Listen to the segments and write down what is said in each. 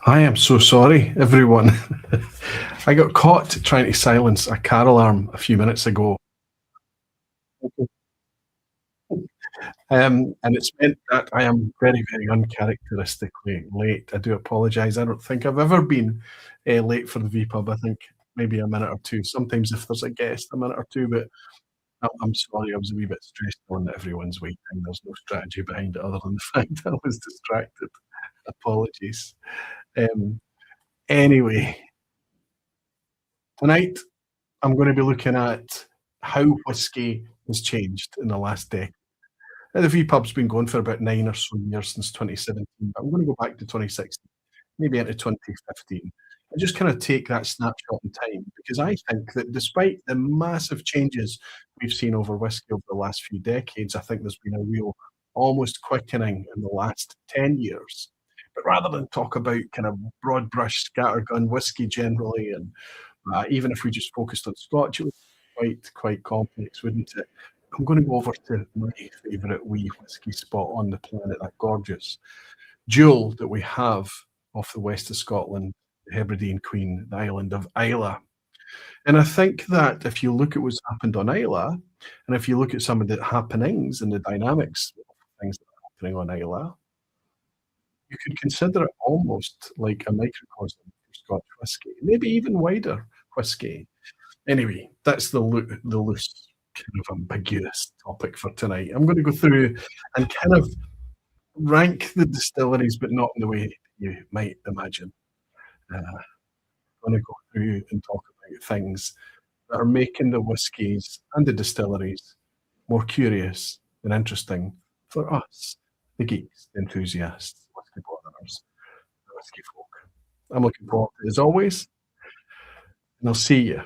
I am so sorry, everyone. I got caught trying to silence a car alarm a few minutes ago. And it's meant that I am very, very uncharacteristically late. I do apologise. I don't think I've ever been late for the vPub. I think maybe a minute or two. Sometimes if there's a guest, a minute or two, but I'm sorry, I was a wee bit stressed on that everyone's waiting. There's no strategy behind it other than the fact that I was distracted. Apologies. Um, anyway, tonight I'm going to be looking at how whiskey has changed in the last decade. The vPub's been going for about 9 or so years, since 2017, but I'm going to go back to 2016, maybe into 2015, and just kind of take that snapshot in time, because I think that despite the massive changes we've seen over whiskey over the last few decades, I think there's been a real almost quickening in the last 10 years. But rather than talk about kind of broad brush scattergun whiskey generally, and even if we just focused on Scotch, it would be quite complex, wouldn't it? I'm going to go over to my favourite wee whiskey spot on the planet, that gorgeous jewel that we have off the west of Scotland, the Hebridean Queen, the island of Islay. And I think that if you look at what's happened on Islay, and if you look at some of the happenings and the dynamics of things that are happening on Islay, you could consider it almost like a microcosm for Scotch whiskey, maybe even wider whiskey. Anyway, that's the loose, kind of ambiguous topic for tonight. I'm going to go through and kind of rank the distilleries, but not in the way you might imagine. I'm going to go through and talk about things that are making the whiskies and the distilleries more curious and interesting for us, the geeks, the enthusiasts, whiskey botherers, the whiskey folk. I'm looking forward to it as always, and I'll see you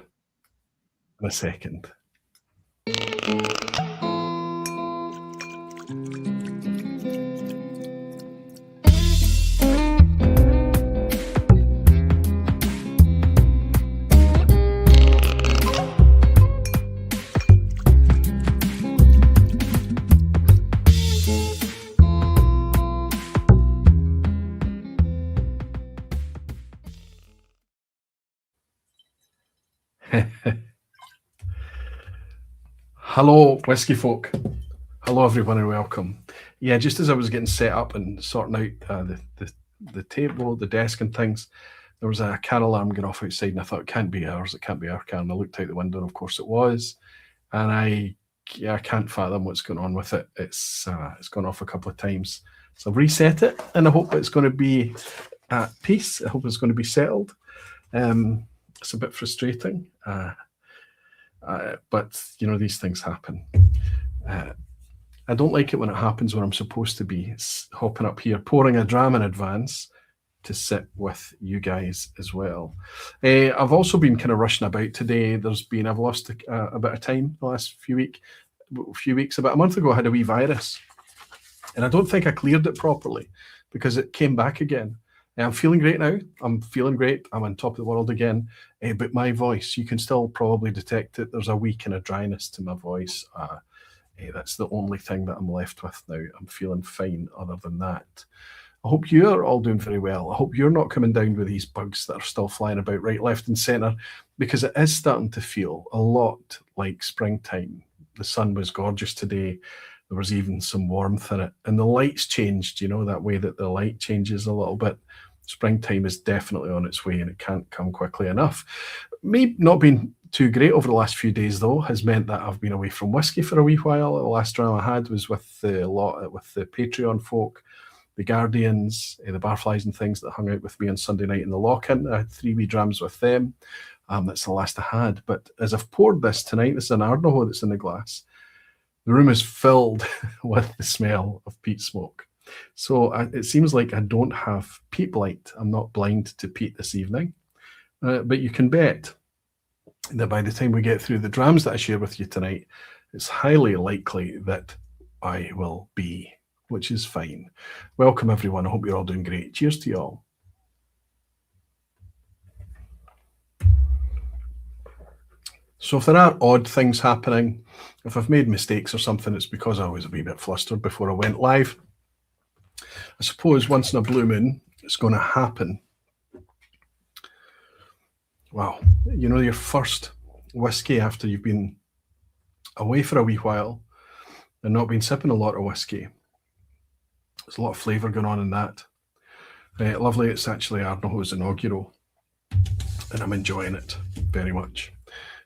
in a second. Hello, whiskey folk. Hello, everyone, and welcome. Yeah, just as I was getting set up and sorting out the table, the desk, and things, there was a car alarm going off outside, and I thought, it can't be ours, it can't be our car. And I looked out the window, and of course it was. And I can't fathom what's going on with it. It's gone off a couple of times. So I've reset it, and I hope it's going to be at peace. I hope it's going to be settled. It's a bit frustrating. But you know, these things happen. I don't like it when it happens when I'm supposed to be hopping up here, pouring a dram in advance to sit with you guys as well. I've also been kind of rushing about today. I've lost a bit of time the last few weeks. About a month ago, I had a wee virus, and I don't think I cleared it properly because it came back again. I'm feeling great now. I'm feeling great. I'm on top of the world again. But my voice, you can still probably detect it. There's a wee kind of dryness to my voice. That's the only thing that I'm left with now. I'm feeling fine other than that. I hope you're all doing very well. I hope you're not coming down with these bugs that are still flying about right, left, and centre, because it is starting to feel a lot like springtime. The sun was gorgeous today. There was even some warmth in it. And the lights changed, you know, that way that the light changes a little bit. Springtime is definitely on its way, and it can't come quickly enough. Me not being too great over the last few days, though, has meant that I've been away from whiskey for a wee while. The last dram I had was with the Patreon folk, the Guardians, the Barflies and things that hung out with me on Sunday night in the lock-in. I had 3 wee drams with them. That's the last I had. But as I've poured this tonight, this is an Ardnahoe that's in the glass. The room is filled with the smell of peat smoke. So it seems like I don't have peat light. I'm not blind to peat this evening. But you can bet that by the time we get through the drams that I share with you tonight, it's highly likely that I will be, which is fine. Welcome, everyone. I hope you're all doing great. Cheers to you all. So if there are odd things happening, if I've made mistakes or something, it's because I was a wee bit flustered before I went live. I suppose once in a blue moon, it's going to happen wow, you know, your first whiskey after you've been away for a wee while and not been sipping a lot of whiskey. There's a lot of flavour going on in that. Lovely. It's actually Ardnahoe's inaugural, and I'm enjoying it very much.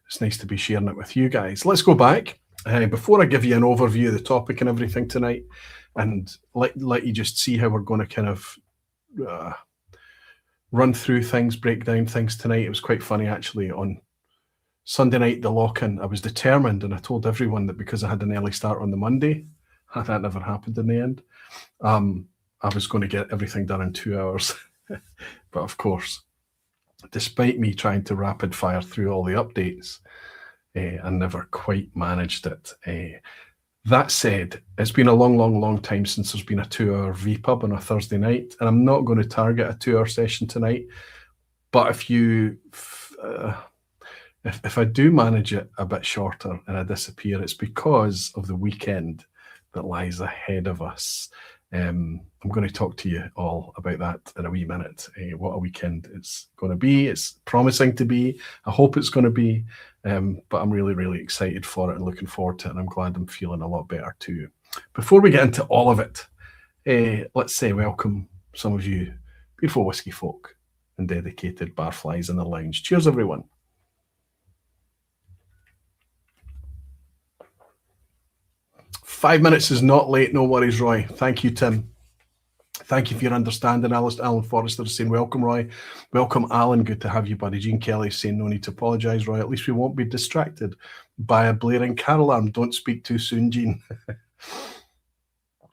It's nice to be sharing it with you guys. Let's go back. Before I give you an overview of the topic and everything tonight, and let you just see how we're going to kind of run through things, break down things tonight. It was quite funny, actually. On Sunday night, the lock-in, I was determined, and I told everyone that because I had an early start on the Monday, that never happened in the end. I was going to get everything done in 2 hours. But of course, despite me trying to rapid fire through all the updates, I never quite managed it. That said, it's been a long time since there's been a 2-hour vPub on a Thursday night, and I'm not going to target a 2-hour session tonight. But if I do manage it a bit shorter and I disappear, it's because of the weekend that lies ahead of us. I'm going to talk to you all about that in a wee minute. What a weekend it's going to be. It's promising to be. I hope it's going to be. But I'm really excited for it and looking forward to it. And I'm glad I'm feeling a lot better too. Before we get into all of it, let's say welcome some of you beautiful whiskey folk and dedicated barflies in the lounge. Cheers, everyone. Five minutes is not late. No worries, Roy. Thank you, Tim. Thank you for your understanding. Alan Forrester is saying, welcome, Roy. Welcome, Alan. Good to have you, buddy. Jean Kelly saying, no need to apologise, Roy. At least we won't be distracted by a blaring car alarm. Don't speak too soon, Jean.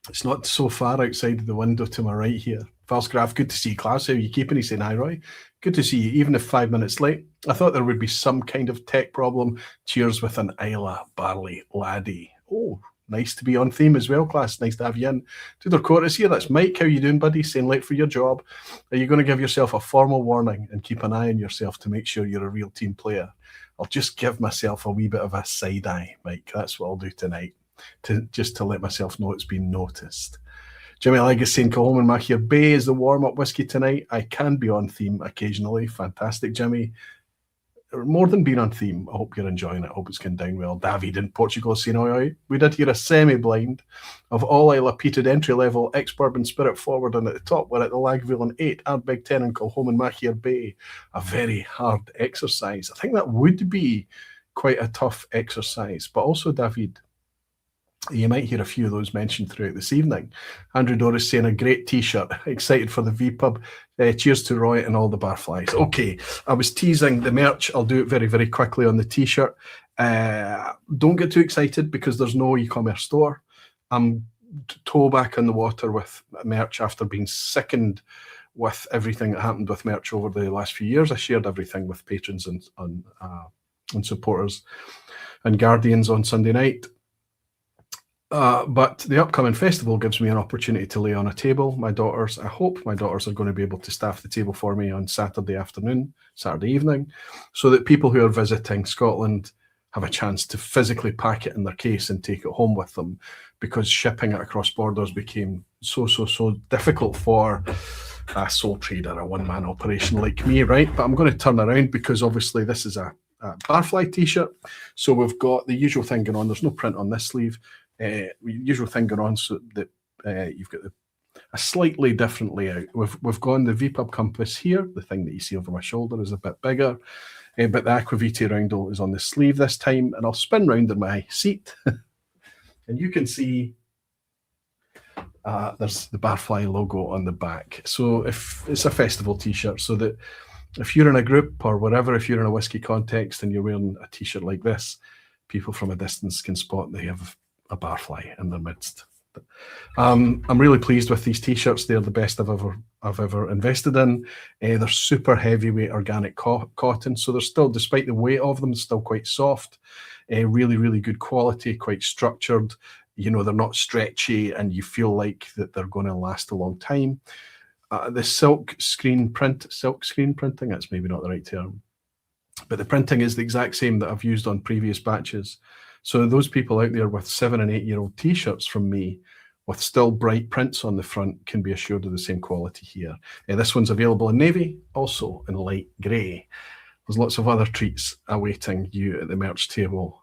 It's not so far outside the window to my right here. Falsgraf, good to see you. Klaus, how are you keeping? He's saying, hi, Roy. Good to see you, even if 5 minutes late. I thought there would be some kind of tech problem. Cheers with an Islay barley laddie. Oh, nice to be on theme as well, class. Nice to have you in. Tudor Court is here. That's Mike. How you doing, buddy? Saying late for your job. Are you going to give yourself a formal warning and keep an eye on yourself to make sure you're a real team player? I'll just give myself a wee bit of a side eye, Mike. That's what I'll do tonight, just to let myself know it's been noticed. Jimmy Legacy saying, Kilchoman Machir Bay is the warm-up whiskey tonight. I can be on theme occasionally. Fantastic, Jimmy. More than being on theme, I hope you're enjoying it. I hope it's going down well. David in Portugal is saying, oi. We did hear a semi-blind of all Islay peated entry-level ex-bourbon spirit forward, and at the top we're at the Lagavulin 8, Ardbeg 10 and Kilchoman Machir Bay. A very hard exercise. I think that would be quite a tough exercise. But also, David, you might hear a few of those mentioned throughout this evening. Andrew Doris saying, a great T-shirt. Excited for the vPub. Cheers to Roy and all the barflies. Okay, I was teasing the merch. I'll do it very quickly on the T-shirt. Don't get too excited because there's no e-commerce store. I'm toe back in the water with merch after being sickened with everything that happened with merch over the last few years. I shared everything with patrons and supporters and guardians on Sunday night. But the upcoming festival gives me an opportunity to lay on a table. I hope my daughters are going to be able to staff the table for me on Saturday evening, so that people who are visiting Scotland have a chance to physically pack it in their case and take it home with them, because shipping it across borders became so difficult for a sole trader, a one-man operation like me, right? But I'm going to turn around because obviously this is a barfly t-shirt. So we've got the usual thing going on. There's no print on this sleeve. Usual thing going on, so that you've got a slightly different layout. We've gone the vPub compass here. The thing that you see over my shoulder is a bit bigger, but the Aquavitae roundel is on the sleeve this time, and I'll spin round in my seat and you can see there's the barfly logo on the back. So if it's a festival t-shirt, so that if you're in a group or whatever, if you're in a whiskey context and you're wearing a t-shirt like this, people from a distance can spot they have a barfly in their midst. I'm really pleased with these t-shirts. They're the best I've ever invested in. They're super heavyweight organic cotton, so they're still, despite the weight of them, still quite soft. Really good quality, quite structured. You know, they're not stretchy, and you feel like that they're going to last a long time. The silk screen printing, that's maybe not the right term, but the printing is the exact same that I've used on previous batches. So those people out there with 7 and 8 year old t-shirts from me with still bright prints on the front can be assured of the same quality here. This one's available in navy, also in light grey. There's lots of other treats awaiting you at the merch table.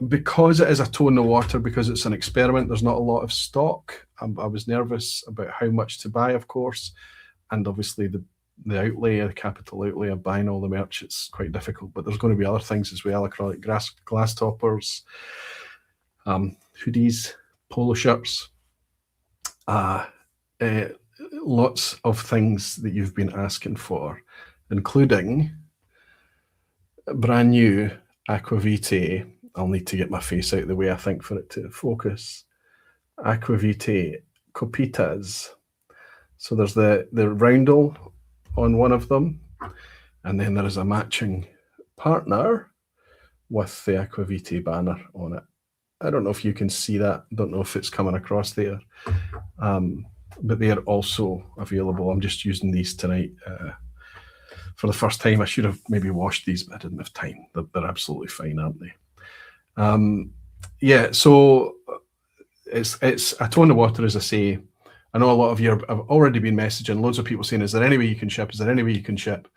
Because it is a toe in the water, because it's an experiment, there's not a lot of stock. I was nervous about how much to buy, of course, and obviously the outlay, the capital outlay of buying all the merch, it's quite difficult, but there's going to be other things as well, acrylic glass toppers, hoodies, polo shirts, lots of things that you've been asking for, including brand new Aquavitae. I'll need to get my face out of the way, I think, for it to focus. Aquavitae Copitas. So there's the roundel on one of them, and then there is a matching partner with the Aquavitae banner on it. I don't know if you can see that. I don't know if it's coming across there, but they are also available. I'm just using these tonight for the first time. I should have maybe washed these, but I didn't have time. They're absolutely fine, aren't they? Yeah, so it's a toe in the water, as I say. I know a lot of you have already been messaging, loads of people saying, is there any way you can ship? Is there any way you can ship?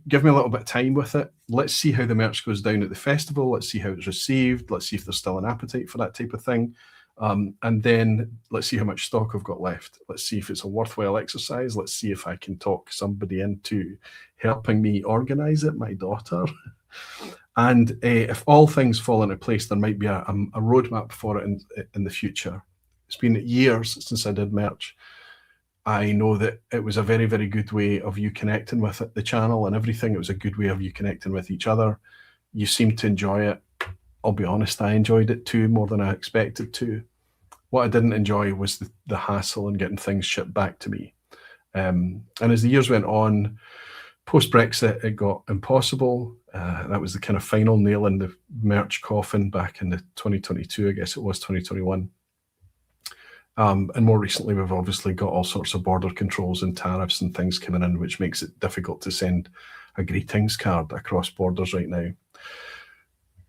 Give me a little bit of time with it. Let's see how the merch goes down at the festival. Let's see how it's received. Let's see if there's still an appetite for that type of thing. And then let's see how much stock I've got left. Let's see if it's a worthwhile exercise. Let's see if I can talk somebody into helping me organize it, my daughter. And if all things fall into place, there might be a roadmap for it in the future. It's been years since I did merch. I know that it was a very, very good way of you connecting with the channel and everything. It was a good way of you connecting with each other. You seem to enjoy it. I'll be honest, I enjoyed it too, more than I expected to. What I didn't enjoy was the hassle and getting things shipped back to me. And as the years went on, post-Brexit, it got impossible. That was the kind of final nail in the merch coffin back in the 2022, I guess it was 2021. And more recently, we've obviously got all sorts of border controls and tariffs and things coming in, which makes it difficult to send a greetings card across borders right now.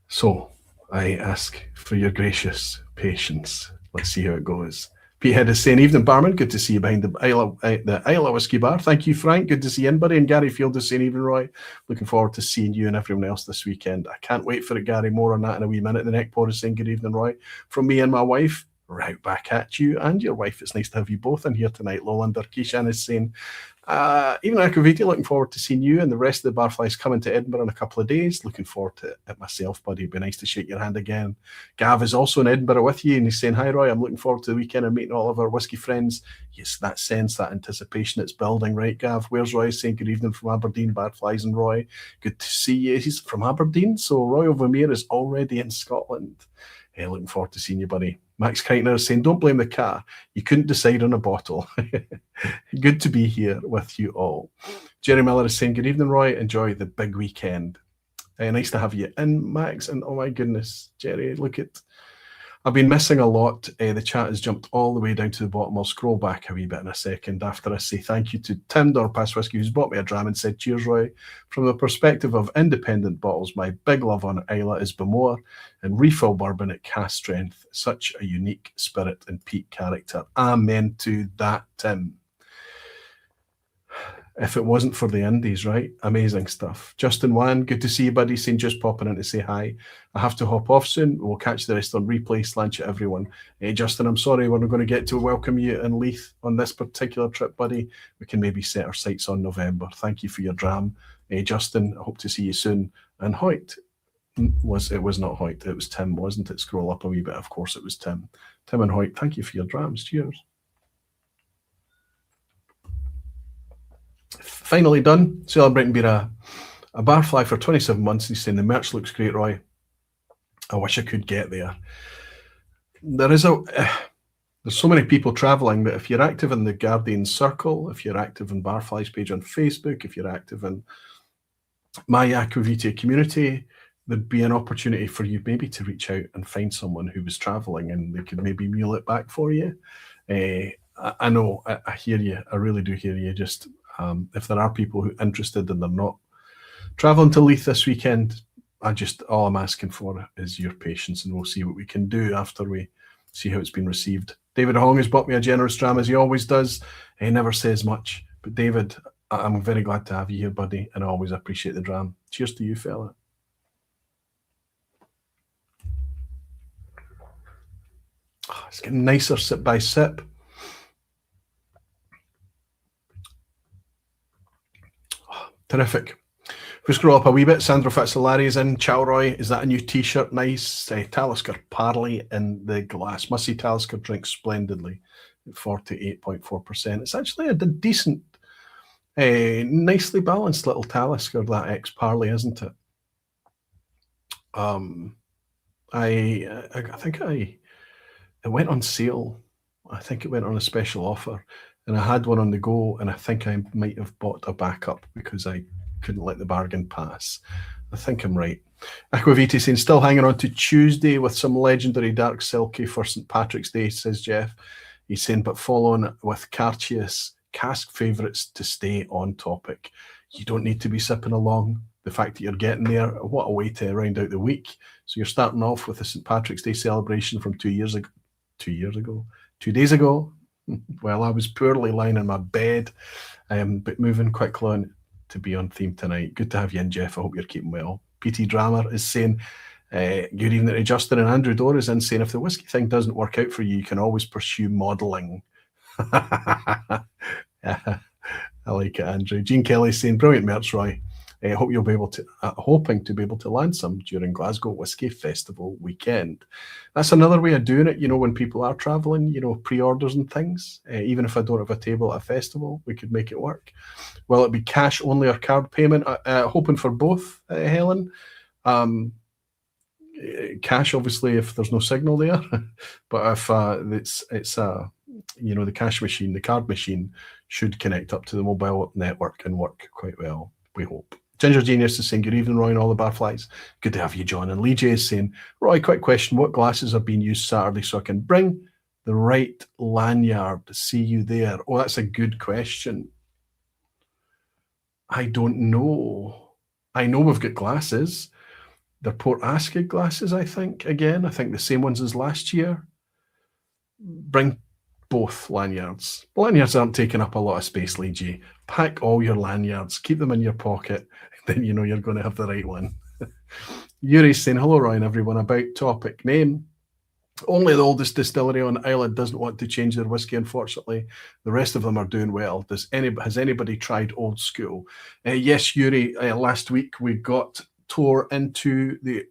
So I ask for your gracious patience. Let's see how it goes. Petehead is saying, evening, barman. Good to see you behind the Isla Whiskey Bar. Thank you, Frank. Good to see you, anybody. And Gary Field is saying, evening, Roy. Looking forward to seeing you and everyone else this weekend. I can't wait for it, Gary. More on that in a wee minute. The Neckpod is saying, good evening, Roy. From me and my wife, right back at you and your wife. It's nice to have you both in here tonight. Lolander Keishan is saying, even Aquavitae, looking forward to seeing you and the rest of the barflies coming to Edinburgh in a couple of days. Looking forward to it myself, buddy. It'd be nice to shake your hand again. Gav is also in Edinburgh with you, and he's saying, hi, Roy. I'm looking forward to the weekend and meeting all of our whiskey friends. Yes, that sense, that anticipation, it's building, right, Gav? Where's Roy? Saying good evening from Aberdeen, barflies, and Roy. Good to see you. He's from Aberdeen, so Roy Overmere is already in Scotland. Hey, looking forward to seeing you, buddy. Max Keitner is saying, don't blame the car. You couldn't decide on a bottle. Good to be here with you all. Jerry Miller is saying, good evening, Roy. Enjoy the big weekend. Nice to have you in, Max. And oh my goodness, Jerry, look at... I've been missing a lot. The chat has jumped all the way down to the bottom. I'll scroll back a wee bit in a second after I say thank you to Tim Dorpass Whiskey, who's bought me a dram and said, cheers, Roy. From the perspective of independent bottles, my big love on Islay is Bowmore and refill bourbon at cask strength. Such a unique spirit and peak character. Amen to that, Tim. If it wasn't for the Indies, right? Amazing stuff. Justin Wan, good to see you, buddy. Saying just popping in to say hi. I have to hop off soon. We'll catch the rest on replay. Slanch at everyone. Hey, Justin, I'm sorry we're not going to get to welcome you in Leith on this particular trip, buddy. We can maybe set our sights on November. Thank you for your dram. Hey, Justin, I hope to see you soon. And Hoyt, it was not Hoyt. It was Tim, wasn't it? Scroll up a wee bit. Of course it was Tim. Tim and Hoyt, thank you for your drams. Cheers. Finally done, celebrating being a barfly for 27 months. He's saying the merch looks great, Roy. I wish I could get there. There's so many people traveling that if you're active in the Guardian Circle, if you're active in Barfly's page on Facebook, if you're active in my Aquavitae community, there'd be an opportunity for you maybe to reach out and find someone who was traveling and they could maybe mule it back for you. I know, I hear you. I really do hear you. Just if there are people who are interested and they're not traveling to Leith this weekend, all I'm asking for is your patience, and we'll see what we can do after we see how it's been received. David Hong has bought me a generous dram, as he always does. He never says much, but David, I'm very glad to have you here, buddy, and I always appreciate the dram. Cheers to you, fella. Oh, it's getting nicer sip by sip. Oh, terrific. If we scroll up a wee bit, Sandro Fitzolari's in. Chowroy, is that a new t-shirt? Nice. Talisker Parley in the glass. Must see Talisker drinks splendidly at 48.4%. It's actually a decent, nicely balanced little Talisker, that ex-Parley, isn't it? I think it went on sale. I think it went on a special offer, and I had one on the go, and I think I might have bought a backup because I couldn't let the bargain pass. I think I'm right. Aquaviti saying, still hanging on to Tuesday with some legendary dark silky for St. Patrick's Day, says Jeff. He's saying, but following with Cartius cask favourites to stay on topic. You don't need to be sipping along. The fact that you're getting there, what a way to round out the week. So you're starting off with the St. Patrick's Day celebration from 2 years ago. 2 days ago, while I was poorly lying in my bed, but moving quickly on to be on theme tonight. Good to have you in, Jeff. I hope you're keeping well. PT Drammer is saying, good evening to Justin, and Andrew Dorr is in saying, if the whiskey thing doesn't work out for you, you can always pursue modelling. I like it, Andrew. Jean Kelly is saying, brilliant merch, Roy. Hope you'll be able to, hoping to be able to land some during Glasgow Whisky Festival weekend. That's another way of doing it, when people are travelling, pre-orders and things. Even if I don't have a table at a festival, we could make it work. Will it be cash only or card payment? Hoping for both, Helen. Cash, obviously, if there's no signal there. But if it's the cash machine, the card machine should connect up to the mobile network and work quite well, we hope. Ginger Genius is saying, good evening, Roy and all the barflies. Good to have you, John. And Lee J is saying, Roy, quick question. What glasses are being used Saturday so I can bring the right lanyard? See you there. Oh, that's a good question. I don't know. I know we've got glasses. They're Port Ascot glasses, I think. Again, I think the same ones as last year. Bring both lanyards. Lanyards aren't taking up a lot of space, Lee J. Pack all your lanyards. Keep them in your pocket. Then you know you're going to have the right one. Yuri's saying, hello, Ryan, everyone. About topic name. Only the oldest distillery on Islay doesn't want to change their whiskey, unfortunately. The rest of them are doing well. Has anybody tried Old School? Yes, Yuri, last week we got tore into the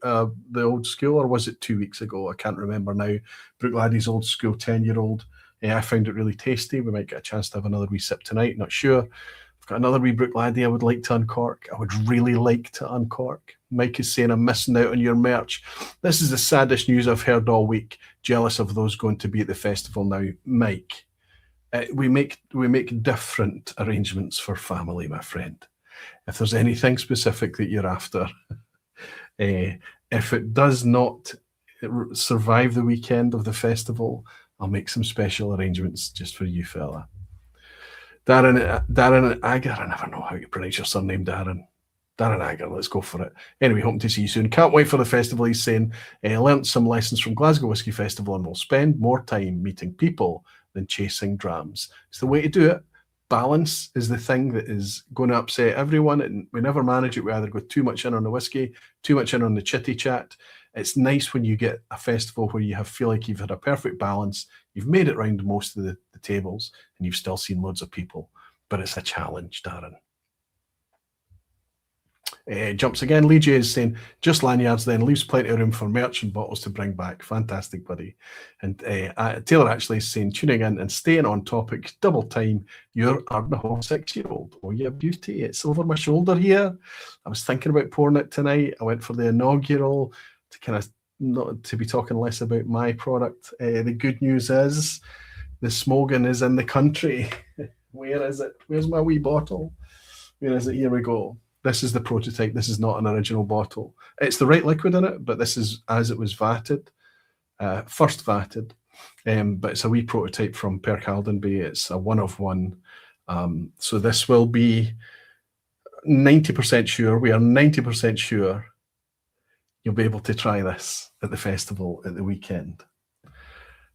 Old School, or was it 2 weeks ago? I can't remember now. Bruichladdich Old School 10-year-old. I found it really tasty. We might get a chance to have another wee sip tonight, not sure. I've got another wee Bruichladdich I would like to uncork. I would really like to uncork. Mike is saying, I'm missing out on your merch. This is the saddest news I've heard all week. Jealous of those going to be at the festival now. Mike, we make different arrangements for family, my friend. If there's anything specific that you're after, if it does not survive the weekend of the festival, I'll make some special arrangements just for you, fella. Darren Agger, I never know how you pronounce your surname, Darren. Darren Agger, let's go for it. Anyway, hoping to see you soon. Can't wait for the festival, he's saying. Learned some lessons from Glasgow Whisky Festival and will spend more time meeting people than chasing drams. It's the way to do it. Balance is the thing that is going to upset everyone, and we never manage it. We either go too much in on the whiskey, too much in on the chitty chat. It's nice when you get a festival where you feel like you've had a perfect balance, you've made it round most of the tables, and you've still seen loads of people. But it's a challenge, Darren. Jumps again. Lee J is saying, just lanyards then, leaves plenty of room for merch and bottles to bring back. Fantastic, buddy. And Taylor actually is saying, tuning in and staying on topic, double time, your Ardnahoe 6-year-old. Oh, yeah, beauty. It's over my shoulder here. I was thinking about pouring it tonight. I went for the inaugural to kind of not to be talking less about my product. The good news is the Smögen is in the country. Where is it? Where's my wee bottle? Where is it? Here we go. This is the prototype. This is not an original bottle. It's the right liquid in it, but this is as it was vatted, first vatted. But it's a wee prototype from Percaldenby. It's a one of one. So this will be 90% sure. We are 90% sure you'll be able to try this at the festival at the weekend.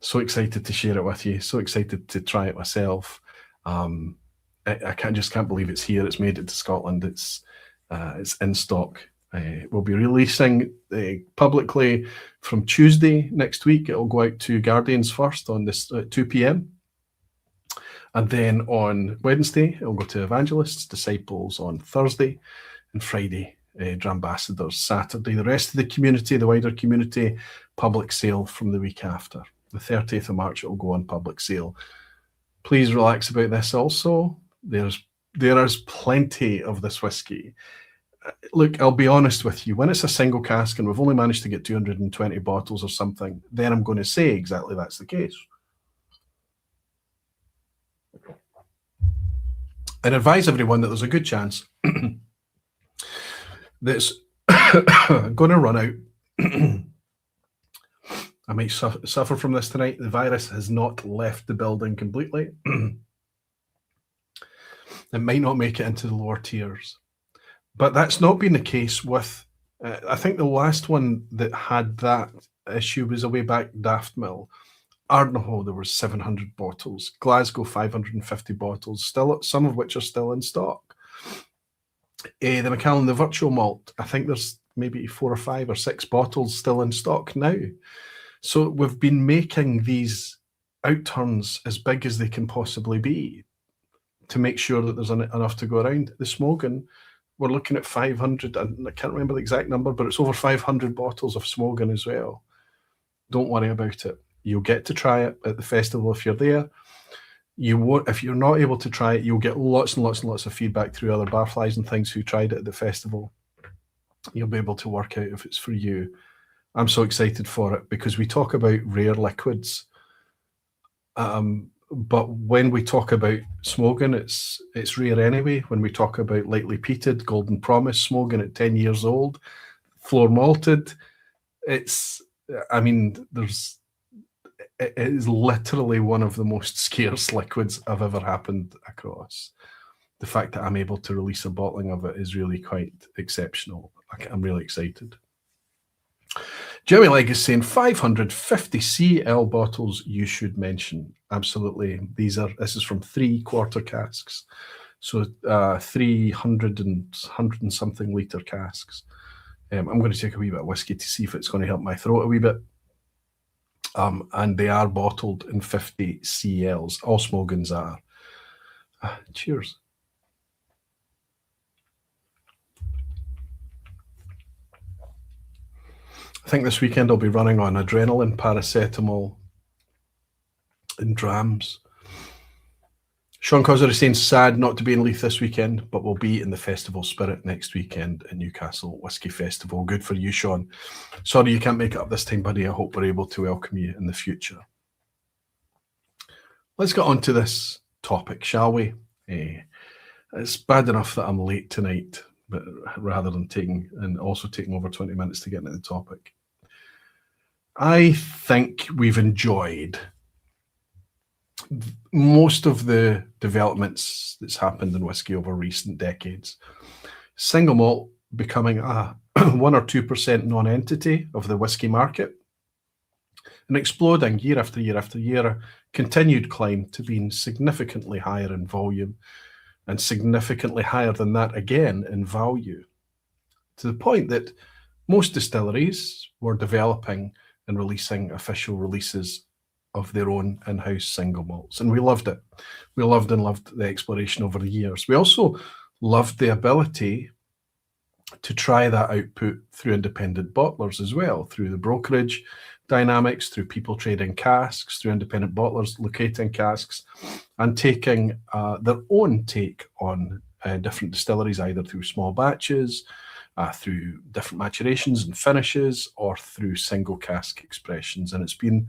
So excited to share it with you. So excited to try it myself. I can't believe it's here. It's made it to Scotland. It's in stock. We'll be releasing publicly from Tuesday next week. It'll go out to Guardians first on this 2 p.m. And then on Wednesday, it'll go to Evangelists, Disciples on Thursday, and Friday, Drambassadors, Saturday. The rest of the community, the wider community, public sale from the week after. The 30th of March, it'll go on public sale. Please relax about this also. There is plenty of this whiskey. Look, I'll be honest with you. When it's a single cask and we've only managed to get 220 bottles or something, then I'm going to say exactly that's the case. And advise everyone that there's a good chance that's going to run out. I might suffer from this tonight. The virus has not left the building completely. It might not make it into the lower tiers. But that's not been the case with, I think the last one that had that issue was a way back Daft Mill. Ardnahoe, there were 700 bottles. Glasgow, 550 bottles, still some of which are still in stock. The Macallan, the virtual malt, I think there's maybe 4 or 5 or 6 bottles still in stock now. So we've been making these outturns as big as they can possibly be to make sure that there's enough to go around. The Smögen, we're looking at 500, and I can't remember the exact number, but it's over 500 bottles of Smögen as well. Don't worry about it. You'll get to try it at the festival if you're there. You won't, if you're not able to try it, you'll get lots and lots and lots of feedback through other barflies and things who tried it at the festival. You'll be able to work out if it's for you. I'm so excited for it because we talk about rare liquids. But when we talk about Smögen, it's rare anyway. When we talk about lightly peated, Golden Promise Smögen at 10 years old, floor malted, it is literally one of the most scarce liquids I've ever happened across. The fact that I'm able to release a bottling of it is really quite exceptional. I'm really excited. Jeremy Legg is saying 550 CL bottles you should mention. Absolutely. This is from 3/4 casks. So 300 and something litre casks. I'm going to take a wee bit of whiskey to see if it's going to help my throat a wee bit. And they are bottled in 50 CLs. All Smögens are. Cheers. I think this weekend I'll be running on adrenaline, paracetamol, and drams. Sean Cosser is saying sad not to be in Leith this weekend, but we'll be in the festival spirit next weekend in Newcastle Whisky Festival. Good for you, Sean. Sorry you can't make it up this time, buddy. I hope we're able to welcome you in the future. Let's get on to this topic, shall we? It's bad enough that I'm late tonight, but rather than taking over 20 minutes to get into the topic. I think we've enjoyed most of the developments that's happened in whiskey over recent decades. Single malt becoming a 1 or 2% non-entity of the whiskey market and exploding year after year after year, a continued climb to being significantly higher in volume and significantly higher than that again in value, to the point that most distilleries were developing and releasing official releases of their own in-house single malts. And we loved it. We loved the exploration over the years. We also loved the ability to try that output through independent bottlers as well, through the brokerage dynamics, through people trading casks, through independent bottlers locating casks and taking their own take on different distilleries, either through small batches, through different maturations and finishes, or through single cask expressions. And it's been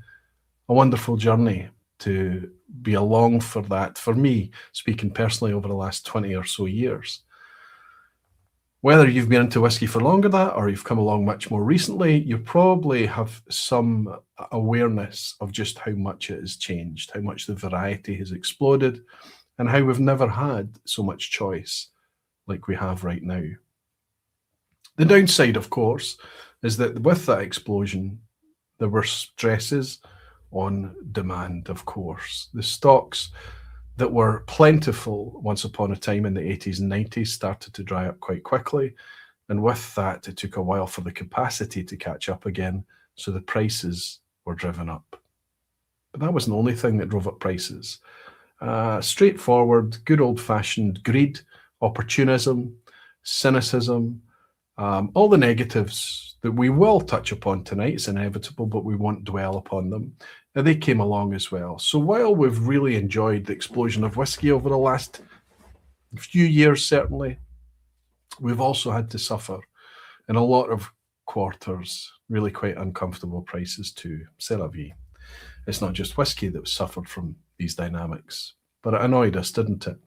a wonderful journey to be along for that, for me, speaking personally, over the last 20 or so years. Whether you've been into whiskey for longer than that, or you've come along much more recently, you probably have some awareness of just how much it has changed, how much the variety has exploded, and how we've never had so much choice like we have right now. The downside, of course, is that with that explosion, there were stresses on demand, of course. The stocks that were plentiful once upon a time in the 80s and 90s started to dry up quite quickly. And with that, it took a while for the capacity to catch up again, so the prices were driven up. But that wasn't the only thing that drove up prices. Straightforward, good old-fashioned greed, opportunism, cynicism, all the negatives that we will touch upon tonight. It's inevitable, but we won't dwell upon them. Now, they came along as well. So while we've really enjoyed the explosion of whiskey over the last few years, certainly, we've also had to suffer in a lot of quarters, really quite uncomfortable prices too. C'est la vie. It's not just whiskey that suffered from these dynamics, but it annoyed us, didn't it?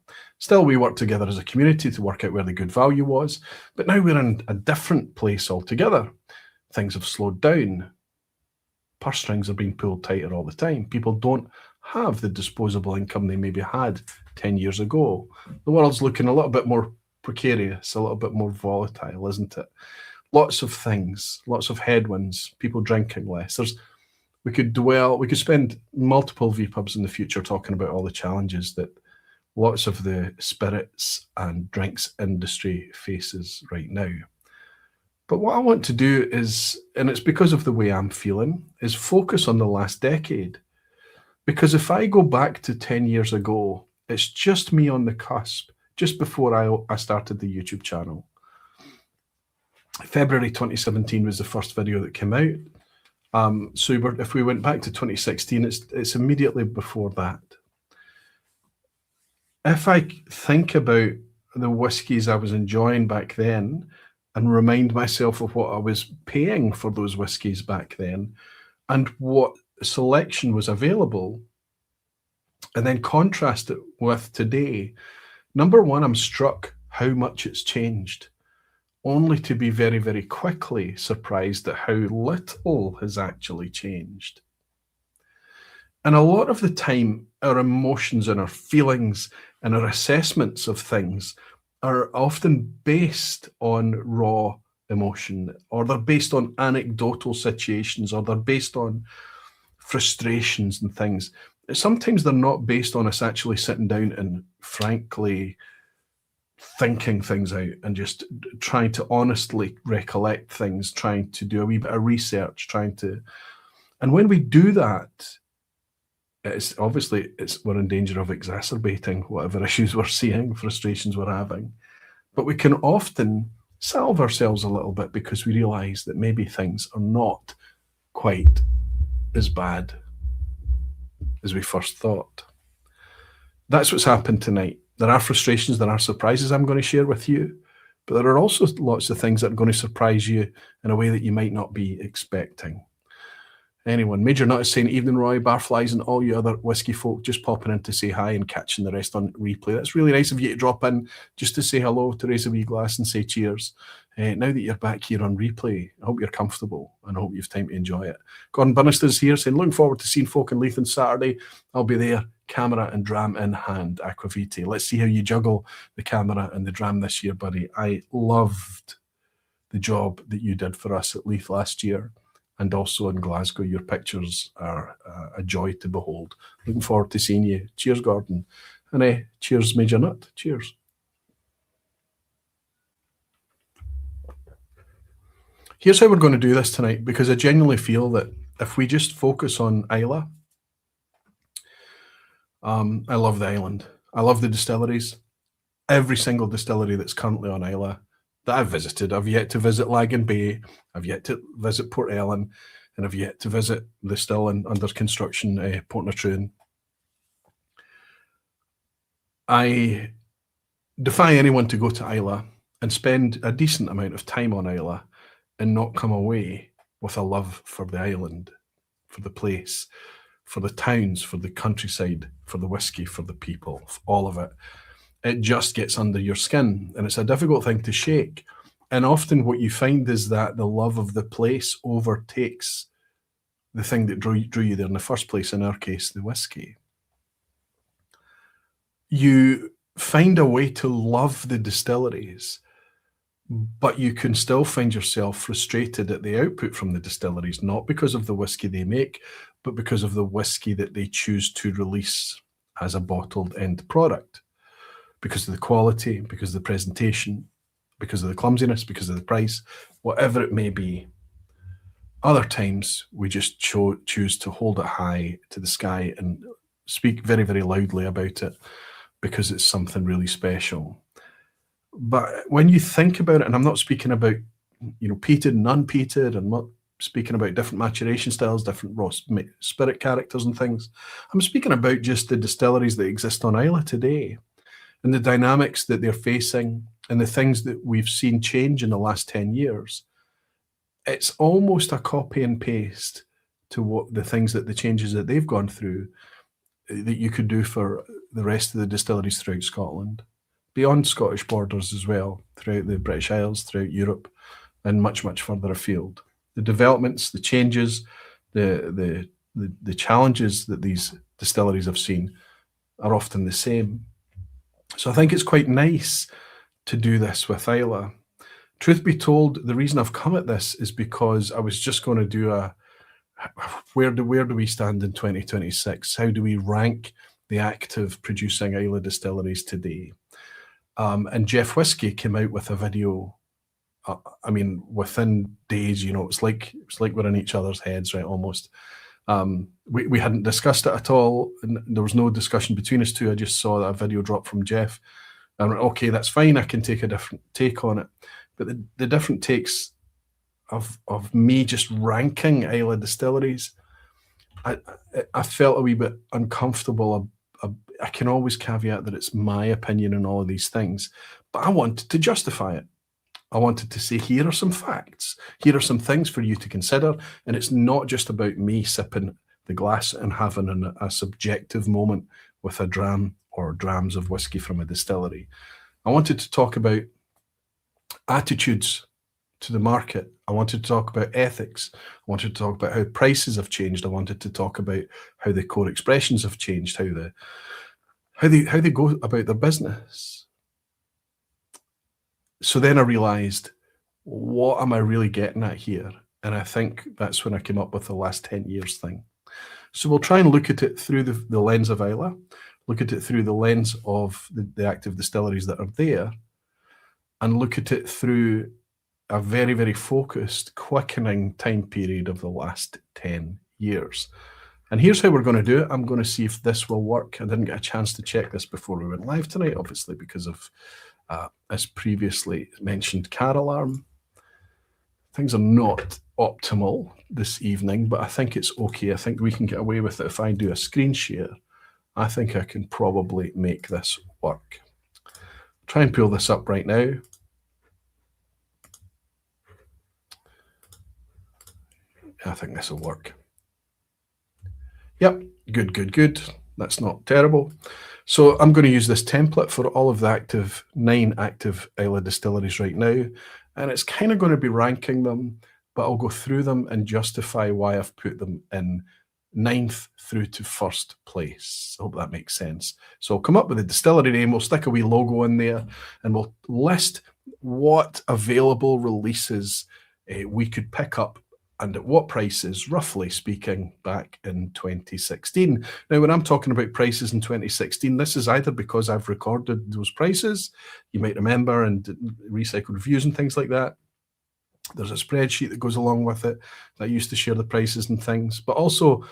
Still, we worked together as a community to work out where the good value was, but now we're in a different place altogether. Things have slowed down. Purse strings are being pulled tighter all the time. People don't have the disposable income they maybe had 10 years ago. The world's looking a little bit more precarious, a little bit more volatile, isn't it? Lots of things, lots of headwinds, people drinking less. We could spend multiple vPubs in the future talking about all the challenges that lots of the spirits and drinks industry faces right now. But what I want to do is, and it's because of the way I'm feeling, is focus on the last decade. Because if I go back to 10 years ago, it's just me on the cusp, just before I started the YouTube channel. February 2017 was the first video that came out. So if we went back to 2016, it's immediately before that. If I think about the whiskies I was enjoying back then and remind myself of what I was paying for those whiskies back then and what selection was available, and then contrast it with today, number one, I'm struck how much it's changed, only to be very, very quickly surprised at how little has actually changed. And a lot of the time, our emotions and our feelings and our assessments of things are often based on raw emotion, or they're based on anecdotal situations, or they're based on frustrations and things. Sometimes they're not based on us actually sitting down and frankly thinking things out and just trying to honestly recollect things, trying to do a wee bit of research, and when we do that, it's obviously we're in danger of exacerbating whatever issues we're seeing, frustrations we're having. But we can often salve ourselves a little bit because we realize that maybe things are not quite as bad as we first thought. That's what's happened tonight. There are frustrations, there are surprises I'm going to share with you, but there are also lots of things that are going to surprise you in a way that you might not be expecting. Anyone, Major Nut is saying, evening Roy, Barflies and all you other whiskey folk just popping in to say hi and catching the rest on replay. That's really nice of you to drop in just to say hello, to raise a wee glass and say cheers. Now that you're back here on replay, I hope you're comfortable and I hope you've time to enjoy it. Gordon Bannister's here saying, looking forward to seeing folk in Leith on Saturday. I'll be there, camera and dram in hand, aquavite. Let's see how you juggle the camera and the dram this year, buddy. I loved the job that you did for us at Leith last year. And also in Glasgow, your pictures are a joy to behold. Looking forward to seeing you. Cheers, Gordon. And cheers, Major Nut. Cheers. Here's how we're going to do this tonight, because I genuinely feel that if we just focus on Islay, I love the island. I love the distilleries. Every single distillery that's currently on Islay that I've visited. I've yet to visit Lagan Bay, I've yet to visit Port Ellen, and I've yet to visit the still under construction Portnatroon. I defy anyone to go to Islay and spend a decent amount of time on Islay and not come away with a love for the island, for the place, for the towns, for the countryside, for the whiskey, for the people, for all of it. It just gets under your skin, and it's a difficult thing to shake. And often what you find is that the love of the place overtakes the thing that drew you there in the first place, in our case, the whiskey. You find a way to love the distilleries, but you can still find yourself frustrated at the output from the distilleries, not because of the whiskey they make, but because of the whiskey that they choose to release as a bottled end product because of the quality, because of the presentation, because of the clumsiness, because of the price, whatever it may be. Other times we just choose to hold it high to the sky and speak very, very loudly about it because it's something really special. But when you think about it, and I'm not speaking about, peated and unpeated, I'm not speaking about different maturation styles, different raw spirit characters and things. I'm speaking about just the distilleries that exist on Islay today and the dynamics that they're facing and the things that we've seen change in the last 10 years. It's almost a copy and paste to what the changes that they've gone through that you could do for the rest of the distilleries throughout Scotland, beyond Scottish borders as well, throughout the British Isles, throughout Europe, and much, much further afield. The developments, the changes, the challenges that these distilleries have seen are often the same. So I think it's quite nice to do this with Islay. Truth be told, the reason I've come at this is because I was just going to do where do we stand in 2026? How do we rank the active producing Islay distilleries today? And Jeff Whisky came out with a video. Within days, it's like we're in each other's heads, right? Almost. We hadn't discussed it at all, and there was no discussion between us two. I just saw that video drop from Jeff. And I went, okay, that's fine. I can take a different take on it. But the different takes of me just ranking Islay distilleries, I felt a wee bit uncomfortable. I can always caveat that it's my opinion on all of these things, but I wanted to justify it. I wanted to say, here are some facts. Here are some things for you to consider. And it's not just about me sipping the glass and having a subjective moment with a dram or drams of whiskey from a distillery. I wanted to talk about attitudes to the market. I wanted to talk about ethics. I wanted to talk about how prices have changed. I wanted to talk about how the core expressions have changed, how they go about their business. So then I realized, what am I really getting at here? And I think that's when I came up with the last 10 years thing. So we'll try and look at it through the lens of Islay, look at it through the lens of the active distilleries that are there, and look at it through a very, very focused quickening time period of the last 10 years. And here's how we're going to do it. I'm going to see if this will work. I didn't get a chance to check this before we went live tonight, obviously, because of, as previously mentioned, car alarm. Things are not optimal this evening, but I think it's okay. I think we can get away with it. If I do a screen share, I think I can probably make this work. Try and pull this up right now. I think this will work. Yep, good. That's not terrible. So I'm going to use this template for all of the 9 active Islay distilleries right now. And it's kind of going to be ranking them, but I'll go through them and justify why I've put them in 9th through to 1st place. I hope that makes sense. So I'll come up with a distillery name, we'll stick a wee logo in there, and we'll list what available releases we could pick up and at what prices, roughly speaking, back in 2016. Now, when I'm talking about prices in 2016, this is either because I've recorded those prices, you might remember, and recycled reviews and things like that. There's a spreadsheet that goes along with it that used to share the prices and things. But also,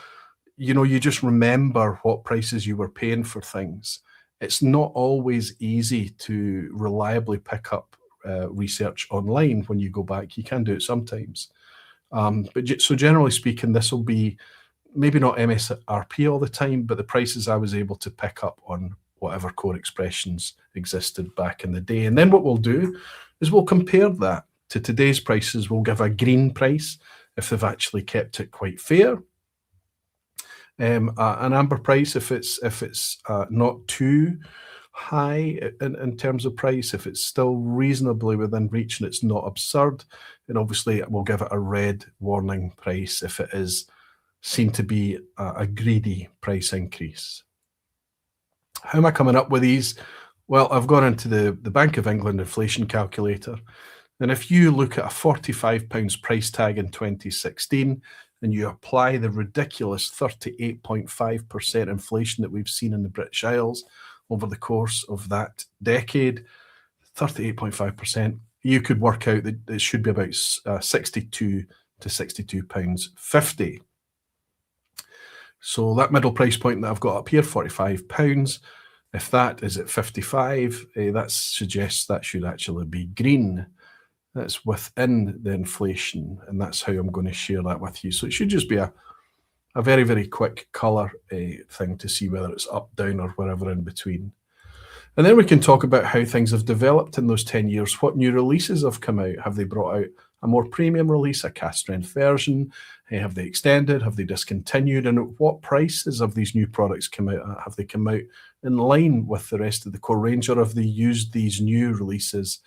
you just remember what prices you were paying for things. It's not always easy to reliably pick up research online when you go back. You can do it sometimes. So generally speaking, this will be maybe not MSRP all the time, but the prices I was able to pick up on whatever core expressions existed back in the day. And then what we'll do is we'll compare that to today's prices. We'll give a green price if they've actually kept it quite fair. An amber price if it's not too high in terms of price, if it's still reasonably within reach and it's not absurd. And obviously we'll give it a red warning price if it is seen to be a greedy price increase. How am I coming up with these? Well, I've gone into the Bank of England inflation calculator. And if you look at a £45 price tag in 2016, and you apply the ridiculous 38.5% inflation that we've seen in the British Isles over the course of that decade, 38.5%, you could work out that it should be about 62 to £62.50. So that middle price point that I've got up here, £45, if that is at 55, that suggests that should actually be green. That's within the inflation, and that's how I'm going to share that with you. So it should just be a very, very quick colour thing to see whether it's up, down, or wherever in between. And then we can talk about how things have developed in those 10 years. What new releases have come out? Have they brought out a more premium release, a cask strength version? Have they extended? Have they discontinued? And at what prices have these new products come out at? Have they come out in line with the rest of the core range, or have they used these new releases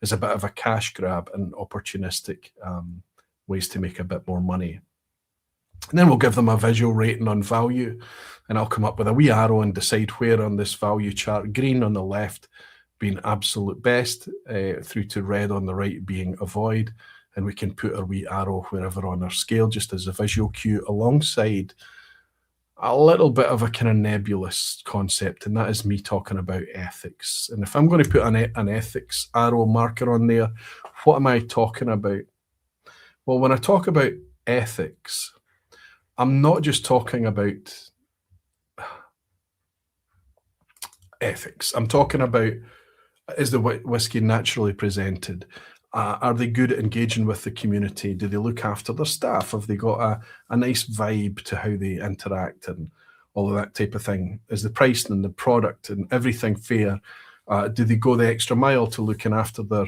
as a bit of a cash grab and opportunistic ways to make a bit more money? And then we'll give them a visual rating on value, and I'll come up with a wee arrow and decide where on this value chart, green on the left being absolute best, through to red on the right being avoid, and we can put our wee arrow wherever on our scale just as a visual cue alongside a little bit of a kind of nebulous concept, and that is me talking about ethics. And if I'm going to put an ethics arrow marker on there, what am I talking about? Well, when I talk about ethics, I'm not just talking about ethics. I'm talking about, is the whiskey naturally presented? Are they good at engaging with the community? Do they look after their staff? Have they got a nice vibe to how they interact and all of that type of thing? Is the pricing and the product and everything fair? Do they go the extra mile to looking after their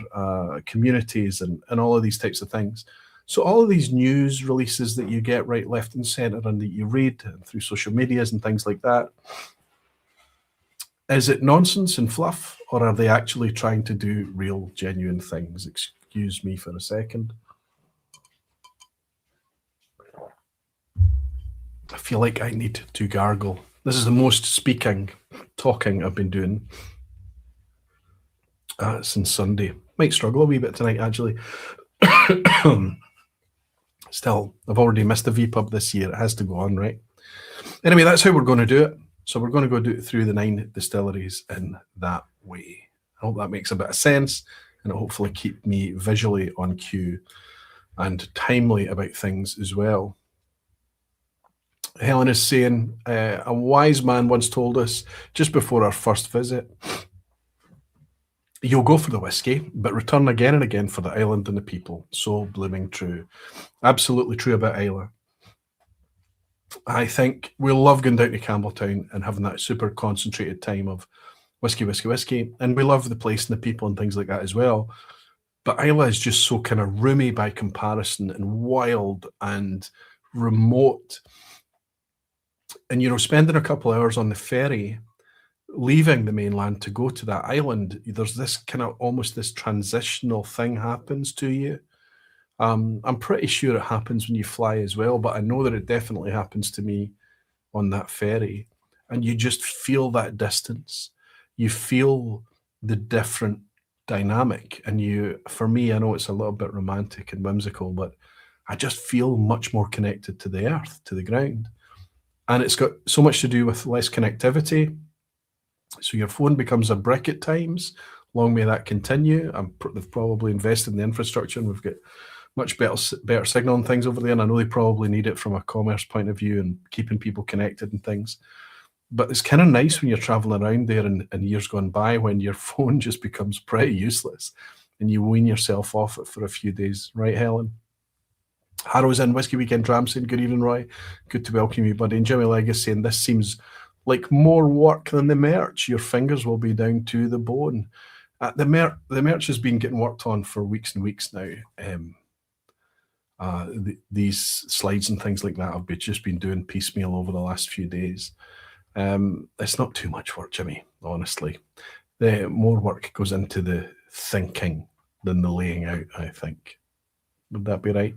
communities and all of these types of things? So all of these news releases that you get right, left and centre and that you read through social medias and things like that, is it nonsense and fluff, or are they actually trying to do real, genuine things? Excuse me for a second. I feel like I need to gargle. This is the most talking I've been doing since Sunday. Might struggle a wee bit tonight, actually. Still, I've already missed the vPub this year. It has to go on, right? Anyway, that's how we're going to do it. So we're going to go do it through the 9 distilleries in that way. I hope that makes a bit of sense, and it'll hopefully keep me visually on cue and timely about things as well. Helen is saying, a wise man once told us just before our first visit, you'll go for the whiskey, but return again and again for the island and the people. So blooming true. Absolutely true about Islay. I think we'll love going down to Campbelltown and having that super concentrated time of whiskey, whiskey, whiskey. And we love the place and the people and things like that as well. But Islay is just so kind of roomy by comparison and wild and remote. And, you know, spending a couple of hours on the ferry, leaving the mainland to go to that island, there's this kind of almost this transitional thing happens to you. I'm pretty sure it happens when you fly as well, but I know that it definitely happens to me on that ferry. And you just feel that distance. You feel the different dynamic. And for me, I know it's a little bit romantic and whimsical, but I just feel much more connected to the earth, to the ground. And it's got so much to do with less connectivity. So your phone becomes a brick at times. Long may that continue. They've probably invested in the infrastructure, and we've got much better signal and things over there. And I know they probably need it from a commerce point of view and keeping people connected and things. But it's kind of nice when you're traveling around there in years gone by, when your phone just becomes pretty useless and you wean yourself off it for a few days. Right, Helen? Harrow's in Whiskey Weekend Dram saying, good evening, Roy. Good to welcome you, buddy. And Jimmy Legg is saying, this seems like more work than the merch. Your fingers will be down to the bone. The merch has been getting worked on for weeks and weeks now. These slides and things like that have just been doing piecemeal over the last few days. It's not too much work, Jimmy, honestly. The more work goes into the thinking than the laying out, I think. Would that be right?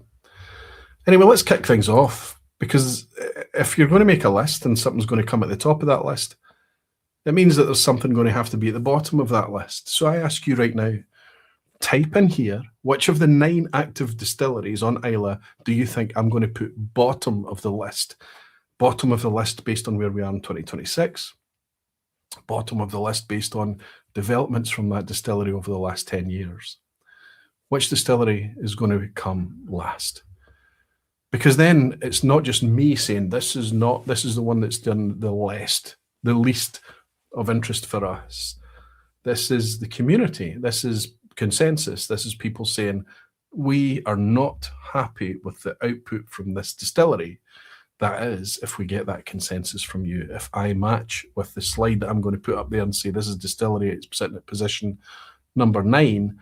Anyway, let's kick things off, because if you're going to make a list and something's going to come at the top of that list, it means that there's something going to have to be at the bottom of that list. So I ask you right now, type in here Which of the 9 active distilleries on Islay do you think I'm going to put bottom of the list? Bottom of the list based on where we are in 2026. Bottom of the list based on developments from that distillery over the last 10 years. Which distillery is going to come last? Because then it's not just me saying this is the one that's done the least of interest for us. This is the community. This is consensus. This is people saying we are not happy with the output from this distillery. That is, if we get that consensus from you. If I match with the slide that I'm going to put up there and say this is distillery, it's sitting at position number 9,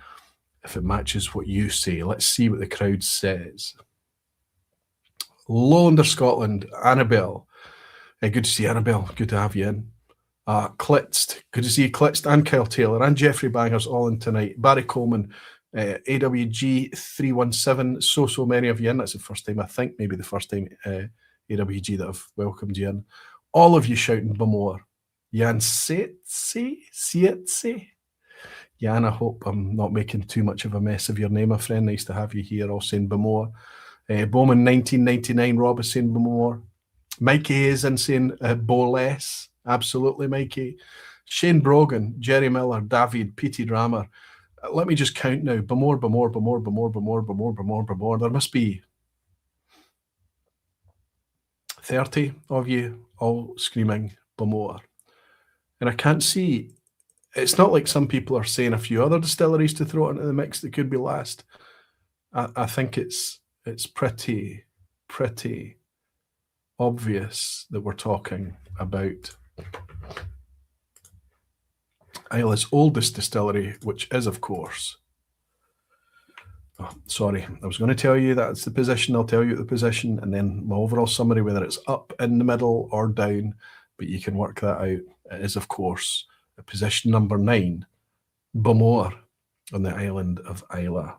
if it matches what you say, let's see what the crowd says. Low under Scotland, Annabelle. Good to see Annabelle. Good to have you in. Clitzt. Good to see you, Clitzt, and Kyle Taylor, and Jeffrey Bangers all in tonight. Barry Coleman, AWG 317. So many of you in. That's the first time, I think, maybe the first time AWG that I've welcomed you in. All of you shouting Bowmore. Jan Sietse. Jan, I hope I'm not making too much of a mess of your name, my friend. Nice to have you here, all saying Bowmore. Bowman 1999, Rob is saying Bowmore. Mikey is in saying Bowless. Absolutely, Mikey. Shane Brogan, Jerry Miller, David, P.T. Drammer. Let me just count now. Bowmore. There must be 30 of you all screaming Bowmore. And I can't see, it's not like some people are saying a few other distilleries to throw into the mix that could be last. I think it's pretty obvious that we're talking about Islay's oldest distillery, which is, of course, sorry, I was going to tell you that's the position. I'll tell you the position, and then my overall summary, whether it's up, in the middle, or down, but you can work that out. It is, of course, position number 9, Bowmore, on the island of Islay.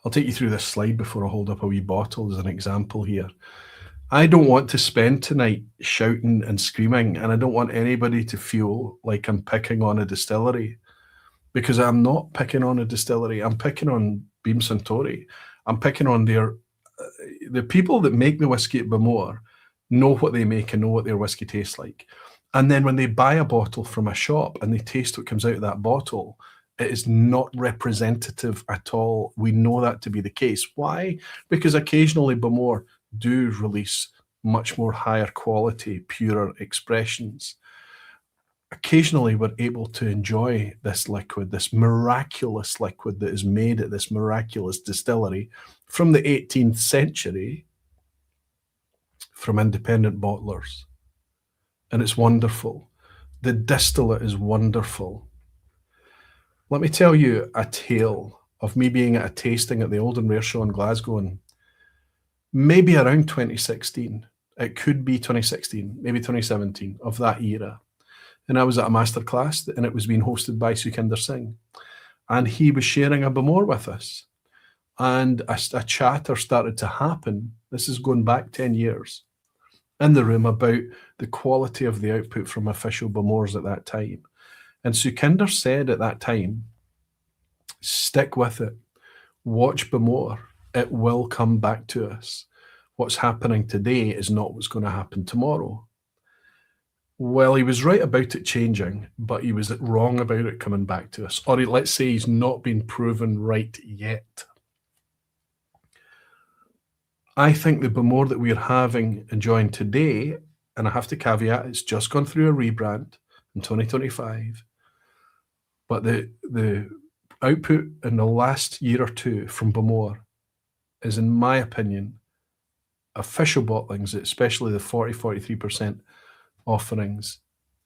I'll take you through this slide before I hold up a wee bottle as an example here. I don't want to spend tonight shouting and screaming, and I don't want anybody to feel like I'm picking on a distillery, because I'm not picking on a distillery. I'm picking on Beam Suntory. I'm picking on the people that make the whiskey at Bowmore know what they make and know what their whiskey tastes like. And then when they buy a bottle from a shop and they taste what comes out of that bottle, it is not representative at all. We know that to be the case. Why? Because occasionally Bowmore do release much more higher quality, purer expressions. Occasionally we're able to enjoy this liquid, this miraculous liquid that is made at this miraculous distillery from the 18th century from independent bottlers. And it's wonderful. The distillate is wonderful. Let me tell you a tale of me being at a tasting at the Old and Rare Show in Glasgow in maybe around 2016. It could be 2016, maybe 2017, of that era. And I was at a masterclass, and it was being hosted by Sukhinder Singh. And he was sharing a Bowmore with us. And a chatter started to happen. This is going back 10 years in the room about the quality of the output from official Bowmores at that time. And Sukhinder said at that time, stick with it. Watch Bowmore. It will come back to us. What's happening today is not what's going to happen tomorrow. Well, he was right about it changing, but he was wrong about it coming back to us. Or let's say he's not been proven right yet. I think the Bowmore that we're enjoying today, and I have to caveat, it's just gone through a rebrand in 2025, but the output in the last year or two from Bowmore is, in my opinion, official bottlings, especially the 43% offerings,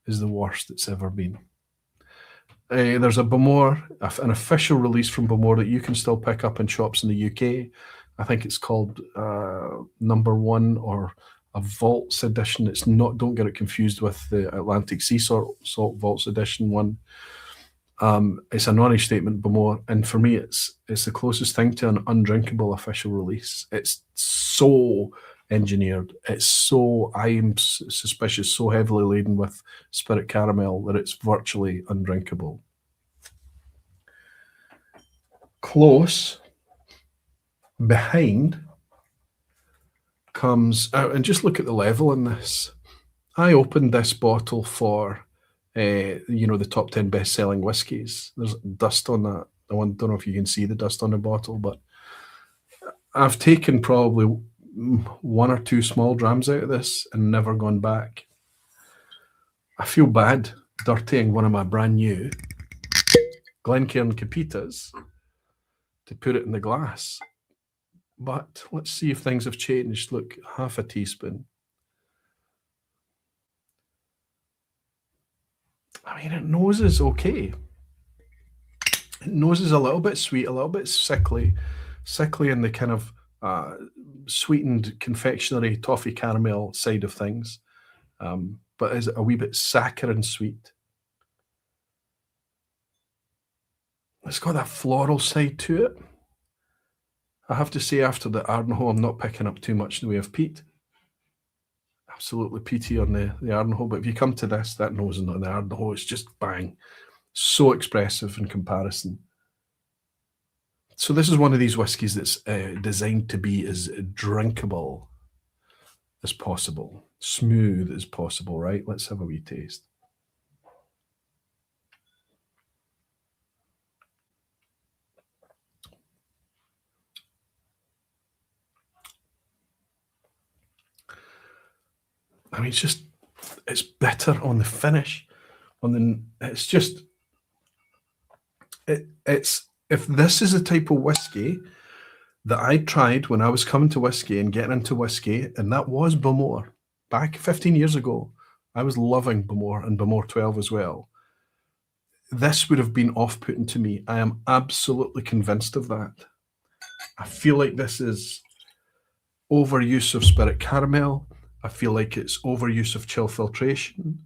is the worst it's ever been. There's a Bowmore, an official release from Bowmore that you can still pick up in shops in the UK. I think it's called Number 1 or a Vaults edition. It's not, don't get it confused with the Atlantic Sea Salt Vaults edition one. It's a non-age statement Bowmore, and for me it's the closest thing to an undrinkable official release. It's so engineered. It's so, I'm suspicious, so heavily laden with spirit caramel that it's virtually undrinkable. Close behind comes out, and just look at the level in this. I opened this bottle for, the top 10 best-selling whiskies. There's dust on that. I don't know if you can see the dust on the bottle, but I've taken probably 1 or 2 small drams out of this and never gone back. I feel bad dirtying one of my brand new Glencairn Capitas to put it in the glass. But let's see if things have changed. Look, half a teaspoon. I mean, it noses okay. It noses a little bit sweet, a little bit sickly in the kind of sweetened confectionery toffee caramel side of things, but is a wee bit saccharine sweet. It's got that floral side to it. I have to say, after the Ardnahoe, I'm not picking up too much in the way of peat. Absolutely peaty on the Ardnahoe, but if you come to this, that nosing on the Ardnahoe, it's just bang. So expressive in comparison. So this is one of these whiskies that's designed to be as drinkable as possible, smooth as possible, right? Let's have a wee taste. I mean, it's bitter on the finish. If this is the type of whiskey that I tried when I was coming to whiskey and getting into whiskey, and that was Bowmore back 15 years ago. I was loving Bowmore and Bowmore 12 as well. This would have been off-putting to me. I am absolutely convinced of that. I feel like this is overuse of spirit caramel. I feel like it's overuse of chill filtration.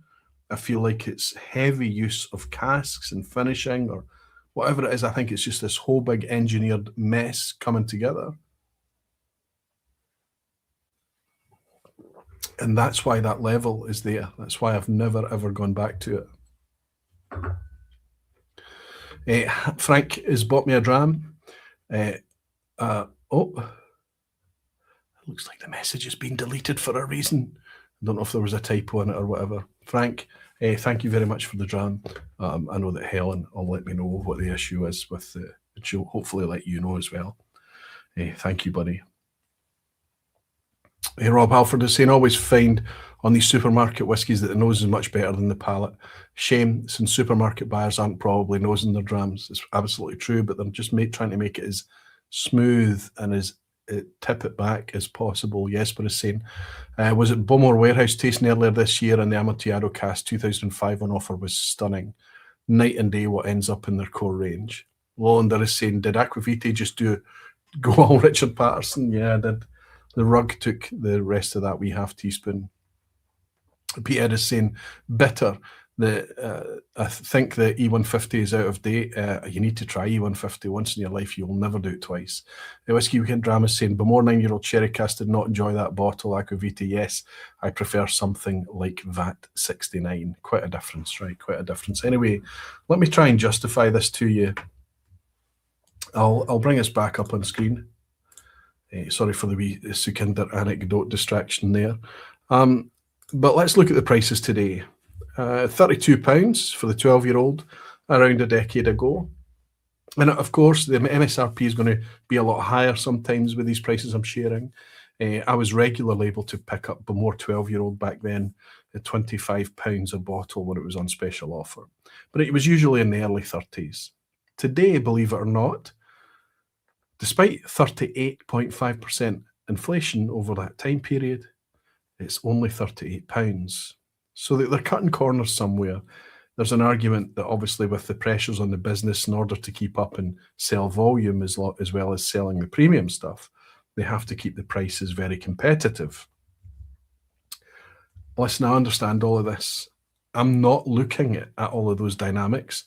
I feel like it's heavy use of casks and finishing, or whatever it is. I think it's just this whole big engineered mess coming together. And that's why that level is there. That's why I've never, ever gone back to it. Frank has bought me a dram. It looks like the message has been deleted for a reason. I don't know if there was a typo in it or whatever. Frank, thank you very much for the dram. I know that Helen will let me know what the issue is with the. She'll hopefully let you know as well. Thank you, buddy. Rob Halford is saying, always find on these supermarket whiskies that the nose is much better than the palate. Shame, since supermarket buyers aren't probably nosing their drams. It's absolutely true, but they're just trying to make it as smooth and as tip it back as possible. Jesper is saying, was it Bowmore Warehouse tasting earlier this year, and the Amontillado Cask 2005 on offer was stunning. Night and day what ends up in their core range. Lolander is saying, did Aquavitae just go all Richard Patterson? Yeah, I did. The rug took the rest of that wee half teaspoon. Peter is saying, bitter. I think the E150 is out of date. You need to try E150 once in your life. You'll never do it twice. The Whiskey Weekend Drama is saying, Bowmore 9-year-old Sherry Cask did not enjoy that bottle. Aquavitae, yes. I prefer something like VAT 69. Quite a difference, right? Quite a difference. Anyway, let me try and justify this to you. I'll bring us back up on screen. Sorry for the wee Sukinder anecdote distraction there. But let's look at the prices today. £32 for the 12-year-old around a decade ago. And of course, the MSRP is going to be a lot higher sometimes with these prices I'm sharing. I was regularly able to pick up Bowmore 12-year-old back then at £25 a bottle when it was on special offer. But it was usually in the early 30s. Today, believe it or not, despite 38.5% inflation over that time period, it's only £38. So they're cutting corners somewhere. There's an argument that obviously with the pressures on the business in order to keep up and sell volume as well as selling the premium stuff, they have to keep the prices very competitive. Listen, I understand all of this. I'm not looking at all of those dynamics.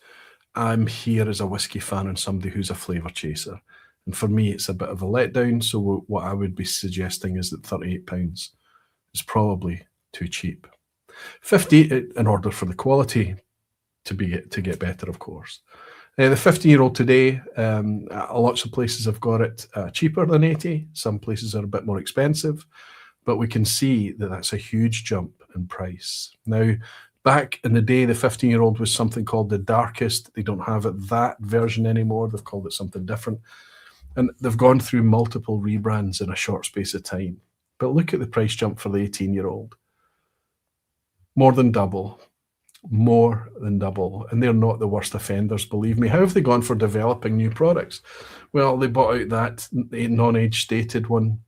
I'm here as a whiskey fan and somebody who's a flavour chaser. And for me, it's a bit of a letdown. So what I would be suggesting is that £38 is probably too cheap. 50 in order for the quality to get better, of course. The 15-year-old today, lots of places have got it cheaper than 80. Some places are a bit more expensive, but we can see that that's a huge jump in price. Now, back in the day, the 15-year-old was something called the darkest. They don't have it that version anymore. They've called it something different. And they've gone through multiple rebrands in a short space of time. But look at the price jump for the 18-year-old. More than double. More than double. And they're not the worst offenders, believe me. How have they gone for developing new products? Well, they bought out that non-age stated one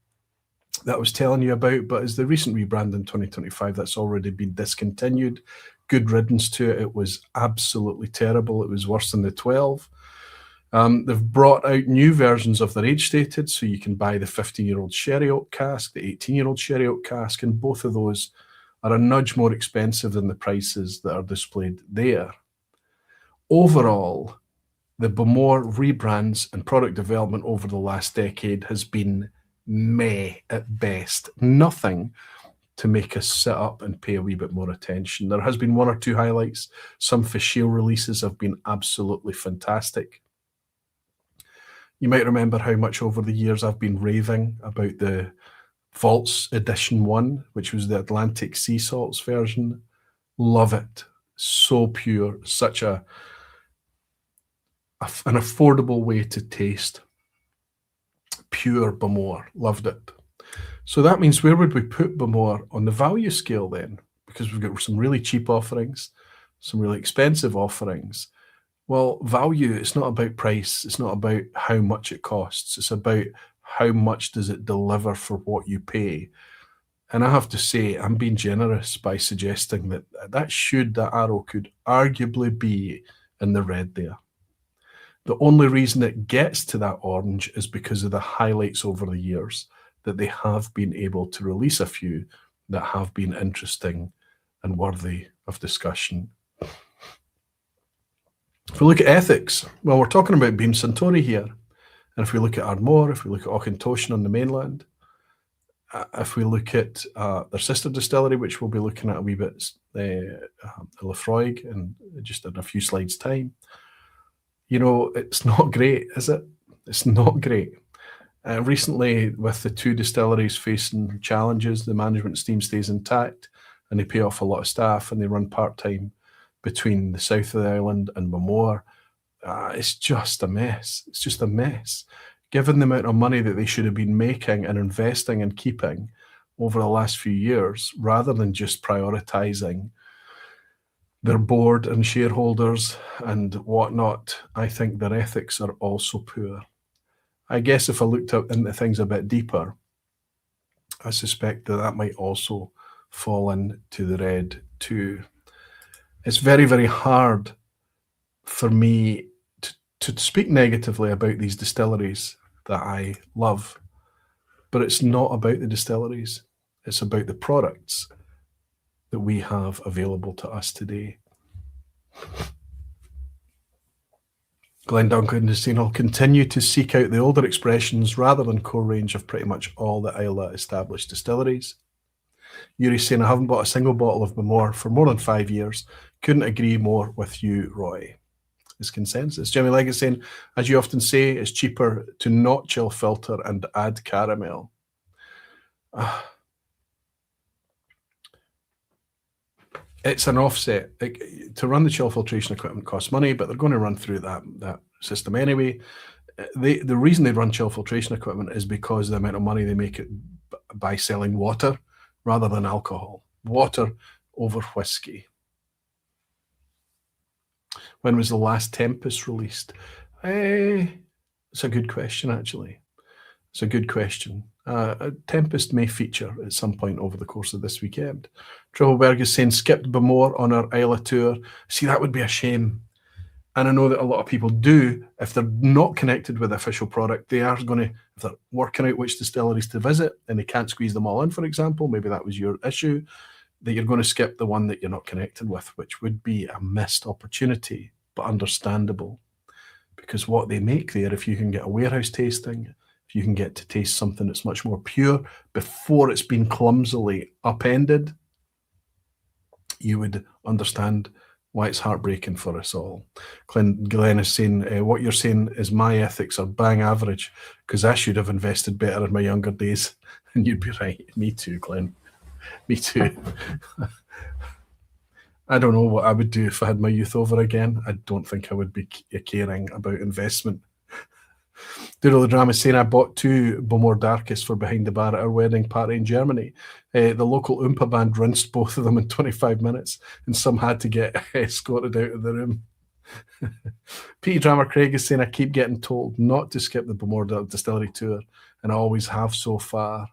that I was telling you about, but as the recent rebrand in 2025, that's already been discontinued. Good riddance to it. It was absolutely terrible. It was worse than the 12. They've brought out new versions of their age stated, so you can buy the 15-year-old sherry oak cask, the 18-year-old sherry oak cask, and both of those are a nudge more expensive than the prices that are displayed there. Overall, the Bowmore rebrands and product development over the last decade has been meh at best. Nothing to make us sit up and pay a wee bit more attention. There has been one or two highlights. Some Fischel releases have been absolutely fantastic. You might remember how much over the years I've been raving about the Vaults Edition 1, which was the Atlantic Sea Salts version. Love it. So pure. Such an affordable way to taste pure Bowmore. Loved it. So that means where would we put Bowmore on the value scale then? Because we've got some really cheap offerings, some really expensive offerings. Well, value, it's not about price. It's not about how much it costs. It's about how much does it deliver for what you pay. And I have to say, I'm being generous by suggesting that that arrow could arguably be in the red there. The only reason it gets to that orange is because of the highlights over the years, that they have been able to release a few that have been interesting and worthy of discussion. If we look at ethics, well, we're talking about Beam Suntory here. And if we look at Ardmore, if we look at Auchentoshan on the mainland, if we look at their sister distillery, which we'll be looking at a wee bit, Laphroaig, in just in a few slides' time, you know, it's not great, is it? It's not great. Recently, with the two distilleries facing challenges, the management team stays intact and they pay off a lot of staff and they run part-time between the south of the island and Bowmore. It's just a mess. It's just a mess. Given the amount of money that they should have been making and investing and keeping over the last few years, rather than just prioritizing their board and shareholders and whatnot, I think their ethics are also poor. I guess if I looked into things a bit deeper, I suspect that might also fall into the red too. It's very, very hard for me to speak negatively about these distilleries that I love, but it's not about the distilleries. It's about the products that we have available to us today. Glenn Duncan is saying, I'll continue to seek out the older expressions rather than core range of pretty much all the Islay established distilleries. Yuri's saying, I haven't bought a single bottle of Bowmore for more than 5 years. Couldn't agree more with you, Roy. Is consensus. Jimmy Legg is saying, as you often say, it's cheaper to not chill filter and add caramel. It's an offset. To run the chill filtration equipment costs money, but they're going to run through that system anyway. The reason they run chill filtration equipment is because the amount of money they make it by selling water rather than alcohol. Water over whiskey. When was the last Tempest released? It's a good question, actually. It's a good question. Tempest may feature at some point over the course of this weekend. Trebleberg is saying, skipped Bowmore on our Islay tour. See, that would be a shame. And I know that a lot of people do. If they're not connected with the official product, they are going to, if they're working out which distilleries to visit and they can't squeeze them all in, for example, maybe that was your issue, that you're going to skip the one that you're not connected with, which would be a missed opportunity, but understandable. Because what they make there, if you can get a warehouse tasting, if you can get to taste something that's much more pure before it's been clumsily upended, you would understand why it's heartbreaking for us all. Glenn is saying, what you're saying is my ethics are bang average, because I should have invested better in my younger days. And you'd be right. Me too, Glenn. Me too. I don't know what I would do if I had my youth over again. I don't think I would be caring about investment. Doodle the Drama is saying, I bought 2 Bowmore Darkest for behind the bar at our wedding party in Germany. The local Oompa band rinsed both of them in 25 minutes, and some had to get escorted out of the room. P. Drama Craig is saying, I keep getting told not to skip the Bowmore Distillery tour, and I always have so far.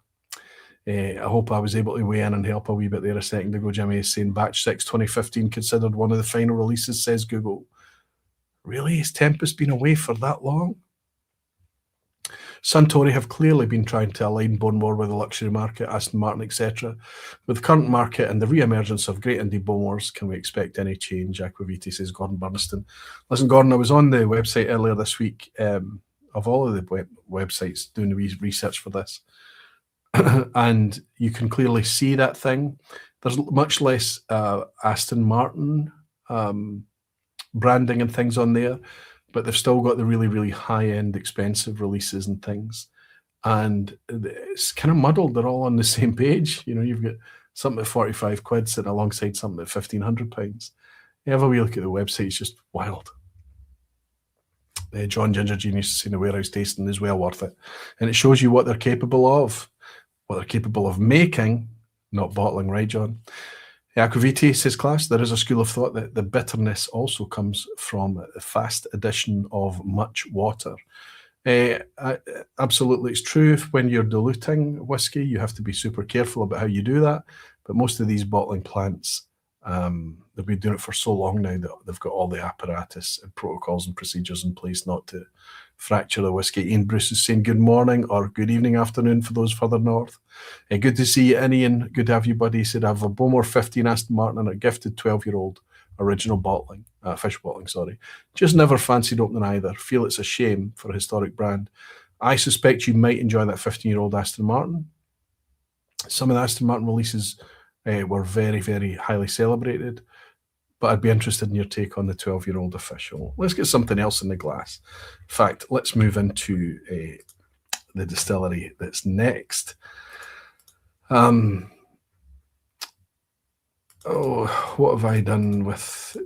I hope I was able to weigh in and help a wee bit there a second ago. Jimmy is saying, Batch 6 2015 considered one of the final releases, says Google. Really? Has Tempest been away for that long? Suntory have clearly been trying to align Bowmore with the luxury market, Aston Martin, etc. With the current market and the re-emergence of great indie Bowmores, can we expect any change? Aquaviti, says Gordon Burniston. Listen, Gordon, I was on the website earlier this week, of all of the websites doing the research for this, and you can clearly see that thing. There's much less Aston Martin branding and things on there, but they've still got the really, really high-end, expensive releases and things. And it's kind of muddled. They're all on the same page. You know, you've got something at 45 quid sitting alongside something at £1,500. You have a wee look at the website. It's just wild. John Ginger Genius is saying the warehouse tasting is well worth it. And it shows you what they're capable of. What they're capable of making, not bottling, right, John? Aquaviti says, class, there is a school of thought that the bitterness also comes from the fast addition of much water. Absolutely, it's true. When you're diluting whiskey, you have to be super careful about how you do that. But most of these bottling plants, they've been doing it for so long now that they've got all the apparatus and protocols and procedures in place not to fracture the whiskey. Ian Bruce is saying good morning or good evening, afternoon for those further north. Good to see you, Ian. Good to have you, buddy. He said, I have a Bowmore 15 Aston Martin and a gifted 12-year-old original bottling, fish bottling, sorry. Just never fancied opening either. Feel it's a shame for a historic brand. I suspect you might enjoy that 15-year-old Aston Martin. Some of the Aston Martin releases were very, very highly celebrated, but I'd be interested in your take on the 12-year-old official. Let's get something else in the glass. In fact, let's move into the distillery that's next. What have I done with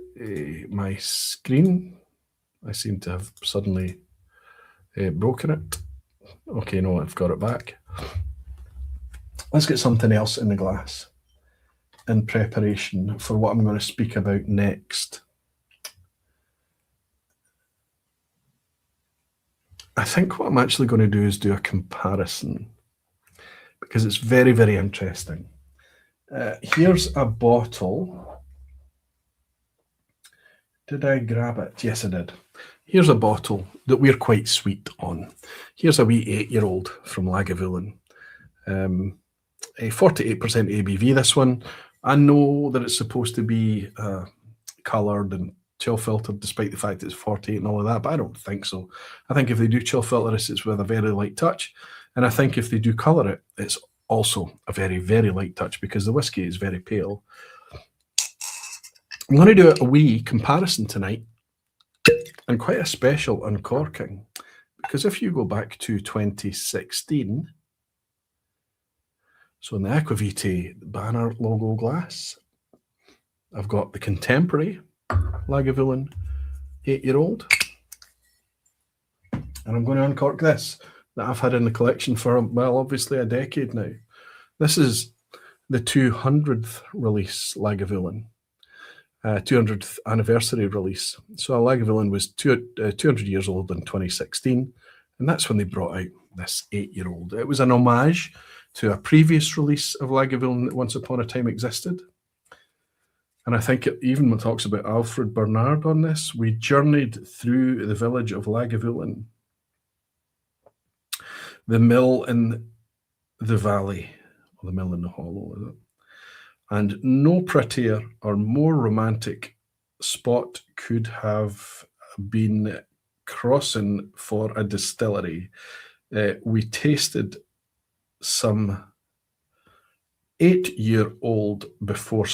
my screen? I seem to have suddenly broken it. Okay, no, I've got it back. Let's get something else in the glass in preparation for what I'm going to speak about next. I think what I'm actually going to do is do a comparison because it's very, very interesting. Here's a bottle. Did I grab it? Yes, I did. Here's a bottle that we're quite sweet on. Here's a wee 8-year-old from Lagavulin. A 48% ABV, this one. I know that it's supposed to be coloured and chill filtered, despite the fact it's 48 and all of that, but I don't think so. I think if they do chill filter this, it's with a very light touch. And I think if they do colour it, it's also a very, very light touch because the whiskey is very pale. I'm going to do a wee comparison tonight and quite a special uncorking, because if you go back to 2016, so in the Aquaviti banner logo glass, I've got the contemporary Lagavulin 8-year-old. And I'm going to uncork this that I've had in the collection for, well, obviously a decade now. This is the 200th release Lagavulin, 200th anniversary release. So Lagavulin was 200 years old in 2016, and that's when they brought out this 8-year-old. It was an homage to a previous release of Lagavulin that once upon a time existed. And I think it even talks about Alfred Bernard on this. We journeyed through the village of Lagavulin, the mill in the valley, or the mill in the hollow, is it? And no prettier or more romantic spot could have been crossing for a distillery. We tasted some 8-year-old before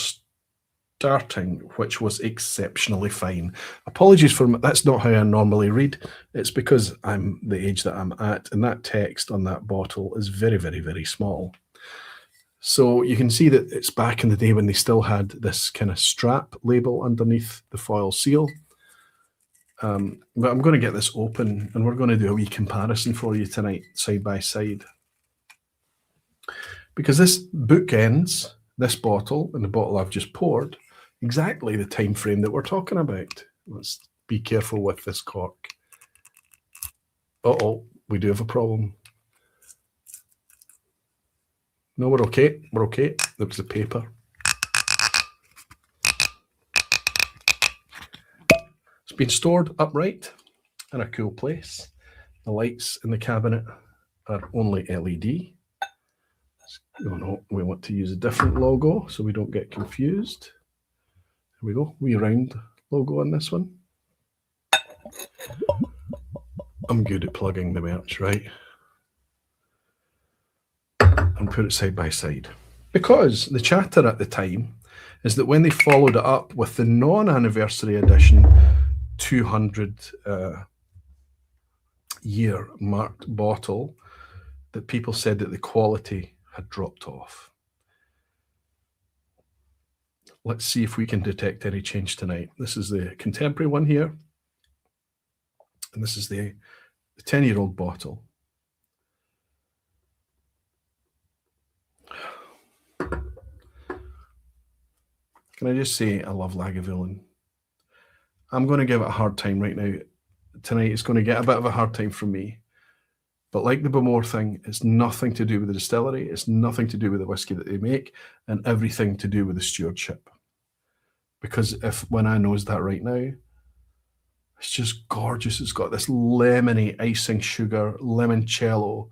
starting, which was exceptionally fine. Apologies for that's not how I normally read. It's because I'm the age that I'm at, and that text on that bottle is very, very, very small. So you can see that it's back in the day when they still had this kind of strap label underneath the foil seal. But I'm going to get this open, and we're going to do a wee comparison for you tonight, side by side. Because this bookends this bottle and the bottle I've just poured exactly the time frame that we're talking about. Let's be careful with this cork. Uh-oh, we do have a problem. No, we're okay. We're okay. There was the paper. It's been stored upright in a cool place. The lights in the cabinet are only LED. Oh no, we want to use a different logo so we don't get confused. Here we go, wee round logo on this one. I'm good at plugging the merch, right? And put it side by side. Because the chatter at the time is that when they followed it up with the non-anniversary edition 200 year marked bottle, that people said that the quality had dropped off. Let's see if we can detect any change tonight. This is the contemporary one here. And this is the 10-year-old bottle. Can I just say I love Lagavulin? I'm going to give it a hard time right now. Tonight it's going to get a bit of a hard time from me. But like the Bowmore thing, it's nothing to do with the distillery. It's nothing to do with the whiskey that they make, and everything to do with the stewardship. Because when I nose that right now, it's just gorgeous. It's got this lemony icing sugar, limoncello,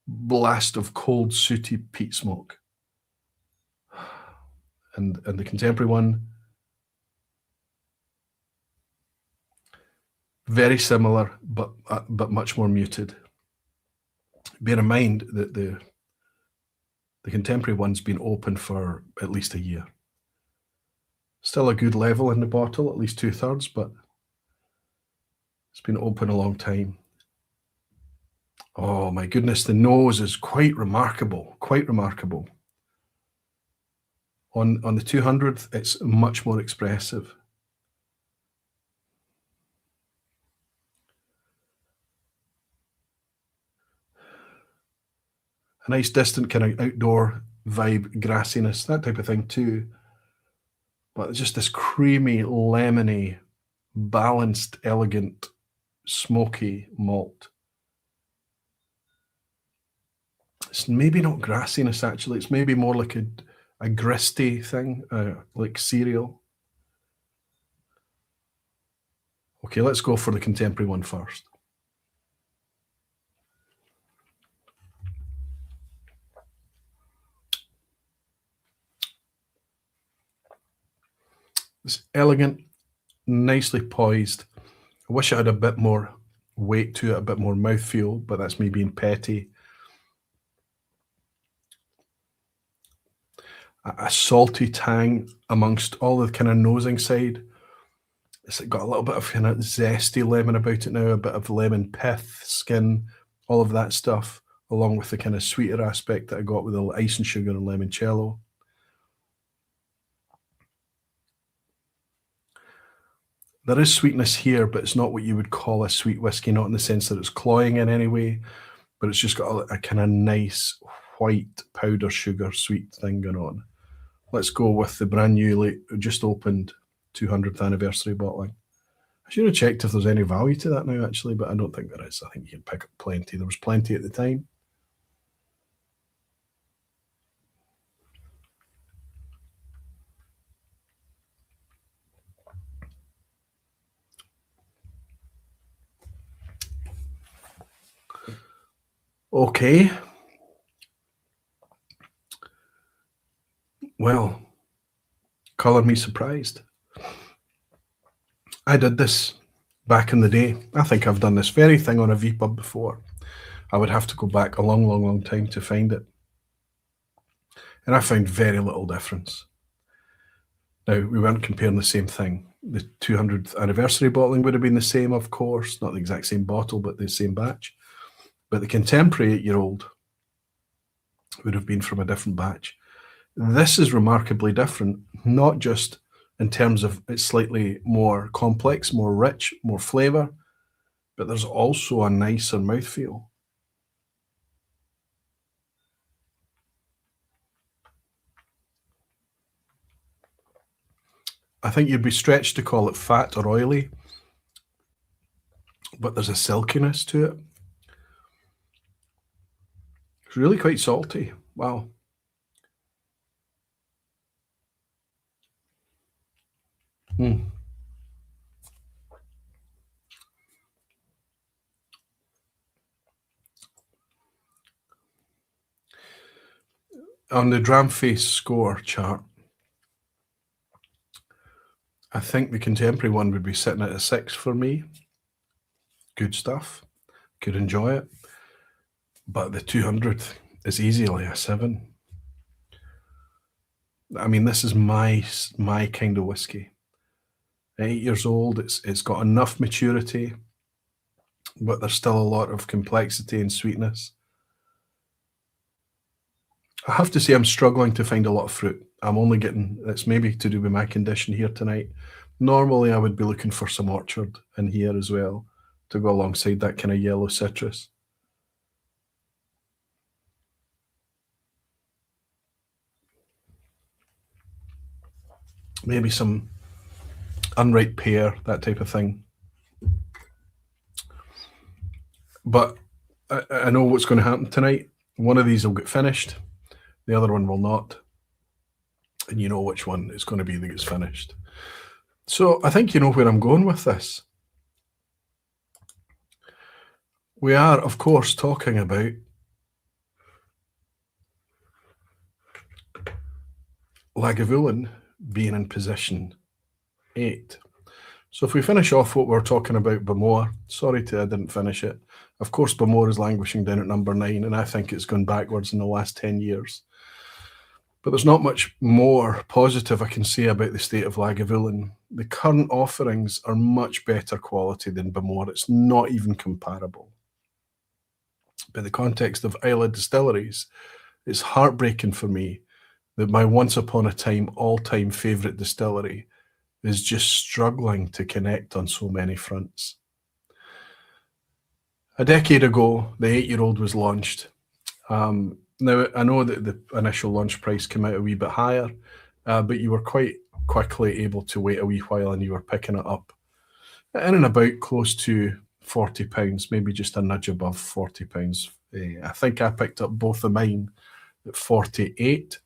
blast of cold, sooty peat smoke. And the contemporary one, very similar, but much more muted. Bear in mind that the contemporary one's been open for at least a year. Still a good level in the bottle, at least 2/3, but it's been open a long time. Oh my goodness, the nose is quite remarkable, quite remarkable. On the 200th, it's much more expressive. A nice distant kind of outdoor vibe, grassiness, that type of thing too. But just this creamy, lemony, balanced, elegant, smoky malt. It's maybe not grassiness, actually. It's maybe more like a gristy thing, like cereal. Okay, let's go for the contemporary one first. It's elegant, nicely poised. I wish it had a bit more weight to it, a bit more mouthfeel, but that's me being petty. A salty tang amongst all the kind of nosing side. It's got a little bit of kind of zesty lemon about it now, a bit of lemon pith, skin, all of that stuff, along with the kind of sweeter aspect that I got with the ice and sugar and limoncello. There is sweetness here, but it's not what you would call a sweet whiskey, not in the sense that it's cloying in any way, but it's just got a kind of nice white powder sugar sweet thing going on. Let's go with the brand new, just opened 200th anniversary bottling. I should have checked if there's any value to that now, actually, but I don't think there is. I think you can pick up plenty. There was plenty at the time. Okay. Well, colour me surprised. I did this back in the day. I think I've done this very thing on a vPub before. I would have to go back a long, long, long time to find it. And I found very little difference. Now, we weren't comparing the same thing. The 200th anniversary bottling would have been the same, of course, not the exact same bottle, but the same batch. But the contemporary 8-year-old would have been from a different batch. This is remarkably different, not just in terms of it's slightly more complex, more rich, more flavour, but there's also a nicer mouthfeel. I think you'd be stretched to call it fat or oily, but there's a silkiness to it. It's really quite salty. Wow. Mm. On the Dramface score chart, I think the contemporary one would be sitting at a 6 for me. Good stuff. Could enjoy it. But the 200th is easily a 7. I mean, this is my kind of whiskey. At 8 years old, it's got enough maturity, but there's still a lot of complexity and sweetness. I have to say I'm struggling to find a lot of fruit. I'm only getting, it's maybe to do with my condition here tonight. Normally I would be looking for some orchard in here as well to go alongside that kind of yellow citrus. Maybe some unripe pear, that type of thing. But I know what's going to happen tonight. One of these will get finished. The other one will not. And you know which one is going to be that gets finished. So I think you know where I'm going with this. We are, of course, talking about Lagavulin being in position 8. So if we finish off what we're talking about, Bowmore, sorry I didn't finish it. Of course, Bowmore is languishing down at number 9, and I think it's gone backwards in the last 10 years. But there's not much more positive I can say about the state of Lagavulin. The current offerings are much better quality than Bowmore. It's not even comparable. But the context of Islay distilleries, it's heartbreaking for me that my once upon a time all-time favourite distillery is just struggling to connect on so many fronts. A decade ago, the 8-year-old was launched. Now, I know that the initial launch price came out a wee bit higher, but you were quite quickly able to wait a wee while and you were picking it up in and about close to £40, maybe just a nudge above £40. I think I picked up both of mine at 48.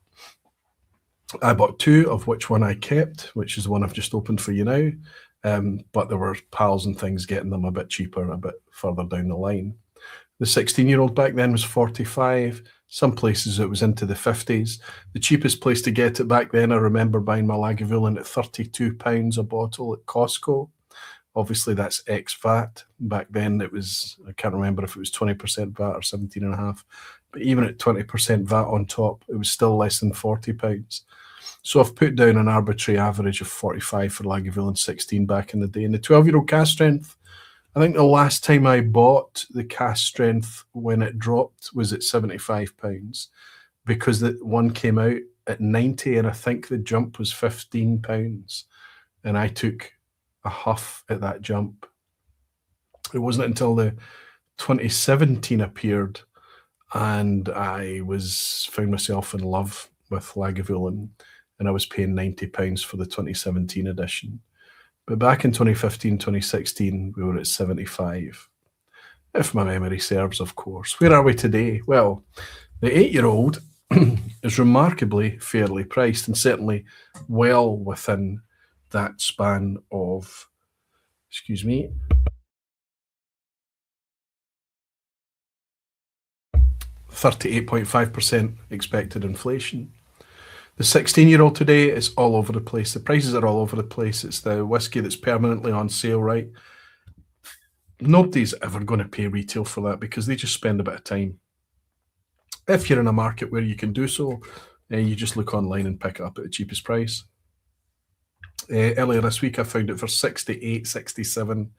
I bought 2, of which one I kept, which is the one I've just opened for you now. But there were pals and things getting them a bit cheaper, a bit further down the line. The 16-year-old back then was 45. Some places it was into the 50s. The cheapest place to get it back then, I remember buying my Lagavulin at £32 a bottle at Costco. Obviously, that's ex-VAT. Back then, it was, I can't remember if it was 20% VAT or 17.5. But even at 20% VAT on top, it was still less than £40. So I've put down an arbitrary average of 45 for Lagavulin 16 back in the day. And the 12-year-old cask strength, I think the last time I bought the cask strength when it dropped was at £75 because that one came out at 90 and I think the jump was £15 and I took a huff at that jump. It wasn't until the 2017 appeared and I found myself in love with Lagavulin and I was paying £90 for the 2017 edition. But back in 2015, 2016, we were at 75. If my memory serves, of course. Where are we today? Well, the 8-year-old is remarkably fairly priced and certainly well within that span of, 38.5% expected inflation. The 16-year-old today is all over the place. The prices are all over the place. It's the whiskey that's permanently on sale, right? Nobody's ever going to pay retail for that because they just spend a bit of time. If you're in a market where you can do so, you just look online and pick it up at the cheapest price. Earlier this week, I found it for 68, 67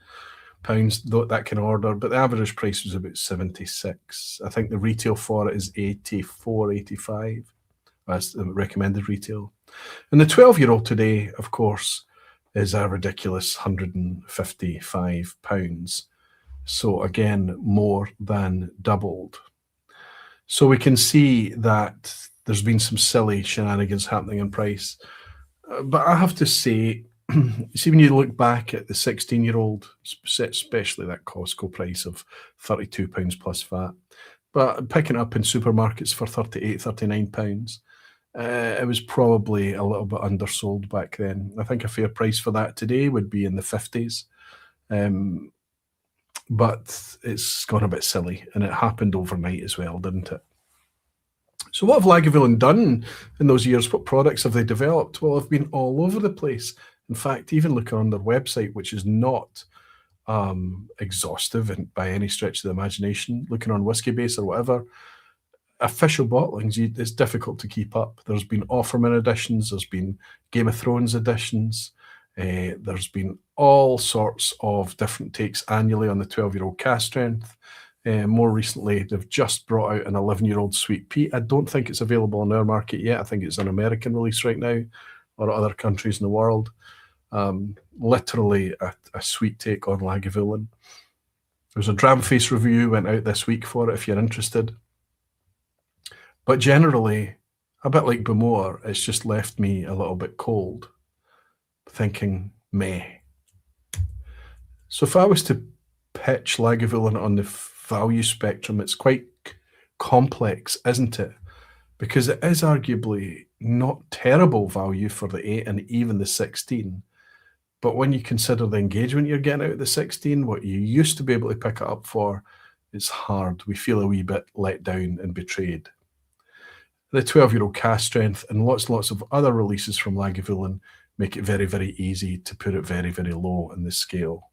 pounds, that kind of order, but the average price was about 76. I think the retail for it is 84, 85. That's the recommended retail. And the 12-year-old today, of course, is a ridiculous £155. So again, more than doubled. So we can see that there's been some silly shenanigans happening in price. But I have to say, see, when you look back at the 16-year-old, especially that Costco price of £32 plus VAT, but picking it up in supermarkets for £38, £39, it was probably a little bit undersold back then. I think a fair price for that today would be in the 50s. But it's gone a bit silly, and it happened overnight as well, didn't it? So what have Lagavulin done in those years? What products have they developed? Well, they've been all over the place. In fact, even looking on their website, which is not exhaustive by any stretch of the imagination, looking on Whisky Base or whatever, official bottlings, it's difficult to keep up. There's been Offerman editions, there's been Game of Thrones editions, there's been all sorts of different takes annually on the 12-year-old cask strength. More recently, they've just brought out an 11-year-old Sweet Peat. I don't think it's available in our market yet. I think it's an American release right now, or other countries in the world. Literally a sweet take on Lagavulin. There's a Dramface review went out this week for it if you're interested. But generally, a bit like Bowmore, it's just left me a little bit cold, thinking, meh. So if I was to pitch Lagavulin on the value spectrum, it's quite complex, isn't it? Because it is arguably not terrible value for the 8 and even the 16. But when you consider the engagement you're getting out of the 16, what you used to be able to pick it up for, it's hard. We feel a wee bit let down and betrayed. The 12-year-old cask strength and lots of other releases from Lagavulin make it very, very easy to put it very, very low in the scale.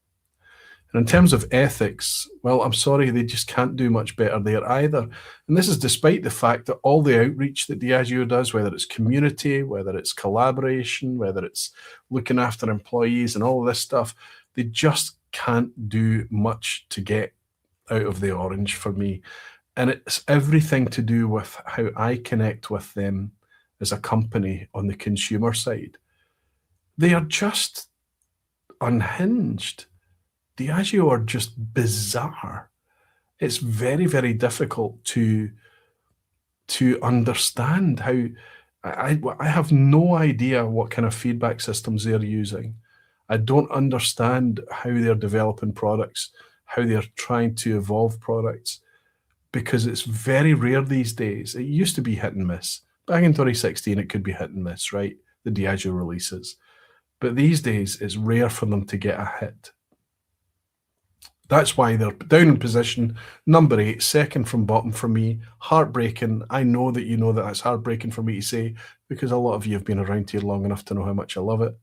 And in terms of ethics, well, I'm sorry, they just can't do much better there either. And this is despite the fact that all the outreach that Diageo does, whether it's community, whether it's collaboration, whether it's looking after employees and all of this stuff, they just can't do much to get out of the orange for me. And it's everything to do with how I connect with them as a company on the consumer side. They are just unhinged. Diageo are just bizarre. It's very, very difficult to understand how. I have no idea what kind of feedback systems they're using. I don't understand how they're developing products, how they're trying to evolve products, because it's very rare these days. It used to be hit and miss. Back in 2016, it could be hit and miss, right? The Diageo releases. But these days, it's rare for them to get a hit. That's why they're down in position, number 8, second from bottom for me. Heartbreaking. I know that you know that that's heartbreaking for me to say, because a lot of you have been around here long enough to know how much I love it.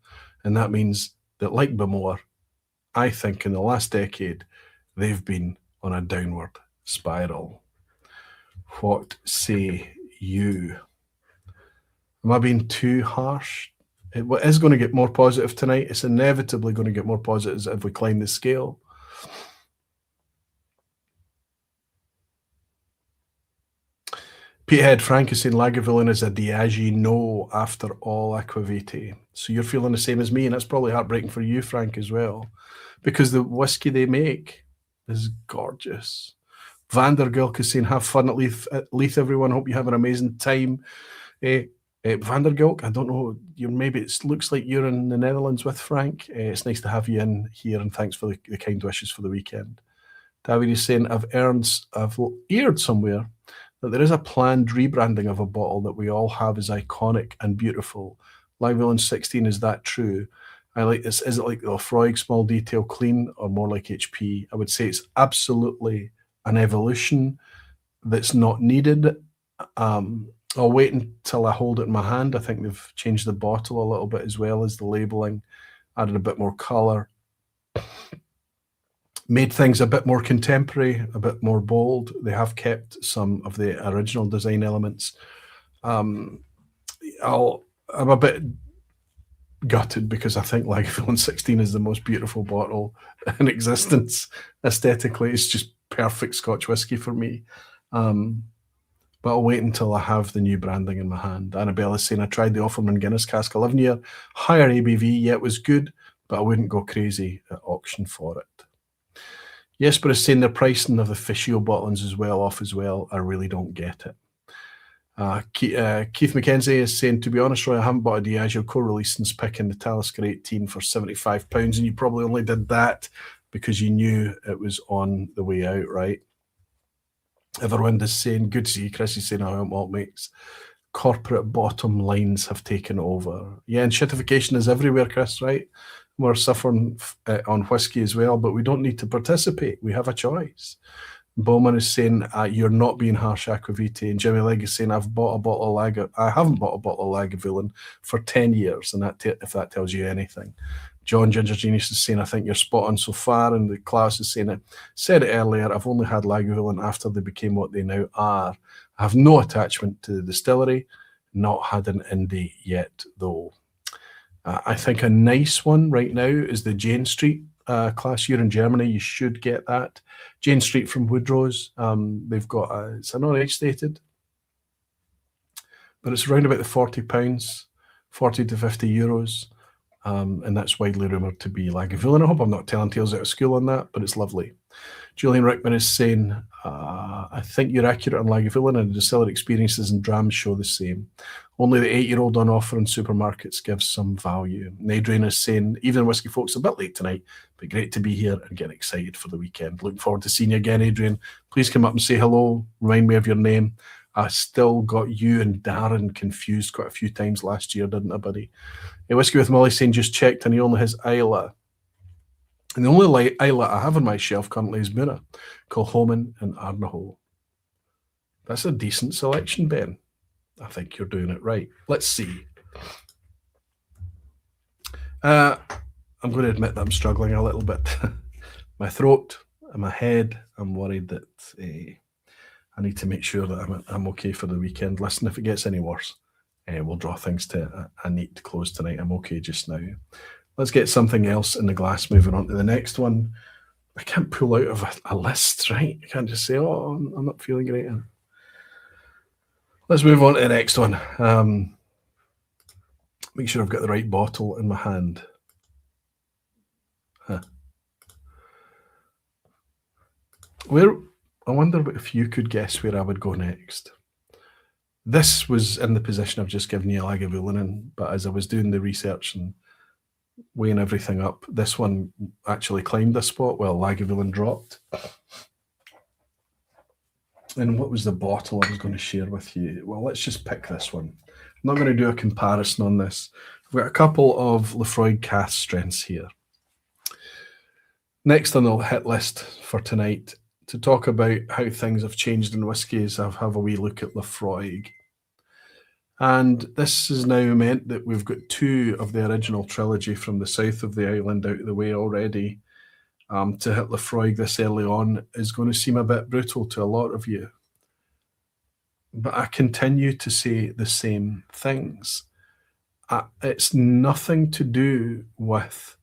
And that means that, like Bowmore, I think in the last decade, they've been on a downward spiral. What say you? Am I being too harsh? It is going to get more positive tonight. It's inevitably going to get more positives if we climb the scale. Peterhead Frank is saying Lagavulin is a Diageo no after all Aquavitae. So you're feeling the same as me, and that's probably heartbreaking for you, Frank, as well, because the whiskey they make is gorgeous. Vandergulk is saying, have fun at Leith, everyone. Hope you have an amazing time. Vandergulk, I don't know, maybe it looks like you're in the Netherlands with Frank. It's nice to have you in here, and thanks for the kind wishes for the weekend. David is saying, I've heard somewhere that there is a planned rebranding of a bottle that we all have as iconic and beautiful. Lagavulin 16, is that true? I like this. Is it like the Laphroaig small detail clean, or more like HP? I would say it's absolutely an evolution that's not needed. I'll wait until I hold it in my hand. I think they've changed the bottle a little bit as well as the labeling, added a bit more color, made things a bit more contemporary, a bit more bold. They have kept some of the original design elements. I'm a bit gutted because I think Lagavulin 16 is the most beautiful bottle in existence. Aesthetically, it's just perfect Scotch whisky for me. But I'll wait until I have the new branding in my hand. Annabella's saying, I tried the Offerman Guinness cask 11 year, higher ABV, yeah, it was good, but I wouldn't go crazy at auction for it. Jesper is saying the pricing of the Fishio bottlings is well off as well. I really don't get it. Keith McKenzie is saying, to be honest, Roy, I haven't bought a Diageo co-release since picking the Talisker 18 for £75, and you probably only did that because you knew it was on the way out, right? Everyone is saying, good to see you. Chris is saying, I hope malt makes corporate bottom lines have taken over. Yeah, and shitification is everywhere, Chris, right? We're suffering on whiskey as well, but we don't need to participate. We have a choice. Bowmore is saying, you're not being harsh, Aquavite. And Jimmy Legg is saying, I haven't bought a bottle of Lagavulin for 10 years, and if that tells you anything. John Ginger Genius is saying, I think you're spot on so far. And the class is saying, I said it earlier, I've only had Lagavulin after they became what they now are. I have no attachment to the distillery, not had an indie yet, though. I think a nice one right now is the Jane Street class. You're in Germany, you should get that. Jane Street from Woodrow's. They've got it's not age stated, but it's around about the £40, 40 to 50 euros. And that's widely rumoured to be Lagavulin. I hope I'm not telling tales out of school on that, but it's lovely. Julian Rickman is saying, I think you're accurate on Lagavulin, and the distillery experiences and drams show the same. Only the 8-year-old on offer in supermarkets gives some value. And Adrian is saying, evening whiskey folks, a bit late tonight, but great to be here and getting excited for the weekend. Looking forward to seeing you again, Adrian. Please come up and say hello. Remind me of your name. I still got you and Darren confused quite a few times last year, didn't I, buddy? Whiskey with Molly saying, just checked, and he only has Islay. And the only Islay I have on my shelf currently is Mura, Kilchoman and Ardnahoe. That's a decent selection, Ben. I think you're doing it right. Let's see. I'm going to admit that I'm struggling a little bit. My throat and my head, I'm worried that I need to make sure that I'm okay for the weekend. Listen, if it gets any worse, we'll draw things to a neat close tonight. I'm okay just now. Let's get something else in the glass, moving on to the next one. I can't pull out of a list, right? I can't just say, oh, I'm not feeling great. Let's move on to the next one. Make sure I've got the right bottle in my hand. I wonder if you could guess where I would go next. This was in the position I've just given you Lagavulin in, but as I was doing the research and weighing everything up, this one actually climbed this spot while Lagavulin dropped. And what was the bottle I was going to share with you? Well, let's just pick this one. I'm not going to do a comparison on this. I've got a couple of Laphroaig cask strengths here. Next on the hit list for tonight, to talk about how things have changed in whiskies, I'll have a wee look at Laphroaig. And this has now meant that we've got two of the original trilogy from the south of the island out of the way already. To hit Laphroaig this early on is going to seem a bit brutal to a lot of you. But I continue to say the same things. It's nothing to do with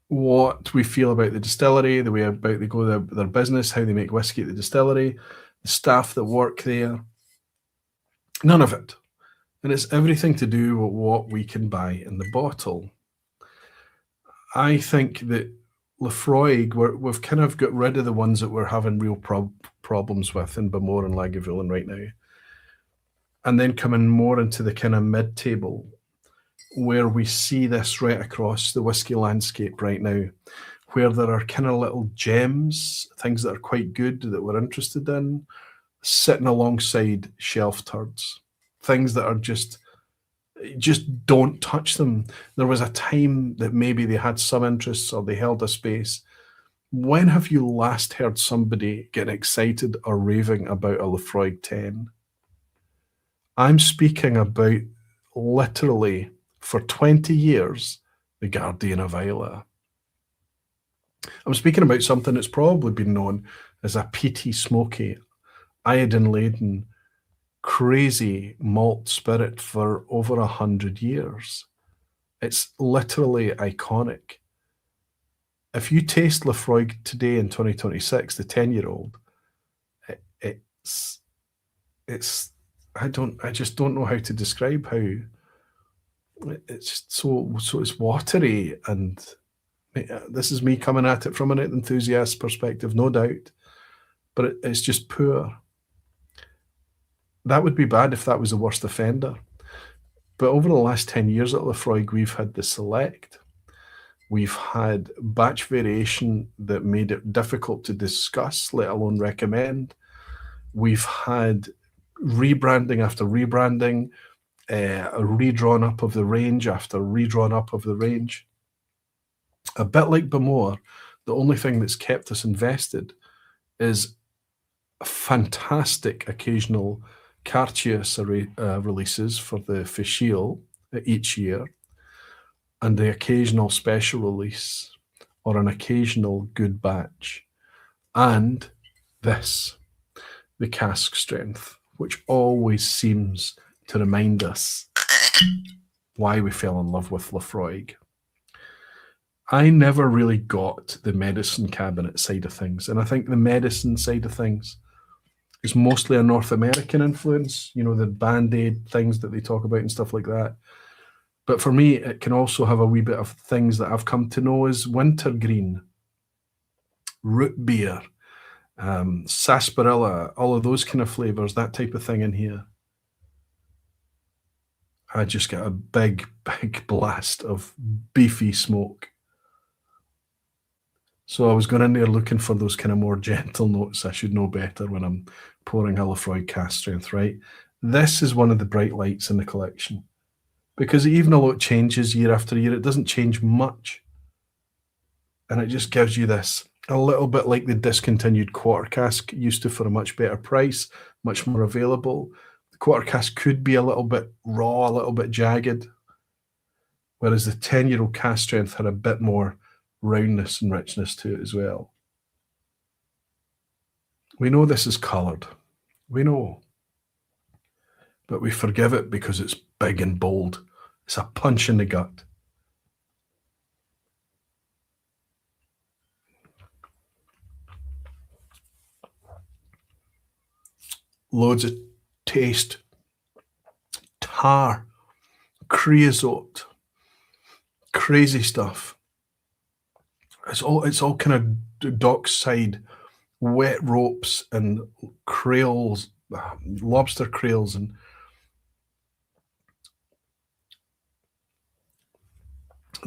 what we feel about the distillery, the way about they go their business, how they make whiskey at the distillery, the staff that work there. None of it. And it's everything to do with what we can buy in the bottle. I think that Laphroaig, we've kind of got rid of the ones that we're having real problems with in Bowmore and Lagavulin right now. And then coming more into the kind of mid-table, where we see this right across the whiskey landscape right now, where there are kind of little gems, things that are quite good that we're interested in, sitting alongside shelf turds, things that are just don't touch them. There was a time that maybe they had some interests or they held a space. When have you last heard somebody getting excited or raving about a Laphroaig 10? I'm speaking about literally for 20 years, the Guardian of Islay. I'm speaking about something that's probably been known as a peaty, smoky, iodine-laden, crazy malt spirit for over 100 years. It's literally iconic. If you taste Laphroaig today in 2026, the 10-year-old, it's I just don't know how to describe how it's so it's watery, and this is me coming at it from an enthusiast perspective, no doubt, but it's just poor. That would be bad if that was the worst offender. But over the last 10 years at Laphroaig, we've had the select. We've had batch variation that made it difficult to discuss, let alone recommend. We've had rebranding after rebranding, a redrawn up of the range after redrawn up of the range. A bit like Bowmore, the only thing that's kept us invested is fantastic occasional Cartier releases for the Fichiel each year, and the occasional special release or an occasional good batch, and this, the cask strength, which always seems to remind us why we fell in love with Laphroaig. I never really got the medicine cabinet side of things, and I think the medicine side of things is mostly a North American influence, you know, the Band-Aid things that they talk about and stuff like that. But for me, it can also have a wee bit of things that I've come to know as wintergreen, root beer, sarsaparilla, all of those kind of flavors, that type of thing in here. I just get a big, big blast of beefy smoke. So I was going in there looking for those kind of more gentle notes. I should know better when I'm pouring a Laphroaig cask strength, right? This is one of the bright lights in the collection, because even though it changes year after year, it doesn't change much. And it just gives you this, a little bit like the discontinued quarter cask used to, for a much better price, much more available. The quarter cask could be a little bit raw, a little bit jagged, whereas the 10-year-old cask strength had a bit more roundness and richness to it as well. We know this is coloured. We know. But we forgive it because it's big and bold. It's a punch in the gut. Loads of taste. Tar. Creosote. Crazy stuff. It's all kind of dockside wet ropes and creoles, lobster creoles, and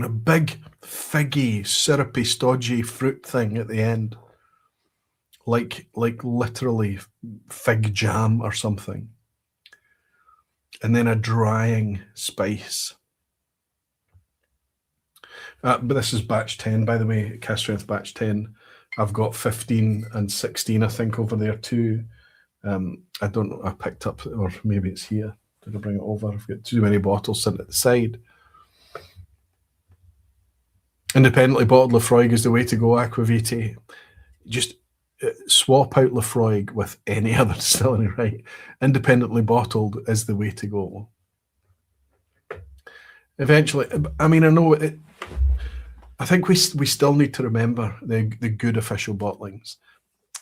a big figgy, syrupy, stodgy fruit thing at the end, like literally fig jam or something, and then a drying spice. But this is batch 10, by the way, cask strength batch 10. I've got 15 and 16, I think, over there too. I don't know, I picked up, or maybe it's here. Did I bring it over? I've got too many bottles sitting at the side. Independently bottled Laphroaig is the way to go, Aquavitae. Just swap out Laphroaig with any other distillery, right? Independently bottled is the way to go. Eventually, I mean, I know it. I think we still need to remember the good official bottlings,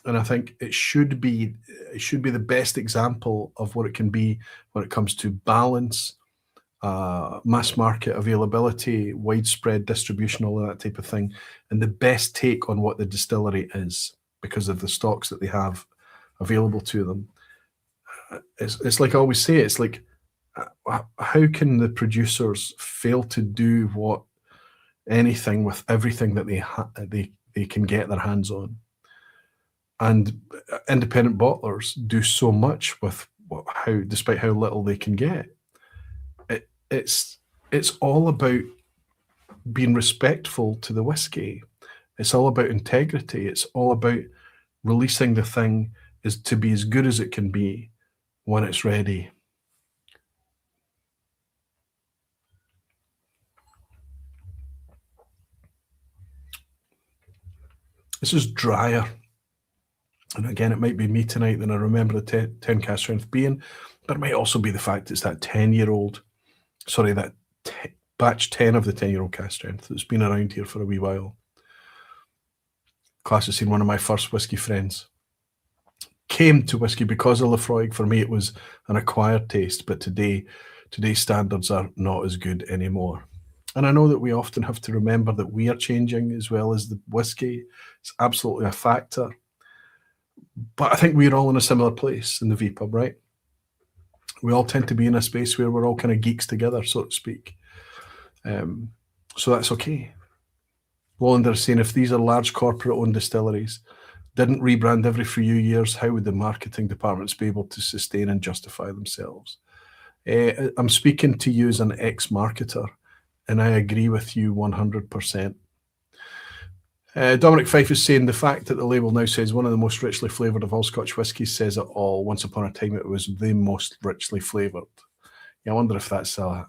and I think it should be the best example of what it can be when it comes to balance, mass market availability, widespread distribution, all of that type of thing, and the best take on what the distillery is because of the stocks that they have available to them. It's like I always say, it's like, how can the producers fail to do what anything with everything that they can get their hands on? And independent bottlers do so much with despite how little they can get. It's all about being respectful to the whiskey. It's all about integrity. It's all about releasing the thing is to be as good as it can be when it's ready. This is drier. And again, it might be me tonight that I remember the 10 cask strength being, but it might also be the fact it's that 10-year-old, sorry, that batch 10 of the 10-year-old cask strength that's been around here for a wee while. Class has seen one of my first whiskey friends came to whiskey because of Laphroaig. For me, it was an acquired taste, but today's standards are not as good anymore. And I know that we often have to remember that we are changing as well as the whiskey. It's absolutely a factor. But I think we're all in a similar place in the vPub, right? We all tend to be in a space where we're all kind of geeks together, so to speak. So that's okay. Wallander's saying, if these are large corporate-owned distilleries, didn't rebrand every few years, how would the marketing departments be able to sustain and justify themselves? I'm speaking to you as an ex-marketer, and I agree with you 100%. Dominic Fife is saying, the fact that the label now says one of the most richly flavoured of all Scotch whiskies says it all. Once upon a time, it was the most richly flavoured. Yeah, I wonder if that's a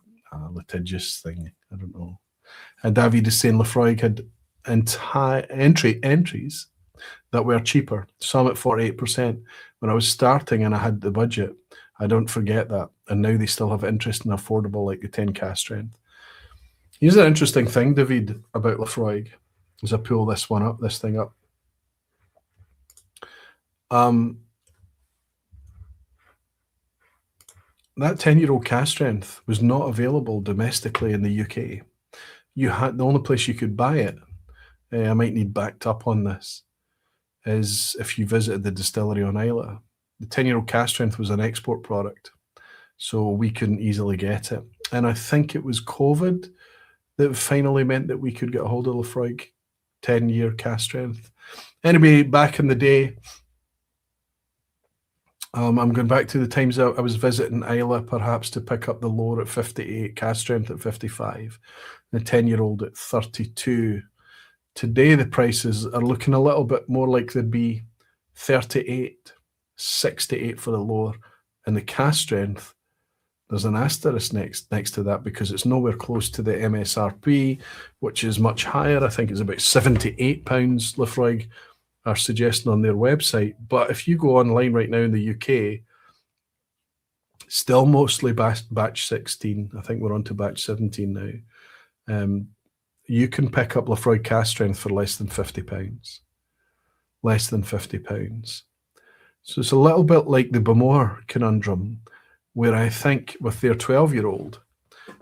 litigious thing. I don't know. And David is saying Laphroaig had entries that were cheaper, some at 48%. When I was starting and I had the budget, I don't forget that. And now they still have interest and affordable, like the 10 cask strength. Here's an interesting thing, David, about Laphroaig, as I pull this thing up. That 10-year-old cask strength was not available domestically in the UK. The only place you could buy it, I might need backed up on this, is if you visited the distillery on Islay. The 10-year-old cask strength was an export product, so we couldn't easily get it. And I think it was COVID that finally meant that we could get a hold of Laphroaig 10-year cask strength. Anyway, back in the day, I'm going back to the times I was visiting Islay, perhaps to pick up the lower at 58, cask strength at 55, the 10-year-old at 32. Today, the prices are looking a little bit more like they'd be 38, 68 for the lower. And the cask strength, there's an asterisk next to that because it's nowhere close to the MSRP, which is much higher. I think it's about £78 Laphroaig are suggesting on their website. But if you go online right now in the UK, still mostly batch 16. I think we're on to batch 17 now. You can pick up Laphroaig cask strength for less than £50. Less than £50. So it's a little bit like the Bowmore conundrum, where I think with their 12-year-old,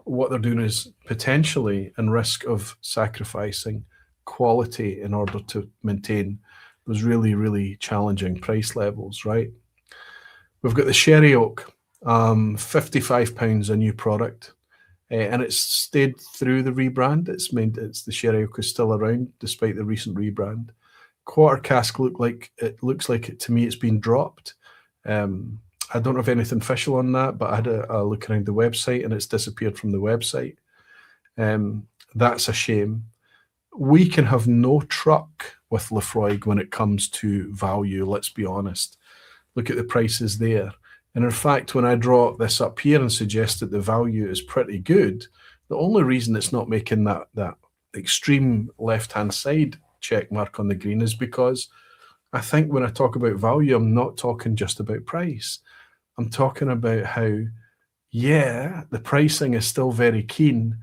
what they're doing is potentially in risk of sacrificing quality in order to maintain those really, really challenging price levels, right? We've got the Sherry Oak, £55 a new product. And it's stayed through the rebrand. It's the Sherry Oak is still around despite the recent rebrand. Quarter cask looks like it to me it's been dropped. I don't have anything official on that, but I had a look around the website and it's disappeared from the website. That's a shame. We can have no truck with Laphroaig when it comes to value, let's be honest. Look at the prices there. And in fact, when I draw this up here and suggest that the value is pretty good, the only reason it's not making that extreme left-hand side check mark on the green is because I think when I talk about value, I'm not talking just about price. I'm talking about how, yeah, the pricing is still very keen,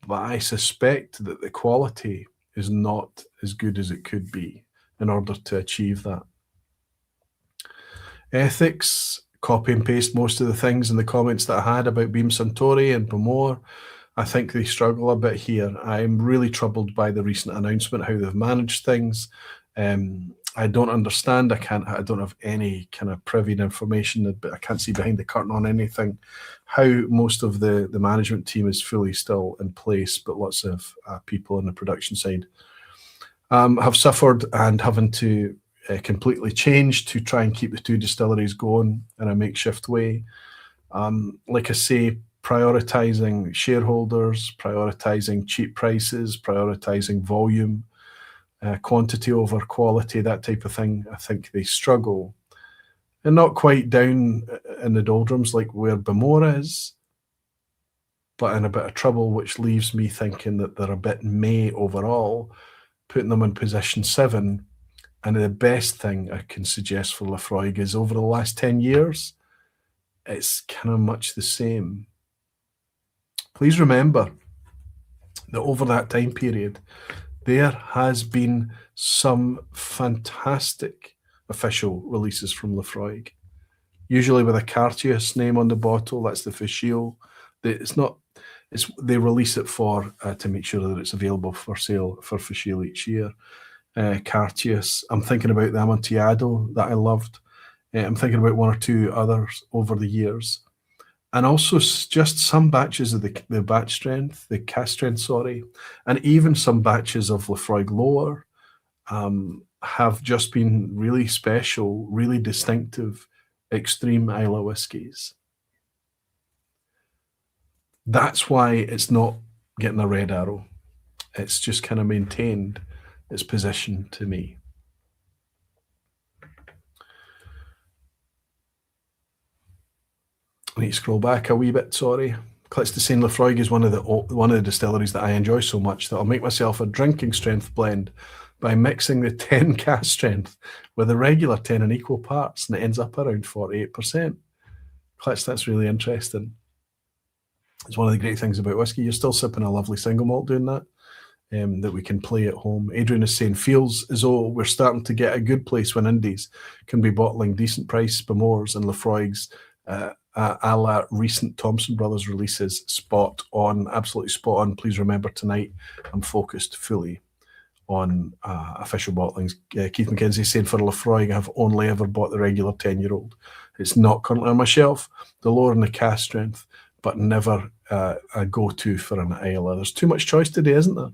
but I suspect that the quality is not as good as it could be in order to achieve that. Ethics, copy and paste most of the things in the comments that I had about Beam Suntory and Bowmore. I think they struggle a bit here. I'm really troubled by the recent announcement, how they've managed things. I don't understand. I don't have any kind of privy information, but I can't see behind the curtain on anything. How most of the management team is fully still in place, but lots of people on the production side have suffered and having to completely change to try and keep the two distilleries going in a makeshift way. Like I say, prioritizing shareholders, prioritizing cheap prices, prioritizing volume, quantity over quality, that type of thing. I think they struggle. And not quite down in the doldrums like where Bowmore is, but in a bit of trouble, which leaves me thinking that they're a bit meh overall, putting them in position 7. And the best thing I can suggest for Laphroaig is over the last 10 years, it's kind of much the same. Please remember that over that time period, there has been some fantastic official releases from Laphroaig, usually with a Cartius name on the bottle. That's the Fischel. They release it for to make sure that it's available for sale for Fischel each year. Cartius. I'm thinking about the Amontillado that I loved. I'm thinking about one or two others over the years. And also just some batches of the batch strength, the cask strength, sorry, and even some batches of Laphroaig lower have just been really special, really distinctive, extreme Islay whiskies. That's why it's not getting a red arrow. It's just kind of maintained its position to me. I need to scroll back a wee bit, sorry. Clit's to saying Laphroaig is one of the distilleries that I enjoy so much that I'll make myself a drinking strength blend by mixing the 10 cask strength with the regular 10 in equal parts, and it ends up around 48%. Clit's, that's really interesting. It's one of the great things about whiskey. You're still sipping a lovely single malt doing that, that we can play at home. Adrian is saying, feels as though we're starting to get a good place when indies can be bottling decent price Bowmores and Laphroaigs, a la recent Thompson Brothers releases. Spot on, absolutely spot on. Please remember tonight I'm focused fully on official bottlings. Keith McKenzie saying, for Laphroaig, I've only ever bought the regular 10-year-old. It's not currently on my shelf, the lower in the cask strength, but never a go-to for an Islay. There's too much choice today, isn't there?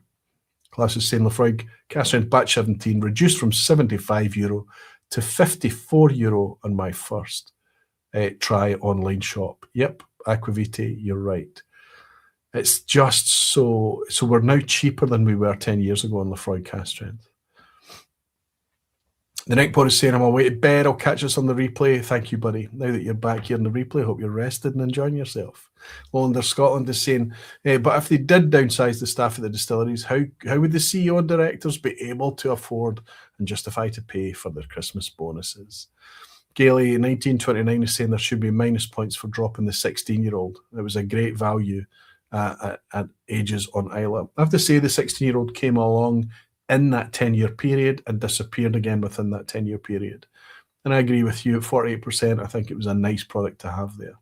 Class is saying Laphroaig cask strength batch 17 reduced from €75 to €54 on my first try online shop. Yep, Aquavite, you're right. It's just so we're now cheaper than we were 10 years ago on Laphroaig cask strength. The Neckpot is saying, I'm away to bed. I'll catch us on the replay. Thank you, buddy. Now that you're back here in the replay, I hope you're rested and enjoying yourself. Lolander Scotland is saying, but if they did downsize the staff at the distilleries, how would the CEO and directors be able to afford and justify to pay for their Christmas bonuses? Gailey 1929 is saying there should be minus points for dropping the 16-year-old. It was a great value at ages on Islay. I have to say the 16-year-old came along in that 10-year period and disappeared again within that 10-year period. And I agree with you, at 48%, I think it was a nice product to have there.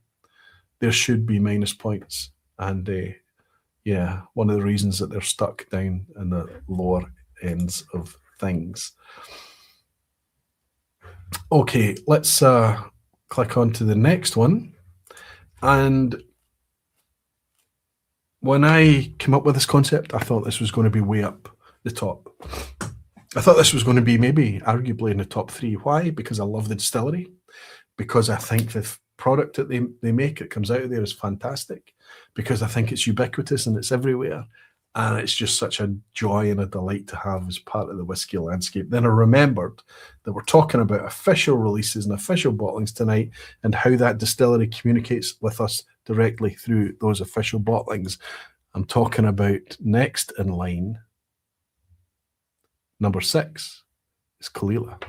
There should be minus points. And yeah, one of the reasons that they're stuck down in the lower ends of things. Okay, let's click on to the next one. And when I came up with this concept, I thought this was going to be way up the top. I thought this was going to be maybe arguably in the top 3. Why? Because I love the distillery, because I think the product that they make, it comes out of there, is fantastic, because I think it's ubiquitous and it's everywhere, and it's just such a joy and a delight to have as part of the whiskey landscape. Then I remembered that we're talking about official releases and official bottlings tonight, and how that distillery communicates with us directly through those official bottlings. I'm talking about next in line. Number 6 is Caol Ila.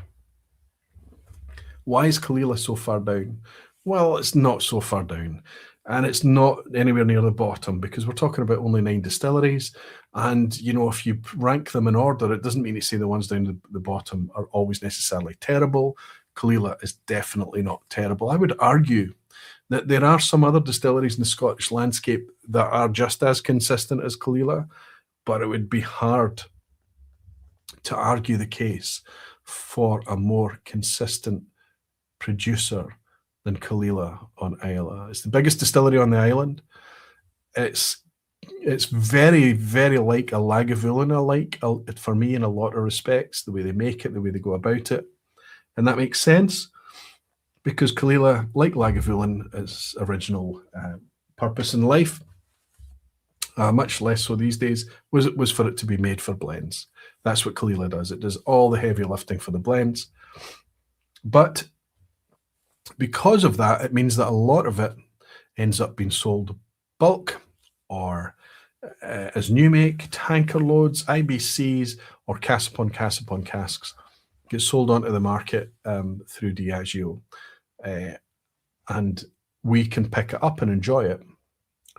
Why is Caol Ila so far down? Well, it's not so far down, and it's not anywhere near the bottom, because we're talking about only 9 distilleries. And, you know, if you rank them in order, it doesn't mean to say the ones down the bottom are always necessarily terrible. Caol Ila is definitely not terrible. I would argue that there are some other distilleries in the Scottish landscape that are just as consistent as Caol Ila, but it would be hard to argue the case for a more consistent producer than Caol Ila on Islay. It's the biggest distillery on the island. It's very, very like a Lagavulin, for me, in a lot of respects, the way they make it, the way they go about it. And that makes sense, because Caol Ila, like Lagavulin, its original purpose in life, much less so these days, was for it to be made for blends. That's what Caol Ila does. It does all the heavy lifting for the blends. But because of that, it means that a lot of it ends up being sold bulk, or as new make, tanker loads, IBCs, or cask upon cask upon casks. gets sold onto the market through Diageo, and we can pick it up and enjoy it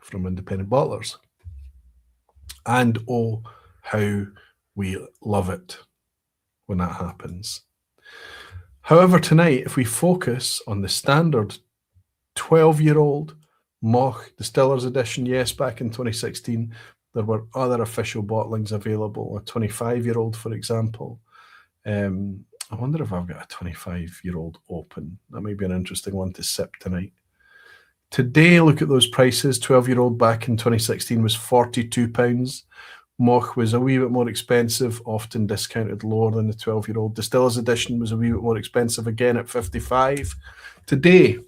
from independent bottlers. And oh, how we love it when that happens. However, tonight, if we focus on the standard 12-year-old Moch Distillers Edition, yes, back in 2016, there were other official bottlings available, a 25-year-old, for example. I wonder if I've got a 25-year-old open. That may be an interesting one to sip tonight. Today, look at those prices. 12-year-old back in 2016 was £42. Moch was a wee bit more expensive, often discounted lower than the 12-year-old. Distillers Edition was a wee bit more expensive, again at £55. Today,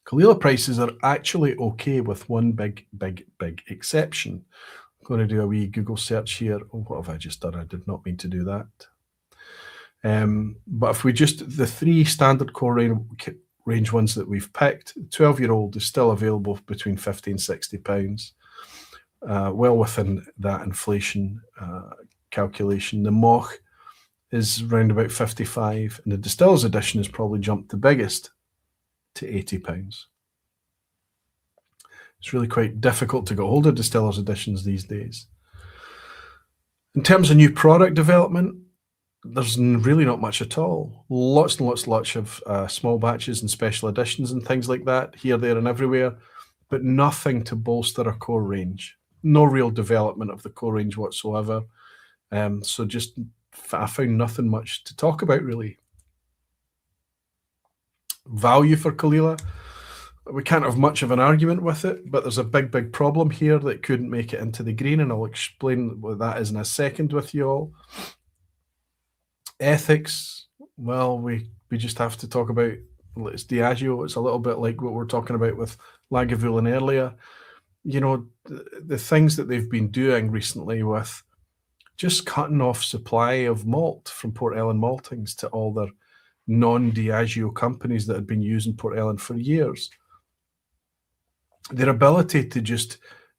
Caol Ila prices are actually okay, with one big exception. I'm going to do a wee Google search here. Oh, what have I just done? I did not mean to do that. But if we just, the three standard core range ones that we've picked, 12-year-old is still available between £50 and £60, well within that inflation calculation. The Moch is around about 55, and the Distillers Edition has probably jumped the biggest to £80. It's really quite difficult to get hold of Distillers Editions these days. In terms of new product development, there's really not much at all. Lots and lots of small batches and special editions and things like that, here, there, and everywhere, but nothing to bolster our core range. No real development of the core range whatsoever. So just, I found nothing much to talk about, really. Value for Caol Ila, we can't have much of an argument with it, but there's a big problem here that couldn't make it into the green, and I'll explain what that is in a second with you all. Ethics, well, we just have to talk about, it's Diageo. It's a little bit like what we're talking about with Lagavulin earlier. You know, the things that they've been doing recently with just cutting off supply of malt from Port Ellen maltings to all their non-Diageo companies that had been using Port Ellen for years. Their ability to just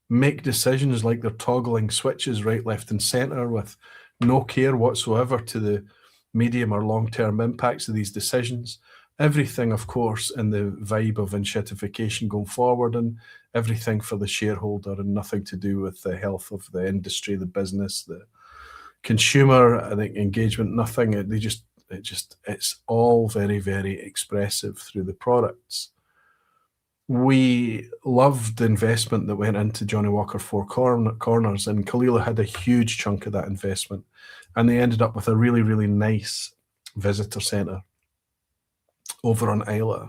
make decisions like they're toggling switches right, left, and centre with no care whatsoever to the medium or long-term impacts of these decisions. Everything, of course, in the vibe of enshittification going forward, and everything for the shareholder, and nothing to do with the health of the industry, the business, the consumer, I think engagement, nothing. It's all very expressive through the products. We loved the investment that went into Johnnie Walker Four Corners, and Caol Ila had a huge chunk of that investment, and they ended up with a really nice visitor centre over on Islay.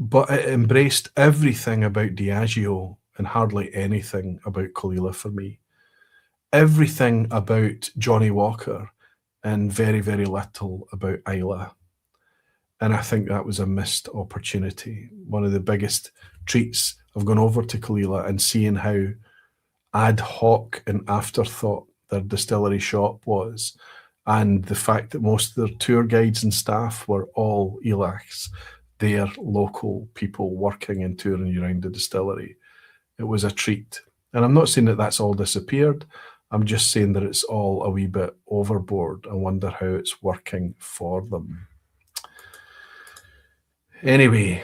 But it embraced everything about Diageo and hardly anything about Caol Ila for me. Everything about Johnnie Walker and very little about Islay. And I think that was a missed opportunity. One of the biggest treats of going over to Caol Ila and seeing how ad hoc and afterthought their distillery shop was, and the fact that most of their tour guides and staff were all Ilachs, their local people working and touring around the distillery. It was a treat. And I'm not saying that that's all disappeared. I'm just saying that it's all a wee bit overboard. I wonder how it's working for them. Anyway,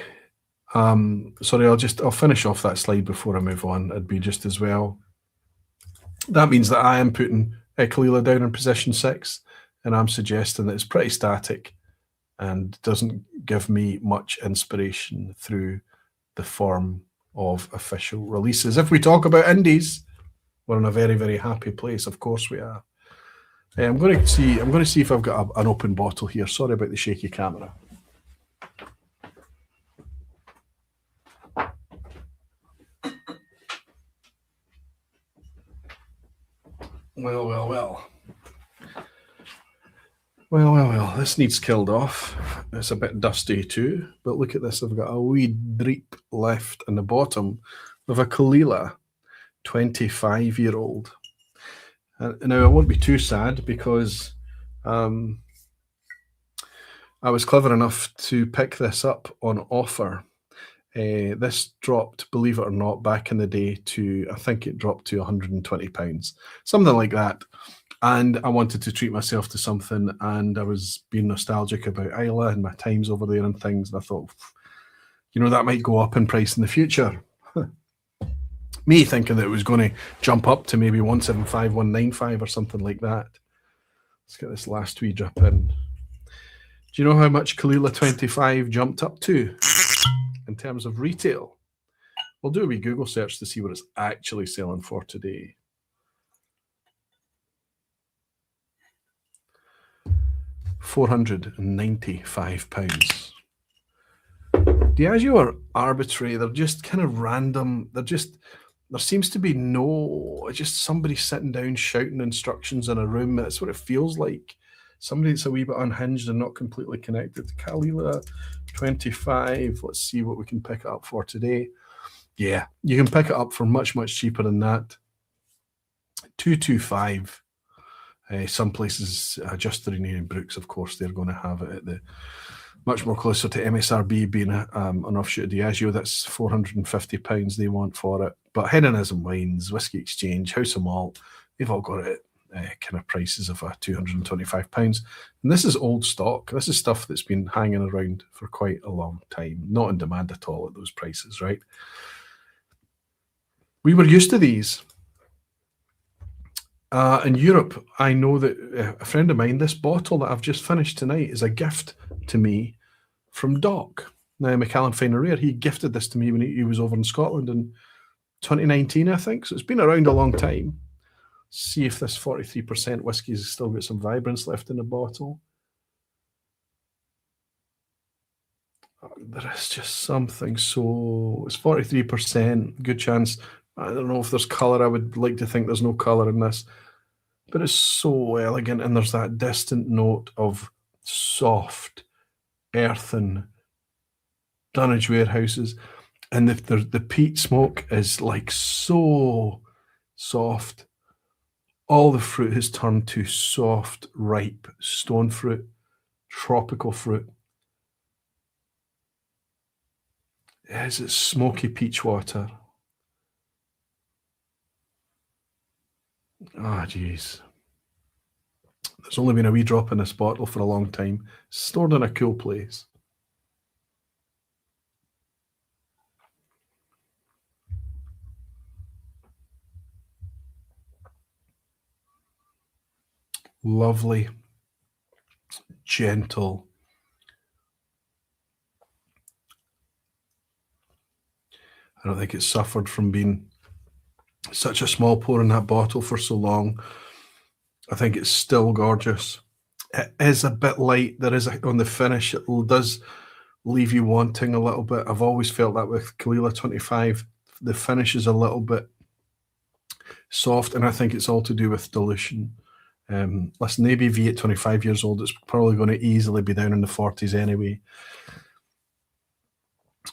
sorry, I'll finish off that slide before I move on. It'd be just as well. That means that I am putting Caol Ila down in position 6, and I'm suggesting that it's pretty static and doesn't give me much inspiration through the form of official releases. If we talk about indies, we're in a very happy place. Of course we are. I'm going to see if I've got an open bottle here. Sorry about the shaky camera. Well, this needs killed off. It's a bit dusty too, but look at this. I've got a wee dreep left in the bottom of a Caol Ila 25-year-old. Now, I won't be too sad because I was clever enough to pick this up on offer. This dropped, believe it or not, back in the day to, I think it dropped to £120, something like that. And I wanted to treat myself to something, and I was being nostalgic about Islay and my times over there and things. And I thought, you know, that might go up in price in the future. Me thinking that it was going to jump up to maybe 175, 195 or something like that. Let's get this last wee drip in. Do you know how much Caol Ila 25 jumped up to in terms of retail? We'll do a wee Google search to see what it's actually selling for today. £495. Diageo are arbitrary. They're just kind of random. There seems to be just somebody sitting down shouting instructions in a room. That's what it feels like. Somebody that's a wee bit unhinged and not completely connected. Caol Ila 25. Let's see what we can pick it up for today. Yeah, you can pick it up for much, much cheaper than that. 225. Some places, just in Brooks, of course, they're going to have it at the much more closer to MSRB, being an offshoot of Diageo. That's £450 they want for it. But Hennessy and Wines, Whisky Exchange, House of Malt, they've all got it kind of prices of £225. And this is old stock. This is stuff that's been hanging around for quite a long time. Not in demand at all at those prices, right? We were used to these. In Europe, I know that a friend of mine, this bottle that I've just finished tonight is a gift to me from Doc. Now, Macallan Fine and Rare, he gifted this to me when he was over in Scotland in 2019, I think. So it's been around a long time. See if this 43% whiskey has still got some vibrance left in the bottle. There is just something so... It's 43%, good chance. I don't know if there's colour. I would like to think there's no colour in this. But it's so elegant, and there's that distant note of soft, earthen dunnage warehouses. And the peat smoke is like so soft. All the fruit has turned to soft, ripe stone fruit, tropical fruit. It's smoky peach water. Ah, geez. There's only been a wee drop in this bottle for a long time. Stored in a cool place. Lovely, gentle. I don't think it suffered from being such a small pour in that bottle for so long. I think it's still gorgeous. It is a bit light. There is on the finish, it does leave you wanting a little bit. I've always felt that with Caol Ila 25. The finish is a little bit soft, and I think it's all to do with dilution. Listen, ABV at 25 years old, it's probably going to easily be down in the 40s anyway.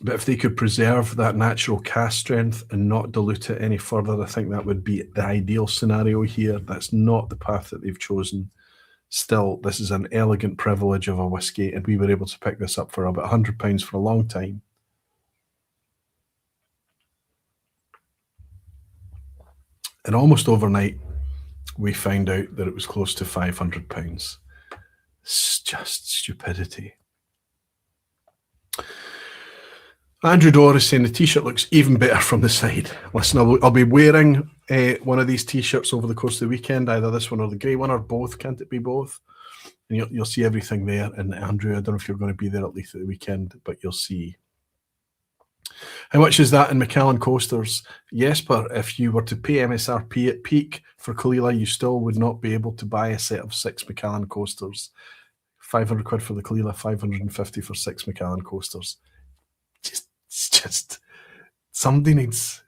But if they could preserve that natural cask strength and not dilute it any further, I think that would be the ideal scenario here. That's not the path that they've chosen. Still, this is an elegant privilege of a whiskey, and we were able to pick this up for about £100 for a long time. And almost overnight, we found out that it was close to £500. It's just stupidity. Andrew Dorr is saying the t-shirt looks even better from the side. Listen, I'll be wearing one of these t-shirts over the course of the weekend, either this one or the grey one, or both. Can't it be both? And you'll see everything there. And Andrew, I don't know if you're going to be there at Leith at the weekend, but you'll see. How much is that in Macallan coasters? Yes, but if you were to pay MSRP at peak for Caol Ila, you still would not be able to buy a set of 6 Macallan coasters. 500 quid for the Caol Ila, 550 for 6 Macallan coasters. Just somebody needs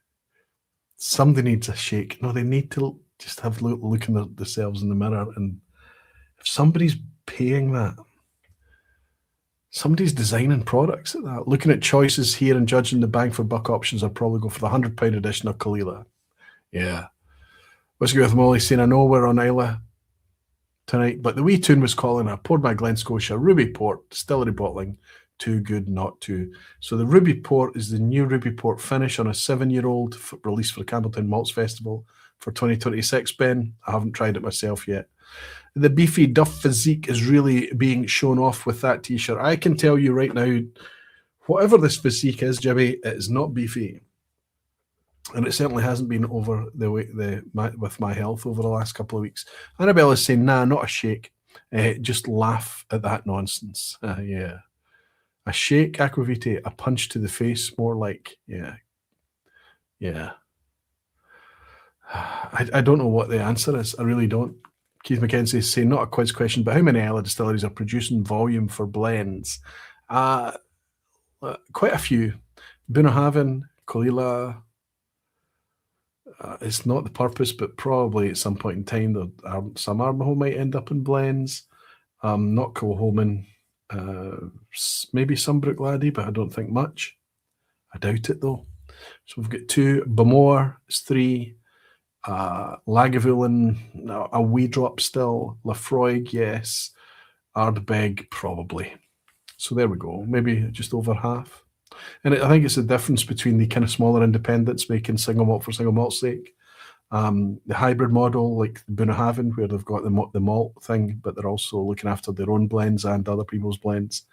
a shake. No, they need to just have look in themselves in the mirror, and if somebody's paying that, somebody's designing products at that. Looking at choices here and judging the bang for buck options, I'd probably go for the £100 edition of Caol Ila. Yeah. Whisky with Molly saying, I know we're on Islay tonight, but the wee tune was calling a poured by Glen Scotia Ruby Port distillery bottling. Too good not to. So the Ruby Port is the new Ruby Port finish on a 7-year-old release for the Campbelltown Malts Festival for 2026, Ben. I haven't tried it myself yet. The beefy duff physique is really being shown off with that t-shirt. I can tell you right now, whatever this physique is, Jimmy, it is not beefy. And it certainly hasn't been over with my health over the last couple of weeks. Annabelle is saying, nah, not a shake. Just laugh at that nonsense. Yeah. A shake, aquavitae, a punch to the face, more like, yeah. Yeah. I don't know what the answer is. I really don't. Keith McKenzie is saying, not a quiz question, but how many Islay distilleries are producing volume for blends? Quite a few. Bunnahabhain, Caol Ila. It's not the purpose, but probably at some point in time, some Ardnahoe might end up in blends. Not Kilchoman. Maybe some Bruichladdich, but I don't think much. I doubt it, though. So we've got 2. Bowmore is 3. Lagavulin, a wee drop still. Laphroaig, yes. Ardbeg, probably. So there we go. Maybe just over half. And I think it's the difference between the kind of smaller independents making single malt for single malt's sake. The hybrid model, like Bunnahabhain, where they've got the malt thing, but they're also looking after their own blends and other people's blends.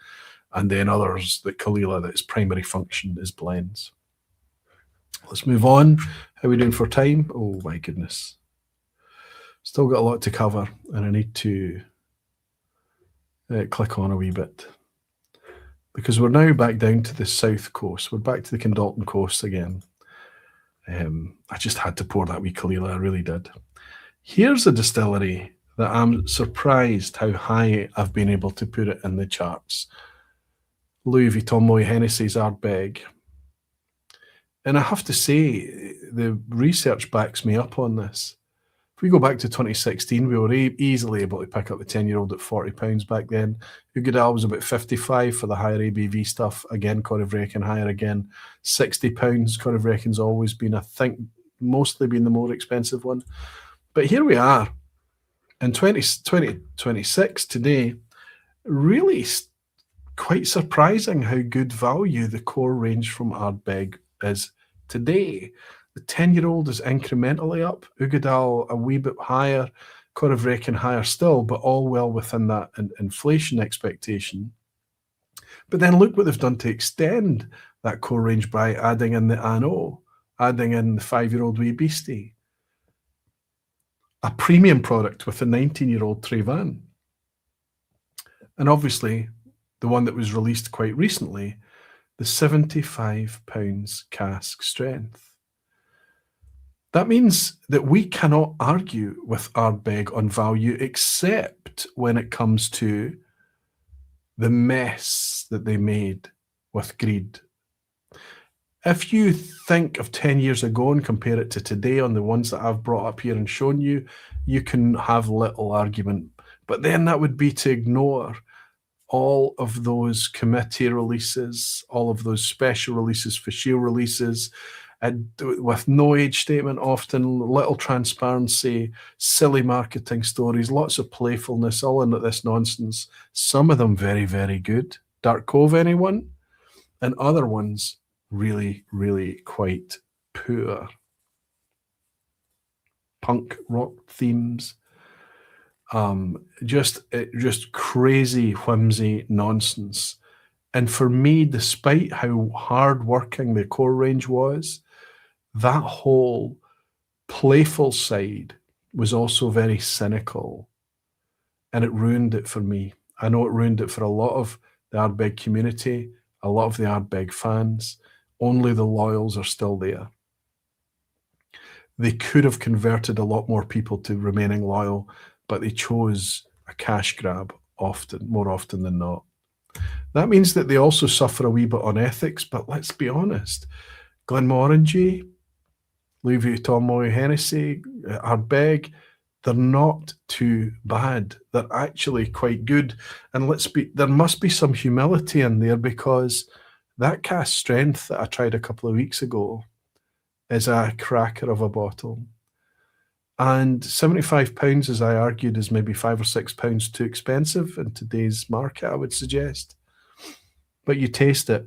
And then others, that Caol Ila, that its primary function is blends. Let's move on. How are we doing for time? Oh my goodness. Still got a lot to cover, and I need to click on a wee bit. Because we're now back down to the south coast. We're back to the Condalton coast again. I just had to pour that wee Caol Ila, I really did. Here's a distillery that I'm surprised how high I've been able to put it in the charts. Louis Vuitton Moët Hennessy's Ardbeg. And I have to say, the research backs me up on this. If we go back to 2016, we were easily able to pick up the 10-year-old at £40 back then. Ugadal was about 55 for the higher ABV stuff. Again, Corryvreckan higher again. £60. Corryvreckan's always been, I think, mostly been the more expensive one. But here we are in 2026 today. Really quite surprising how good value the core range from Ardbeg is today. The 10-year-old is incrementally up. Ugadal a wee bit higher. Corryvreckan higher still, but all well within that inflation expectation. But then look what they've done to extend that core range by adding in the Anno, adding in the 5-year-old wee beastie. A premium product with a 19-year-old Trevan. And obviously, the one that was released quite recently, the £75 cask strength. That means that we cannot argue with Ardbeg on value except when it comes to the mess that they made with greed. If you think of 10 years ago and compare it to today on the ones that I've brought up here and shown you, you can have little argument. But then that would be to ignore all of those committee releases, all of those special releases, for shield releases, with no age statement often, little transparency, silly marketing stories, lots of playfulness, all in this nonsense. Some of them very, very good. Dark Cove, anyone? And other ones really, really quite poor. Punk rock themes. Just crazy, whimsy nonsense. And for me, despite how hard-working the core range was, that whole playful side was also very cynical. And it ruined it for me. I know it ruined it for a lot of the Ardbeg community, a lot of the Ardbeg fans. Only the loyals are still there. They could have converted a lot more people to remaining loyal, but they chose a cash grab more often than not. That means that they also suffer a wee bit on ethics, but let's be honest. Glenmorangie, Louis Vuitton Moët Hennessy, Ardbeg, they're not too bad. They're actually quite good. And there must be some humility in there, because that cask strength that I tried a couple of weeks ago is a cracker of a bottle. And £75, as I argued, is maybe £5 or £6 too expensive in today's market, I would suggest. But you taste it,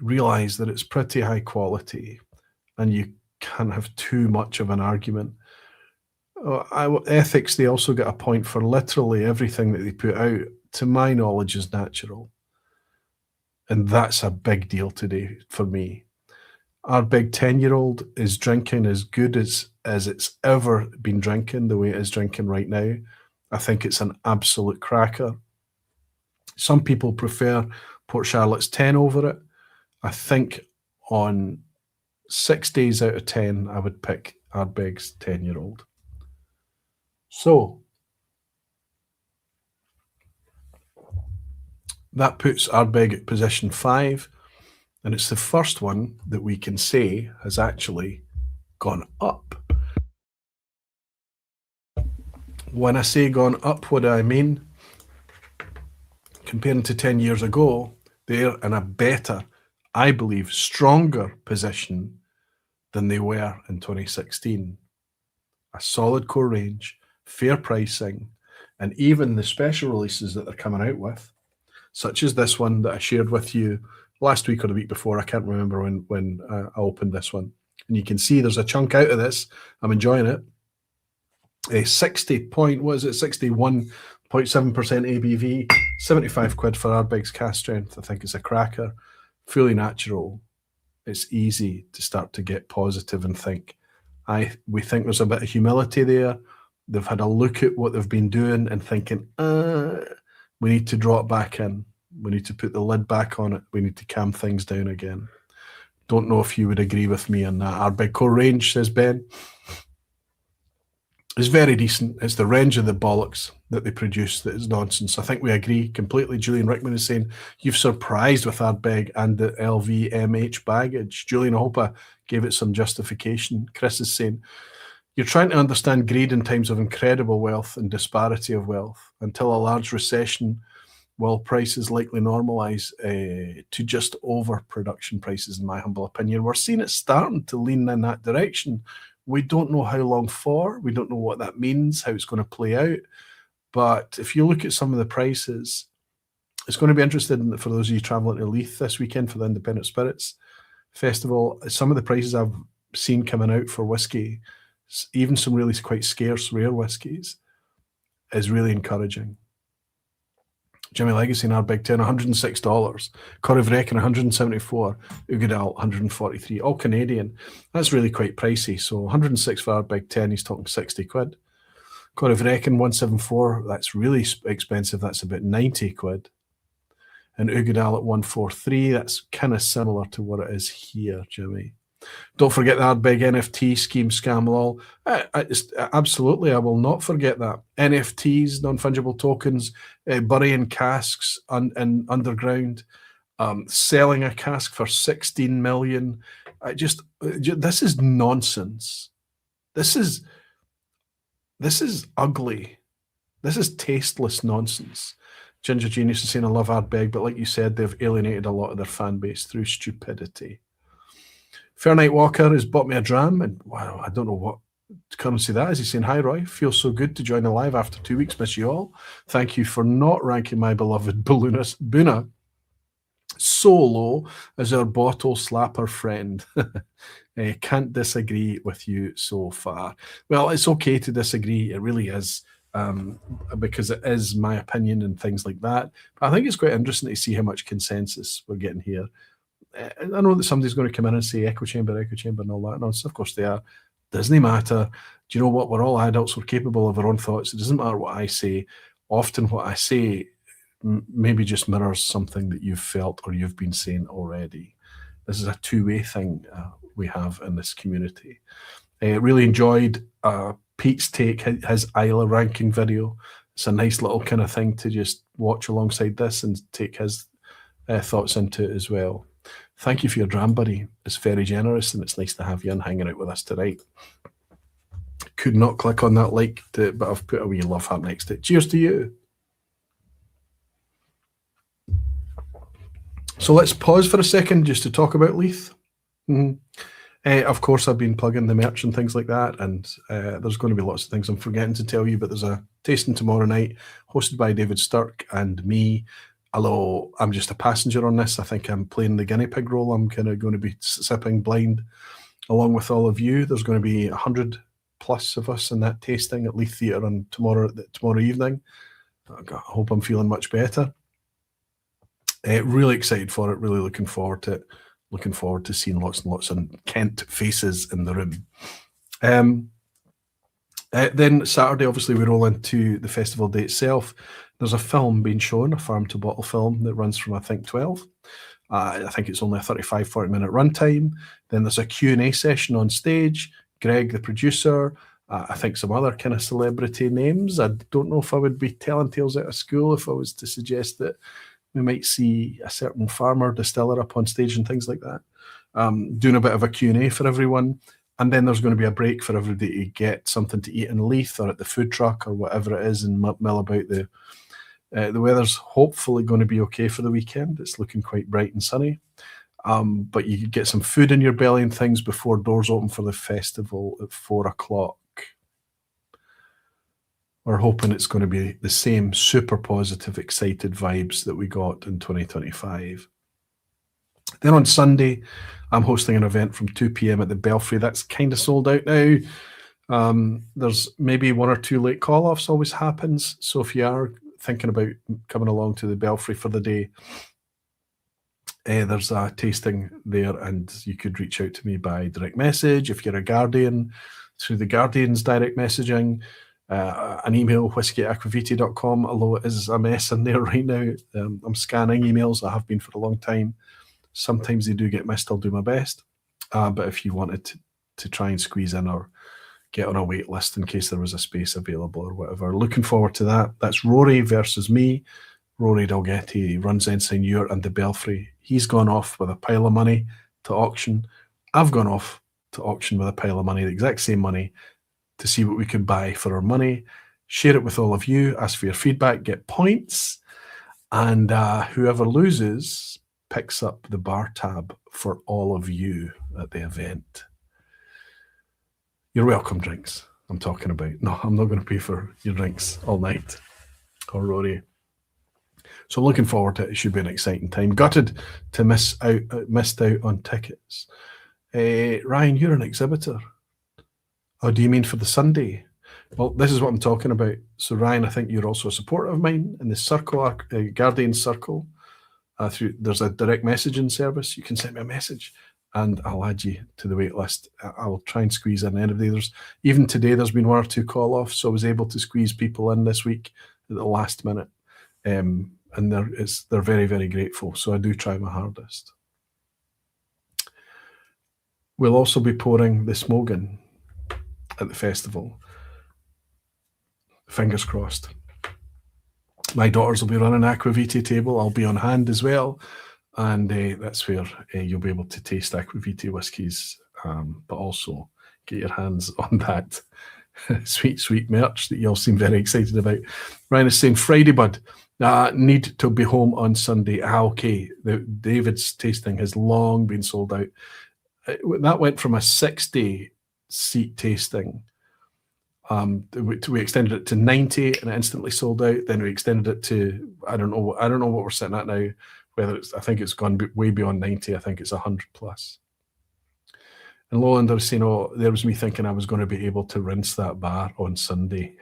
realise that it's pretty high quality, and you can't have too much of an argument. Ethics, they also get a point for literally everything that they put out, to my knowledge, is natural. And that's a big deal today for me. Our big 10-year-old is drinking as good as it's ever been drinking, the way it is drinking right now. I think it's an absolute cracker. Some people prefer Port Charlotte's 10 over it. I think on 6 days out of 10, I would pick Ardbeg's 10-year-old. So that puts Ardbeg at position 5, and it's the first one that we can say has actually gone up. When I say gone up, what do I mean? Comparing to 10 years ago, they're in a better, I believe, stronger position than they were in 2016. A solid core range, fair pricing, and even the special releases that they're coming out with, such as this one that I shared with you last week or the week before. I can't remember when I opened this one. And you can see there's a chunk out of this. I'm enjoying it. A 61.7% ABV, 75 quid for Ardbeg's cask strength. I think it's a cracker, fully natural. It's easy to start to get positive and think. We think there's a bit of humility there. They've had a look at what they've been doing and thinking, we need to draw it back in. We need to put the lid back on it. We need to calm things down again. Don't know if you would agree with me on that. Ardbeg core range, says Ben, is very decent. It's the range of the bollocks that they produce that is nonsense. I think we agree completely. Julian Rickman is saying, you've surprised with Ardbeg and the LVMH baggage. Julian, I hope I gave it some justification. Chris is saying, you're trying to understand greed in times of incredible wealth and disparity of wealth. Until a large recession, while prices likely normalise to just overproduction prices, in my humble opinion. We're seeing it starting to lean in that direction. We don't know how long for. We don't know what that means, how it's going to play out. But if you look at some of the prices, it's going to be interesting for those of you travelling to Leith this weekend for the Independent Spirits Festival. Some of the prices I've seen coming out for whiskey, even some really quite scarce, rare whiskies, is really encouraging. Jimmy Legacy and Ardbeg 10, $106. Corryvreckan, $174. Ugadal, $143. All Canadian. That's really quite pricey. So $106 for Ardbeg 10, he's talking 60 quid. Corryvreckan, $174. That's really expensive. That's about 90 quid. And Ugadal at $143. That's kind of similar to what it is here, Jimmy. Don't forget the Ardbeg NFT scheme scam lol. Absolutely, I will not forget that. NFTs, non-fungible tokens, burying casks in underground, selling a cask for 16 million. This is nonsense. This is ugly. This is tasteless nonsense. Ginger Genius is saying, I love Ardbeg, but like you said, they've alienated a lot of their fan base through stupidity. Fair Night Walker has bought me a dram, and wow, I don't know what currency that is. He's saying, hi Roy, feels so good to join the live after 2 weeks, miss you all. Thank you for not ranking my beloved Buna so low as our bottle slapper friend. Can't disagree with you so far. Well, it's okay to disagree, it really is, because it is my opinion and things like that. But I think it's quite interesting to see how much consensus we're getting here. I know that somebody's going to come in and say echo chamber, and all that nonsense. Of course they are. Doesn't matter. Do you know what? We're all adults. We're capable of our own thoughts. It doesn't matter what I say. Often what I say maybe just mirrors something that you've felt or you've been saying already. This is a two-way thing we have in this community. Really enjoyed Pete's take, his Islay ranking video. It's a nice little kind of thing to just watch alongside this and take his thoughts into it as well. Thank you for your dram, buddy. It's very generous, and it's nice to have you and hanging out with us tonight. Could not click on that like, but I've put a wee love heart next to it. Cheers to you. So let's pause for a second just to talk about Leith. Of course, I've been plugging the merch and things like that, and there's going to be lots of things I'm forgetting to tell you, but there's a tasting tomorrow night hosted by David Sturck and me. Although I'm just a passenger on this, I think I'm playing the guinea pig role. I'm kind of going to be sipping blind along with all of you. There's going to be 100+ plus of us in that tasting at Leith Theatre on tomorrow evening. I hope I'm feeling much better. Really excited for it. Really looking forward to it. Looking forward to seeing lots and lots of Kent faces in the room. Then Saturday, obviously, we roll into the festival day itself. There's a film being shown, a farm to bottle film that runs from, I think, 12. I think it's only a 35, 40-minute runtime. Then there's a Q&A session on stage. Greg, the producer, I think some other kind of celebrity names. I don't know if I would be telling tales out of school if I was to suggest that we might see a certain farmer distiller up on stage and things like that. Doing a bit of a Q&A for everyone. And then there's going to be a break for everybody to get something to eat in Leith or at the food truck or whatever it is and mill about. The weather's hopefully going to be okay for the weekend. It's looking quite bright and sunny. But you could get some food in your belly and things before doors open for the festival at 4 o'clock. We're hoping it's going to be the same super positive, excited vibes that we got in 2025. Then on Sunday, I'm hosting an event from 2 p.m. at the Belfry. That's kind of sold out now. There's maybe 1 or 2 late call-offs always happens. So if you are thinking about coming along to the Belfry for the day, there's a tasting there, and you could reach out to me by direct message. If you're a Guardian, through the Guardian's direct messaging, an email, whisky@aquavitae.com, although it is a mess in there right now. I'm scanning emails. I have been for a long time. Sometimes they do get missed. I'll do my best. But if you wanted to try and squeeze in or get on a wait list in case there was a space available or whatever, looking forward to that. That's Rory versus me. Rory Dalgetty runs Ensign Ure and the Belfry. He's gone off with a pile of money to auction. I've gone off to auction with a pile of money, the exact same money, to see what we could buy for our money, share it with all of you, ask for your feedback, get points, and whoever loses picks up the bar tab for all of you at the event. Your welcome drinks, I'm talking about. No, I'm not going to pay for your drinks all night, or Rory. So I'm looking forward to it. It should be an exciting time. Gutted to missed out on tickets. Ryan, you're an exhibitor. Oh, do you mean for the Sunday? Well, this is what I'm talking about. So Ryan, I think you're also a supporter of mine in the circle, Guardian Circle. There's a direct messaging service. You can send me a message and I'll add you to the wait list. I'll try and squeeze in anybody. Even today, there's been 1 or 2 call-offs, so I was able to squeeze people in this week at the last minute. And they're very, very grateful. So I do try my hardest. We'll also be pouring the Smögen at the festival. Fingers crossed. My daughters will be running an Aquavitae table. I'll be on hand as well. And that's where you'll be able to taste Aquavitae whiskies, but also get your hands on that sweet, sweet merch that you all seem very excited about. Ryan is saying, Friday, bud, need to be home on Sunday. Okay, David's tasting has long been sold out. That went from a 60-seat tasting. We extended it to 90 and it instantly sold out. Then we extended it to, I don't know what we're sitting at now, whether I think it's gone way beyond 90. I think it's 100 plus. And Lowland was saying, oh, there was me thinking I was going to be able to rinse that bar on Sunday.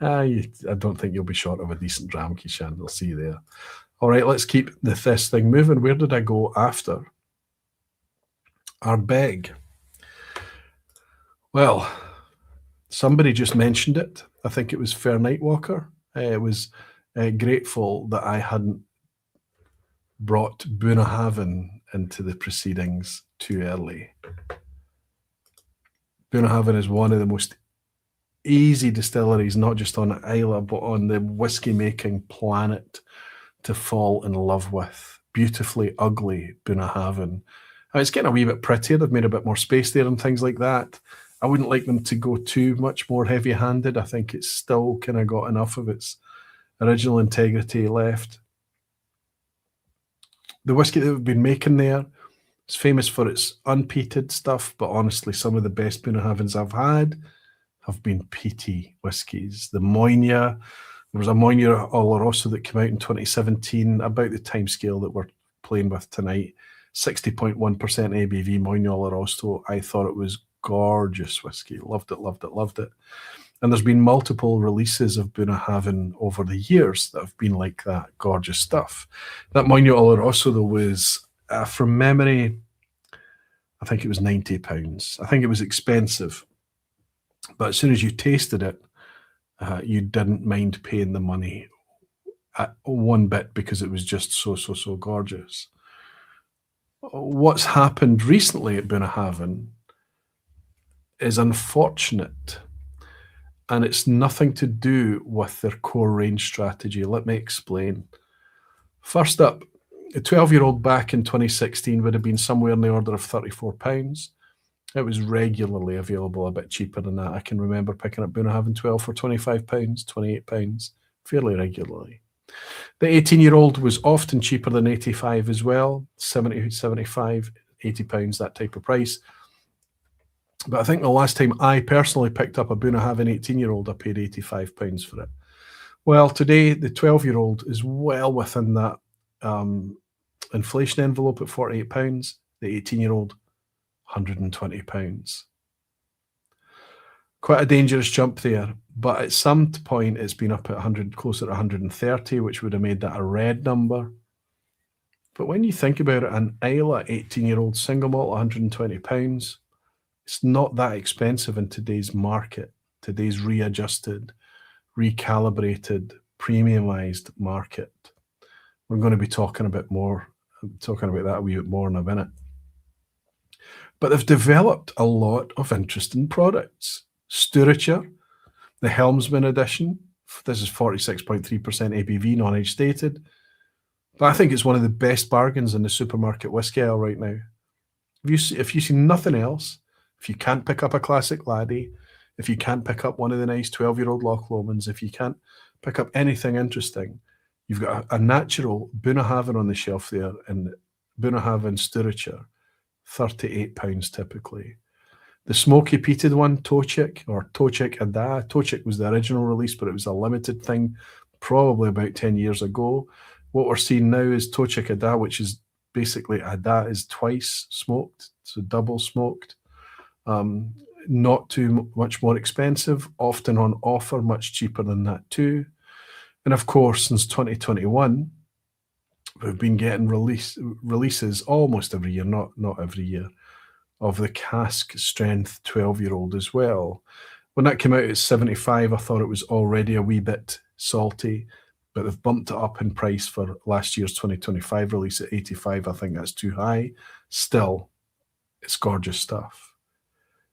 I don't think you'll be short of a decent dram, Keishan. I'll see you there. All right, let's keep this thing moving. Where did I go after? Ardbeg. Well, somebody just mentioned it. I think it was Fair Nightwalker. I was grateful that I hadn't brought Bunnahabhain into the proceedings too early. Bunnahabhain is one of the most easy distilleries, not just on Islay, but on the whiskey-making planet to fall in love with. Beautifully ugly Bunnahabhain. It's getting a wee bit prettier. They've made a bit more space there and things like that. I wouldn't like them to go too much more heavy-handed. I think it's still kind of got enough of its original integrity left. The whiskey that we've been making there is famous for its unpeated stuff, but honestly, some of the best Bunnahabhains I've had have been peaty whiskies. The Moynia, there was a Moynia Oloroso that came out in 2017, about the time scale that we're playing with tonight. 60.1% ABV Moynia Oloroso. I thought it was gorgeous whiskey. Loved it, loved it, loved it. And there's been multiple releases of Bunnahabhain over the years that have been like that, gorgeous stuff. That Moinio Oloroso, though, was, from memory, I think it was £90. I think it was expensive. But as soon as you tasted it, you didn't mind paying the money one bit because it was just so gorgeous. What's happened recently at Bunnahabhain is unfortunate, and it's nothing to do with their core range strategy. Let me explain. First up, a 12-year-old back in 2016 would have been somewhere in the order of £34. It was regularly available a bit cheaper than that. I can remember picking up Bunnahabhain 12 for £25, £28, fairly regularly. The 18-year-old was often cheaper than 85 as well, 70, 75, £80, that type of price. But I think the last time I personally picked up a Bunnahabhain 18-year-old, I paid £85 for it. Well, today, the 12-year-old is well within that inflation envelope at £48. The 18-year-old, £120. Quite a dangerous jump there, but at some point it's been up at 100, closer to 130, which would have made that a red number. But when you think about it, an Islay 18-year-old single malt, £120, it's not that expensive in today's market, today's readjusted, recalibrated, premiumized market. We're going to be talking about that a wee bit more in a minute. But they've developed a lot of interesting products. Sturature, the Helmsman edition. This is 46.3% ABV, non-age stated. But I think it's one of the best bargains in the supermarket whiskey aisle right now. If you see nothing else, if you can't pick up a classic laddie, if you can't pick up one of the nice 12-year-old Loch Lomans, if you can't pick up anything interesting, you've got a natural Bunnahabhain on the shelf there, and Bunnahabhain Sturature, £38 typically. The smoky peated one, Tochik, or Tochik Ada. Tochik was the original release, but it was a limited thing probably about 10 years ago. What we're seeing now is Tochik Ada, which is basically Ada is twice smoked, so double smoked. Not too much more expensive, often on offer, much cheaper than that too. And of course, since 2021, we've been getting releases almost every year, not every year, of the Cask strength 12-year-old as well. When that came out at 75, I thought it was already a wee bit salty, but they've bumped it up in price for last year's 2025 release at 85. I think that's too high. Still, it's gorgeous stuff.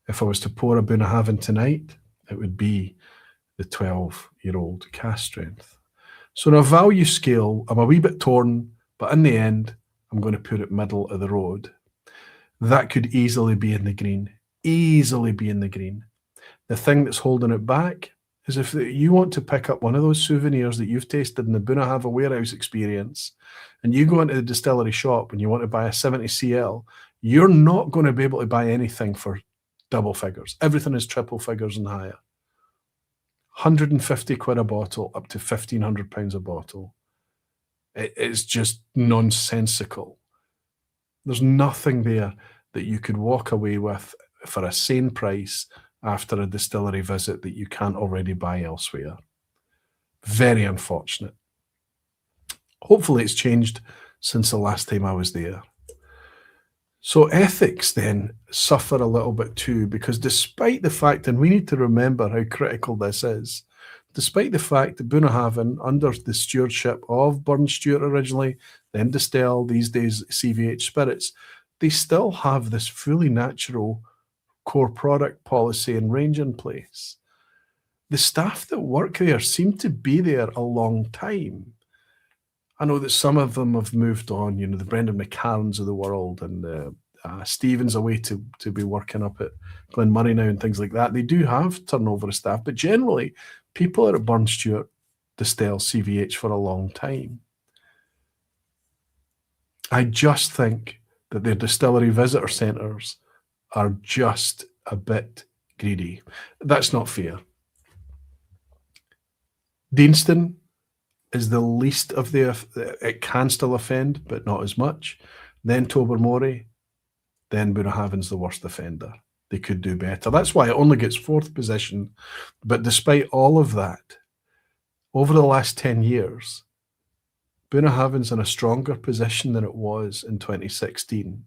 If I was to pour a Bunnahabhain tonight, it would be the 12-year-old Cask strength. So on a value scale, I'm a wee bit torn, but in the end, I'm going to put it middle of the road. That could easily be in the green. Easily be in the green. The thing that's holding it back is if you want to pick up one of those souvenirs that you've tasted in the Bunnahabhain warehouse experience, and you go into the distillery shop and you want to buy a 70 CL, you're not going to be able to buy anything for double figures. Everything is triple figures and higher. 150 quid a bottle, up to £1,500 a bottle. It's just nonsensical. There's nothing there that you could walk away with for a sane price after a distillery visit that you can't already buy elsewhere. Very unfortunate. Hopefully it's changed since the last time I was there. So ethics then suffer a little bit too, because despite the fact, and we need to remember how critical this is, despite the fact that Bunnahabhain, under the stewardship of Burn Stewart originally, then Distell, these days CVH Spirits, they still have this fully natural core product policy and range in place. The staff that work there seem to be there a long time. I know that some of them have moved on, you know, the Brendan McCarrans of the world, and Stephen's away to be working up at Glenmurray now and things like that. They do have turnover of staff, but generally people are at Burn Stewart, Distell, CVH for a long time. I just think that their distillery visitor centres are just a bit greedy. That's not fair. Deanston is the least of it can still offend, but not as much. Then Tobermory, then Bunnahabhain's the worst offender. they could do better. That's why it only gets 4th position. But despite all of that, over the last 10 years, Bunnahabhain's in a stronger position than it was in 2016.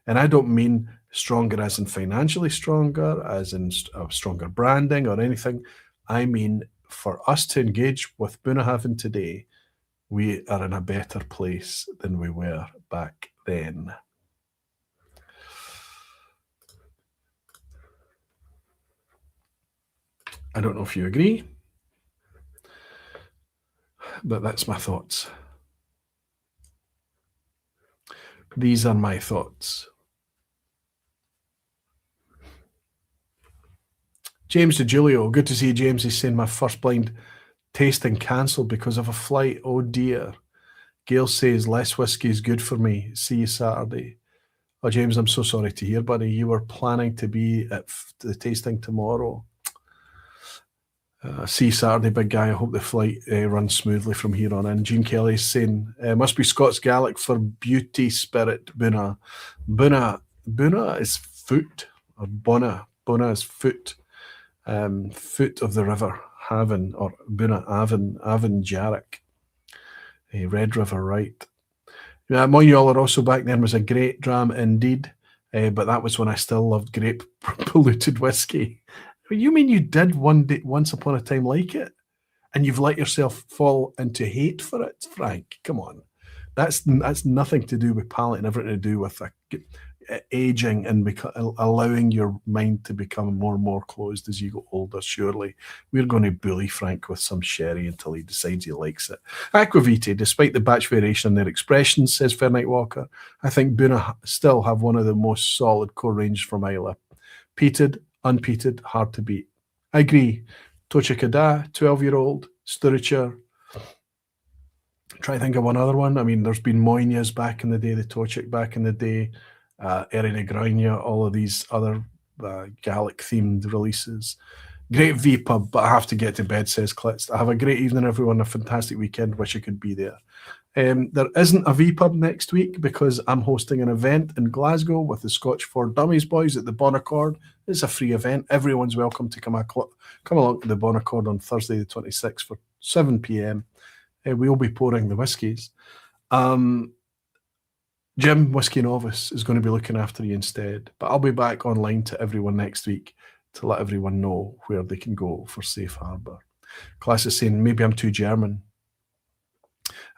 And I don't mean stronger as in financially stronger, as in stronger branding or anything. I mean, for us to engage with Bunnahabhain today, we are in a better place than we were back then. I don't know if you agree, but that's my thoughts. These are my thoughts. James DeGiulio, good to see you, James. He's saying my first blind tasting cancelled because of a flight. Oh dear. Gail says less whiskey is good for me. See you Saturday. Oh, James, I'm so sorry to hear, buddy. You were planning to be at the tasting tomorrow. See you Saturday, big guy. I hope the flight runs smoothly from here on in. Jean Kelly is saying, must be Scots Gaelic for beauty spirit, Bunna. Bunna is foot, or Bunna. Bunna is foot. Foot of the river, Havin, or Bunnahabhain, Avon Jarrick. Red River, right. Montreal also back then was a great dram indeed, but that was when I still loved grape polluted whiskey. You mean you did once upon a time like it, and you've let yourself fall into hate for it, Frank? Come on, that's nothing to do with palate and everything to do with aging and allowing your mind to become more and more closed as you go older. Surely we're going to bully Frank with some sherry until he decides he likes it. Aquavitae, despite the batch variation in their expressions, says Fairnight Walker, I think Bunna still have one of the most solid core ranges from Islay. Peated, unpeated, hard to beat. I agree. Tochakada, 12-year-old, Sturridge. Try to think of one other one. I mean, there's been Moynias back in the day, the Tochak back in the day, Eri de Grania, all of these other Gaelic-themed releases. Great vPub, but I have to get to bed, says Klitz. Have a great evening, everyone. A fantastic weekend. Wish I could be there. There isn't a vPub next week because I'm hosting an event in Glasgow with the Scotch for Dummies boys at the Bonaccord. It's a free event. Everyone's welcome to come along to the Bonaccord on Thursday the 26th for 7 p.m. We'll be pouring the whiskies. Jim, Whiskey Novice, is going to be looking after you instead. But I'll be back online to everyone next week to let everyone know where they can go for safe harbour. Class is saying, maybe I'm too German.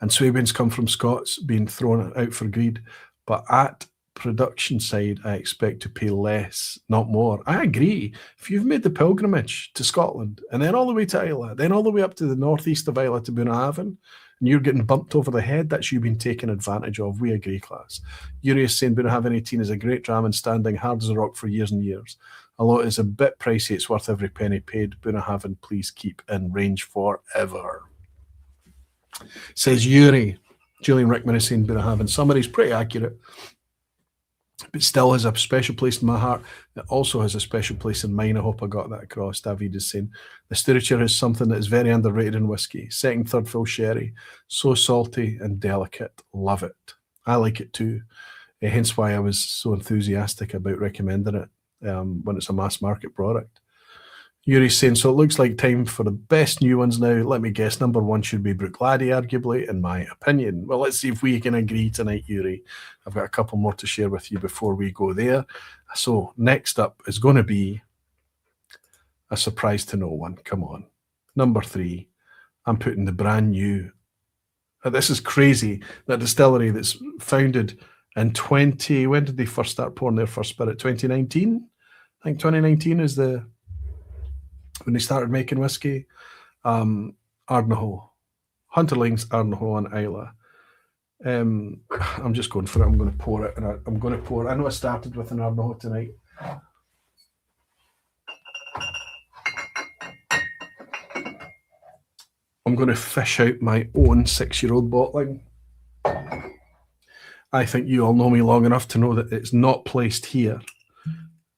And Swabians come from Scots being thrown out for greed. But at production side, I expect to pay less, not more. I agree. If you've made the pilgrimage to Scotland and then all the way to Islay, then all the way up to the northeast of Islay to Bunnahabhain, and you're getting bumped over the head, that's you being taken advantage of. We agree, class. Yuri is saying Bunnahabhain 18 is a great dram and standing hard as a rock for years and years. Although it is a bit pricey, it's worth every penny paid. Bunnahabhain, please keep in range forever. Says Yuri. Julian Rickman is saying Bunnahabhain summary is pretty accurate, but still has a special place in my heart. It also has a special place in mine. I hope I got that across. David is saying the Sturridge is something that is very underrated in whiskey. Second, third fill sherry. So salty and delicate. Love it. I like it too. Hence why I was so enthusiastic about recommending it when it's a mass market product. Yuri's saying, so it looks like time for the best new ones now. Let me guess, number one should be Bruichladdich, arguably, in my opinion. Well, let's see if we can agree tonight, Yuri. I've got a couple more to share with you before we go there. So next up is going to be a surprise to no one. Come on. Number 3, I'm putting the brand new. This is crazy. That distillery that's founded in when did they first start pouring their first spirit? 2019? I think 2019 is when they started making whiskey. Ardnahoe. Hunterlings, Ardnahoe and Islay. I'm just going for it. I'm going to pour it. And I'm going to pour. I know I started with an Ardnahoe tonight. I'm going to fish out my own 6-year-old bottling. I think you all know me long enough to know that it's not placed here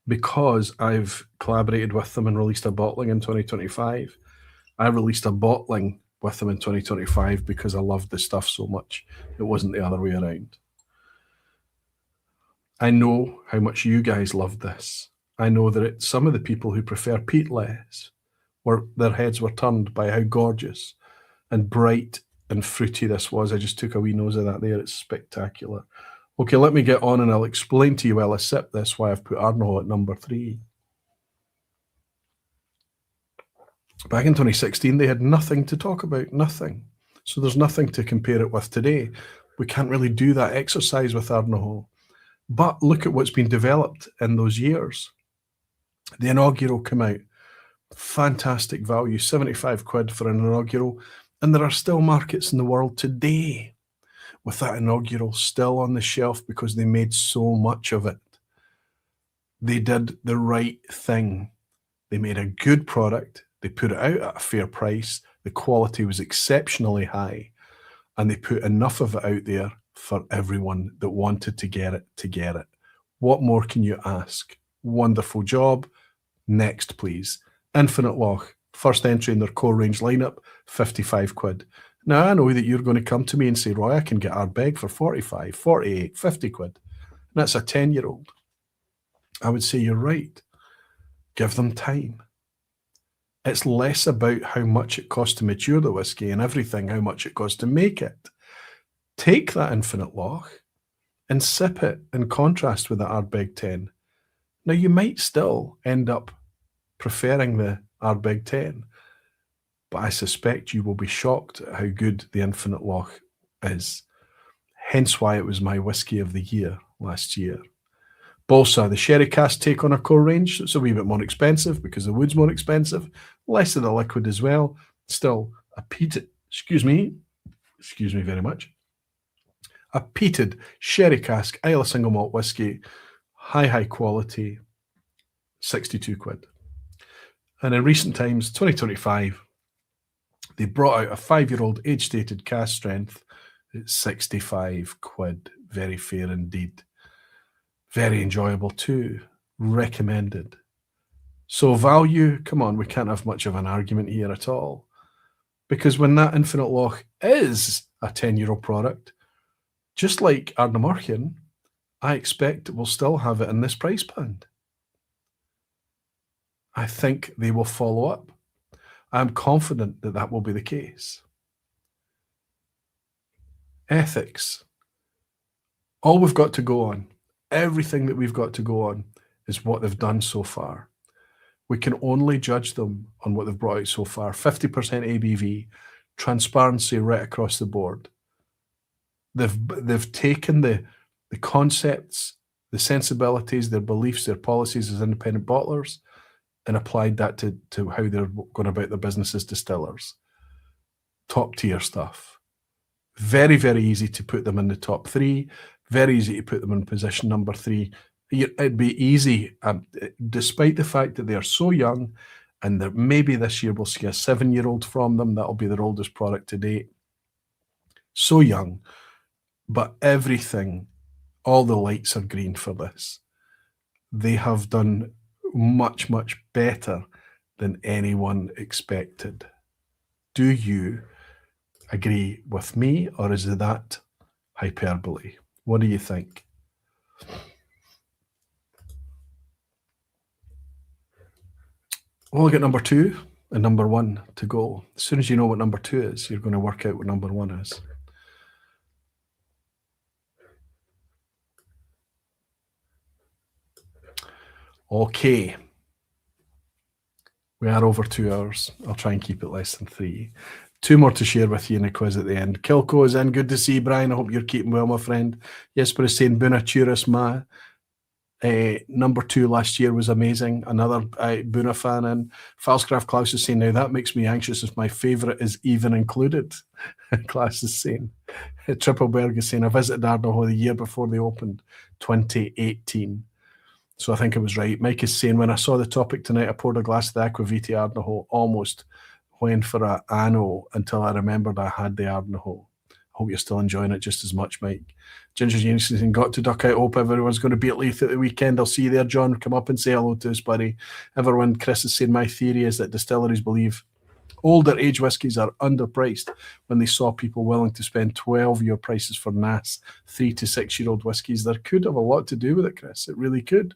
because I've collaborated with them and released a bottling in 2025. I released a bottling with them in 2025 because I loved the stuff so much. It wasn't the other way around. I know how much you guys love this. I know that some of the people who prefer peatless their heads were turned by how gorgeous and bright and fruity this was. I just took a wee nose of that there. It's spectacular. Okay, let me get on and I'll explain to you while I sip this why I've put Ardnahoe at number 3. Back in 2016, they had nothing to talk about, nothing. So there's nothing to compare it with today. We can't really do that exercise with Ardnahoe. But look at what's been developed in those years. The inaugural came out. Fantastic value, 75 quid for an inaugural. And there are still markets in the world today with that inaugural still on the shelf because they made so much of it. They did the right thing. They made a good product. They put it out at a fair price. The quality was exceptionally high. And they put enough of it out there for everyone that wanted to get it to get it. What more can you ask? Wonderful job. Next, please. Infinite Loch, first entry in their core range lineup, 55 quid. Now, I know that you're going to come to me and say, Roy, I can get Ardbeg for 45, 48, 50 quid. And that's a 10-year-old. I would say you're right. Give them time. It's less about how much it costs to mature the whiskey and everything, how much it costs to make it. Take that Infinite Loch and sip it in contrast with the Ardbeg 10. Now, you might still end up preferring the Ardbeg 10, but I suspect you will be shocked at how good the Infinite Loch is. Hence why it was my whiskey of the year last year. Balsa, the sherry cask take on a core range. It's a wee bit more expensive because the wood's more expensive. Less of the liquid as well. Still a peated, excuse me very much. A peated sherry cask Islay single malt whiskey, high quality, 62 quid. And in recent times, 2025, they brought out a 5-year-old age-stated cask strength at 65 quid. Very fair indeed. Very enjoyable too. Recommended. So value, come on, we can't have much of an argument here at all. Because when that Infinite Loch is a 10-year-old product, just like Ardnahoe, I expect we'll still have it in this price band. I think they will follow up. I'm confident that that will be the case. Ethics. All we've got to go on, everything that we've got to go on is what they've done so far. We can only judge them on what they've brought out so far. 50% ABV, transparency right across the board. They've taken the concepts, the sensibilities, their beliefs, their policies as independent bottlers, and applied that to how they're going about their business as distillers. Top tier stuff. Very, very easy to put them in the top 3. Very easy to put them in position number 3. It'd be easy, despite the fact that they are so young, and that maybe this year we'll see a 7-year-old from them. That'll be their oldest product to date. So young, but everything, all the lights are green for this. They have done much, much better than anyone expected. Do you agree with me, or is that hyperbole? What do you think? We'll get number 2 and number 1 to go. As soon as you know what number 2 is, you're going to work out what number 1 is. Okay. We are over 2 hours. I'll try and keep it less than 3. 2 more to share with you in a quiz at the end. Kilco is in. Good to see you, Brian. I hope you're keeping well, my friend. Jesper is saying Buna Turis Ma. Number 2 last year was amazing. Another Buna fan. And Falscraft Klaus is saying, now that makes me anxious if my favourite is even included. Klaus is saying. Trippleberg is saying, I visited Ardnahoe the year before they opened, 2018. So I think it was right. Mike is saying, when I saw the topic tonight, I poured a glass of the Aquaviti Ardnahoe, almost went for a Anno until I remembered I had the Ardnahoe. Hope you're still enjoying it just as much, Mike. Ginger James saying, got to duck out. Hope everyone's going to be at Leith at the weekend. I'll see you there, John. Come up and say hello to us, buddy. Everyone, Chris is saying, my theory is that distilleries believe older age whiskies are underpriced when they saw people willing to spend 12-year prices for NAS 3 to 6-year-old whiskies. There could have a lot to do with it, Chris. It really could.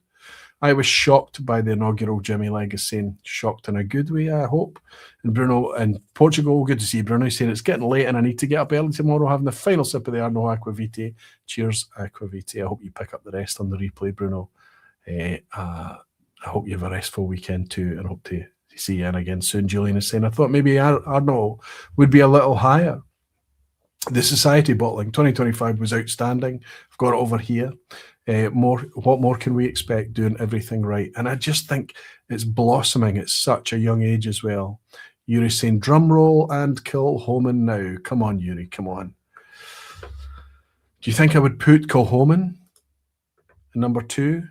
I was shocked by the inaugural Jimmy Legacy, shocked in a good way, I hope. And Bruno in Portugal, good to see Bruno saying it's getting late and I need to get up early tomorrow, having the final sip of the Ardnahoe Aquavitae. Cheers, Aquavitae. I hope you pick up the rest on the replay, Bruno. I hope you have a restful weekend too, and hope to see you in again soon. Julian is saying, I thought maybe Ardnahoe would be a little higher. The Society bottling 2025 was outstanding. I've got it over here. What more can we expect, doing everything right? And I just think it's blossoming at such a young age as well. Yuri's saying drum roll and Kilchoman now. Come on, Yuri, come on. Do you think I would put Kilchoman in number 2?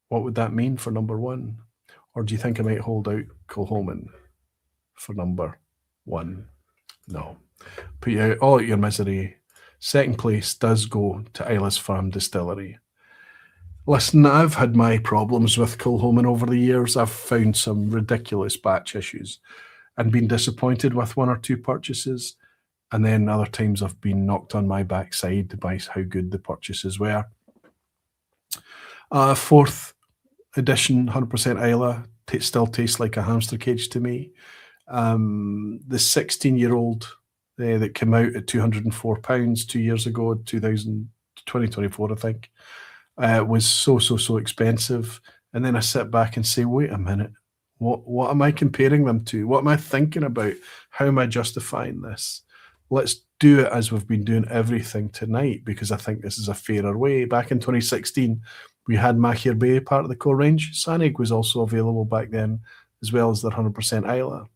What would that mean for number 1? Or do you think I might hold out Kilchoman for number 1? No. Put you out all at your misery. Second place does go to Islay Farm Distillery. Listen, I've had my problems with Kilchoman over the years. I've found some ridiculous batch issues and been disappointed with 1 or 2 purchases. And then other times I've been knocked on my backside by how good the purchases were. 4th edition, 100% Islay, still tastes like a hamster cage to me. The 16-year-old that came out at £204 2 years ago, 2024, I think, was so expensive. And then I sit back and say, wait a minute, what am I comparing them to? What am I thinking about? How am I justifying this? Let's do it as we've been doing everything tonight, because I think this is a fairer way. Back in 2016, we had Machir Bay part of the core range. Sanig was also available back then, as well as their 100% Islay.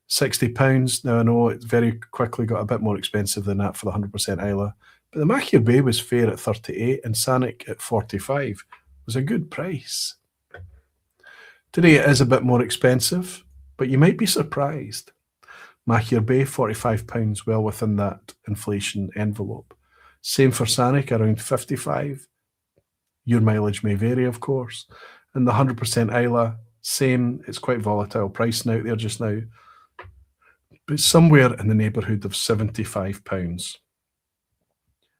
£60. Now I know it very quickly got a bit more expensive than that for the 100% Islay, but the Machir Bay was fair at 38 and Sanic at 45. It was a good price. Today it is a bit more expensive, but you might be surprised. Machir Bay, £45, well within that inflation envelope. Same for Sanic, around 55. Your mileage may vary, of course. And the 100% Islay, same. It's quite volatile pricing out there just now, but somewhere in the neighbourhood of £75.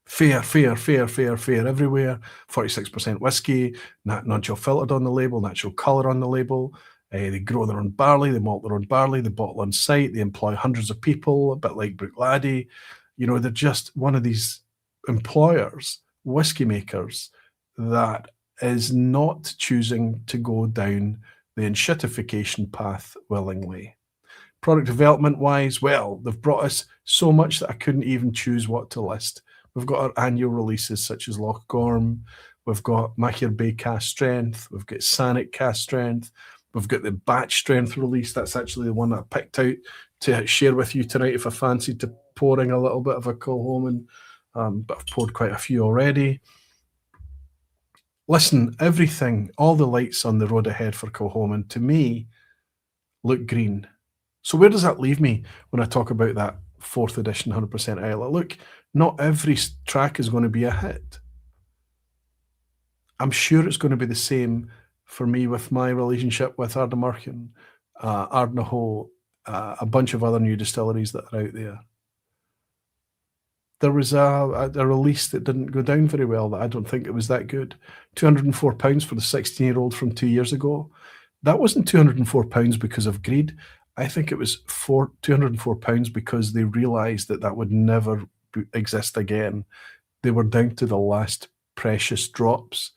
Fair everywhere. 46% whiskey, natural filtered on the label, natural colour on the label. They grow their own barley, they malt their own barley, they bottle on site, they employ hundreds of people, a bit like Bruichladdich. You know, they're just one of these employers, whiskey makers, that is not choosing to go down the enshittification path willingly. Product development wise, well, they've brought us so much that I couldn't even choose what to list. We've got our annual releases such as Loch Gorm, we've got Machir Bay Cask Strength, we've got Sanic Cask Strength, we've got the Batch Strength release. That's actually the one that I picked out to share with you tonight if I fancied to pouring a little bit of a Kilchoman, but I've poured quite a few already. Listen, everything, all the lights on the road ahead for Kilchoman, to me, look green. So where does that leave me when I talk about that 4th edition 100% Islay? Look, not every track is going to be a hit. I'm sure it's going to be the same for me with my relationship with Ardmurchan, Ardnahoe, a bunch of other new distilleries that are out there. There was a release that didn't go down very well that I don't think it was that good. £204 for the 16-year-old from 2 years ago. That wasn't £204 because of greed. I think it was £204 because they realised that would never exist again. They were down to the last precious drops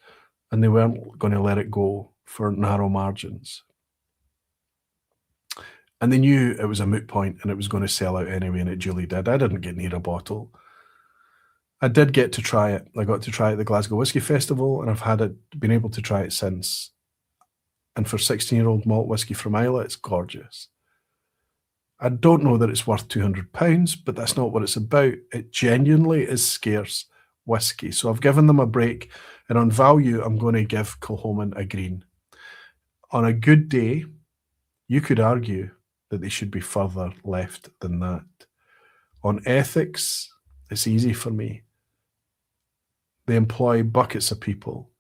and they weren't going to let it go for narrow margins. And they knew it was a moot point and it was going to sell out anyway, and it duly did. I didn't get near a bottle. I did get to try it. I got to try it at the Glasgow Whisky Festival, and I've been able to try it since. And for 16-year-old malt whiskey from Islay, it's gorgeous. I don't know that it's worth £200, but that's not what it's about. It genuinely is scarce whiskey. So I've given them a break, and on value, I'm going to give Kilchoman a green. On a good day, you could argue that they should be further left than that. On ethics, it's easy for me. They employ buckets of people.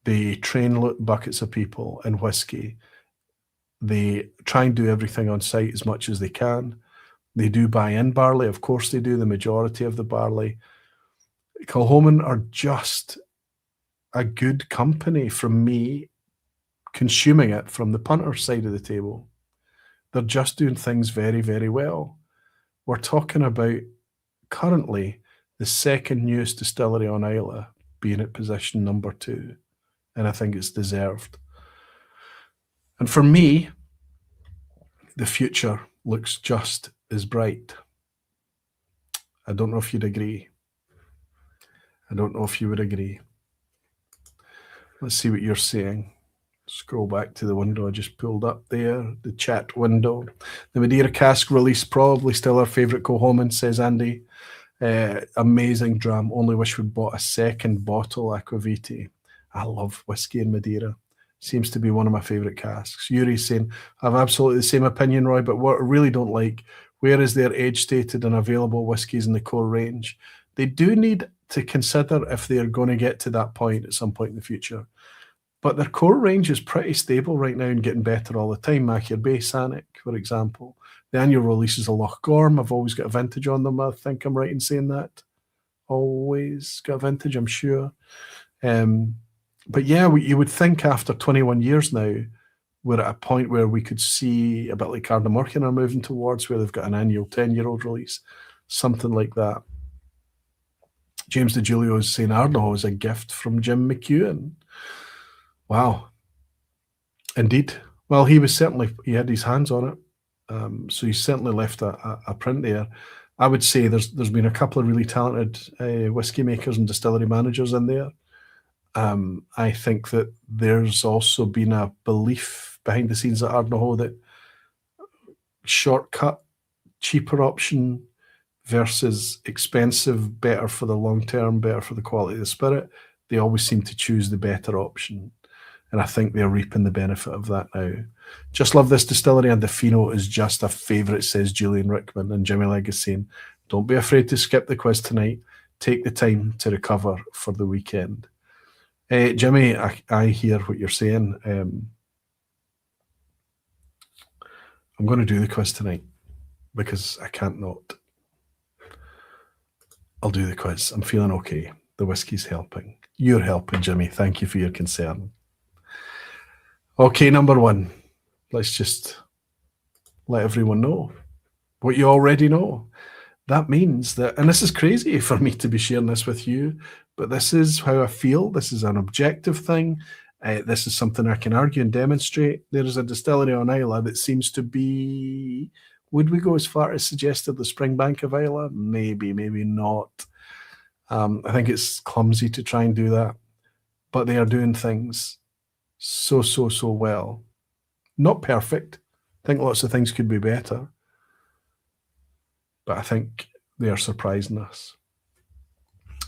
They train buckets of people in whiskey. They try and do everything on site as much as they can. They do buy in barley. Of course they do, the majority of the barley. Kilchoman are just a good company from me consuming it from the punter side of the table. They're just doing things very, very well. We're talking about currently the second newest distillery on Islay being at position number 2. And I think it's deserved. And for me, the future looks just as bright. I don't know if you'd agree. I don't know if you would agree. Let's see what you're saying. Scroll back to the window I just pulled up there, the chat window. The Madeira cask release, probably still our favourite Kilchoman, says Andy. Amazing dram. Only wish we'd bought a second bottle, Aquaviti. I love whiskey in Madeira. Seems to be one of my favourite casks. Yuri's saying, I have absolutely the same opinion, Roy, but what I really don't like, where is their age-stated and available whiskies in the core range? They do need to consider if they're going to get to that point at some point in the future. But their core range is pretty stable right now and getting better all the time. Machier Bay, Sanic, for example. The annual releases of Loch Gorm, I've always got a vintage on them. I think I'm right in saying that. Always got a vintage, I'm sure. But yeah, you would think after 21 years now, we're at a point where we could see a bit like Ardnahoe are moving towards, where they've got an annual 10-year-old release, something like that. James DeGiulio is saying Ardnahoe is a gift from Jim McEwen. Wow. Indeed. Well, he had his hands on it. So he certainly left a print there. I would say there's been a couple of really talented whiskey makers and distillery managers in there. I think that there's also been a belief behind the scenes at Ardnahoe that shortcut, cheaper option versus expensive, better for the long term, better for the quality of the spirit. They always seem to choose the better option. And I think they're reaping the benefit of that now. Just love this distillery, and the Fino is just a favourite, says Julian Rickman. And Jimmy Legg is saying, don't be afraid to skip the quiz tonight. Take the time to recover for the weekend. Jimmy, I hear what you're saying. I'm going to do the quiz tonight because I can't not. I'll do the quiz. I'm feeling okay. The whiskey's helping. You're helping, Jimmy. Thank you for your concern. Okay, number 1. Let's just let everyone know what you already know. That means that, and this is crazy for me to be sharing this with you, but this is how I feel. This is an objective thing. This is something I can argue and demonstrate. There is a distillery on Islay that seems to be, would we go as far as suggested the Springbank of Islay? Maybe, maybe not. I think it's clumsy to try and do that, but they are doing things so well. Not perfect. I think lots of things could be better, but I think they are surprising us.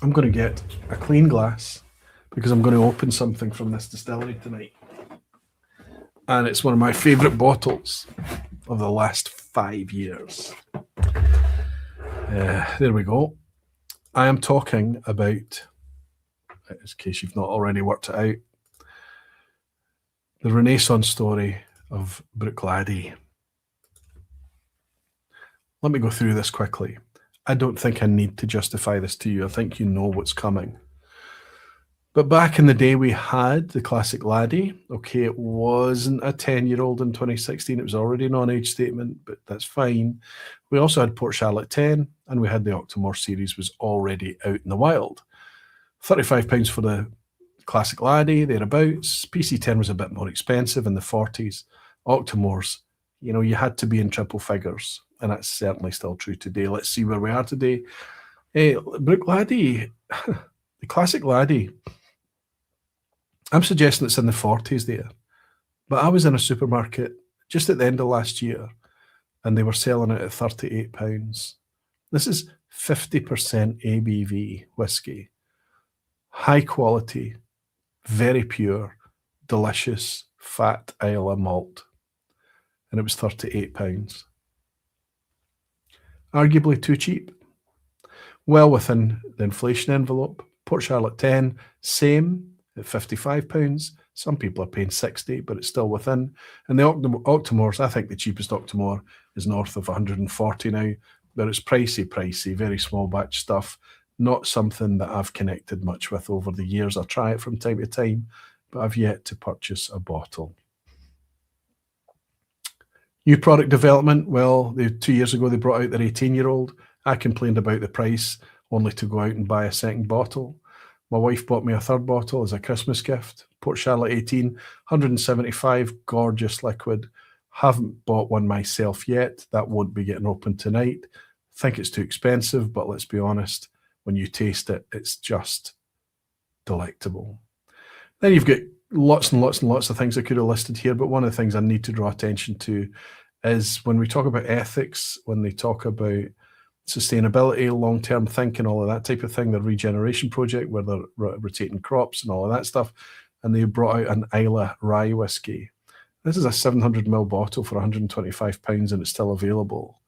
I'm going to get a clean glass because I'm going to open something from this distillery tonight. And it's one of my favourite bottles of the last 5 years. There we go. I am talking about, in case you've not already worked it out, the Renaissance story of Bruichladdich. Let me go through this quickly. I don't think I need to justify this to you. I think you know what's coming. But back in the day, we had the classic laddie. Okay, it wasn't a 10-year-old in 2016. It was already a non-age statement, but that's fine. We also had Port Charlotte 10, and we had the Octomore series was already out in the wild. £35 for the classic laddie, thereabouts. PC10 was a bit more expensive in the 40s. Octomores, you know, you had to be in triple figures, and that's certainly still true today. Let's see where we are today. Bruichladdich, the classic laddie, I'm suggesting it's in the 40s there. But I was in a supermarket just at the end of last year, and they were selling it at £38. This is 50% ABV whiskey. High quality, very pure, delicious, fat Islay malt. And it was £38. Arguably too cheap. Well within the inflation envelope. Port Charlotte 10, same at £55. Some people are paying 60, but it's still within. And the Octomores, I think the cheapest Octomore is north of 140 now, but it's pricey, very small batch stuff. Not something that I've connected much with over the years. I try it from time to time, but I've yet to purchase a bottle. New product development. Well, 2 years ago, they brought out their 18-year-old. I complained about the price, only to go out and buy a second bottle. My wife bought me a third bottle as a Christmas gift. Port Charlotte 18, 175, gorgeous liquid. Haven't bought one myself yet. That won't be getting open tonight. Think it's too expensive, but let's be honest, when you taste it, it's just delectable. Then you've got lots and lots and lots of things I could have listed here, but one of the things I need to draw attention to is when we talk about ethics, when they talk about sustainability, long-term thinking, all of that type of thing, the regeneration project where they're rotating crops and all of that stuff, and they brought out an Islay rye whiskey. This is a 700ml bottle for £125 and it's still available.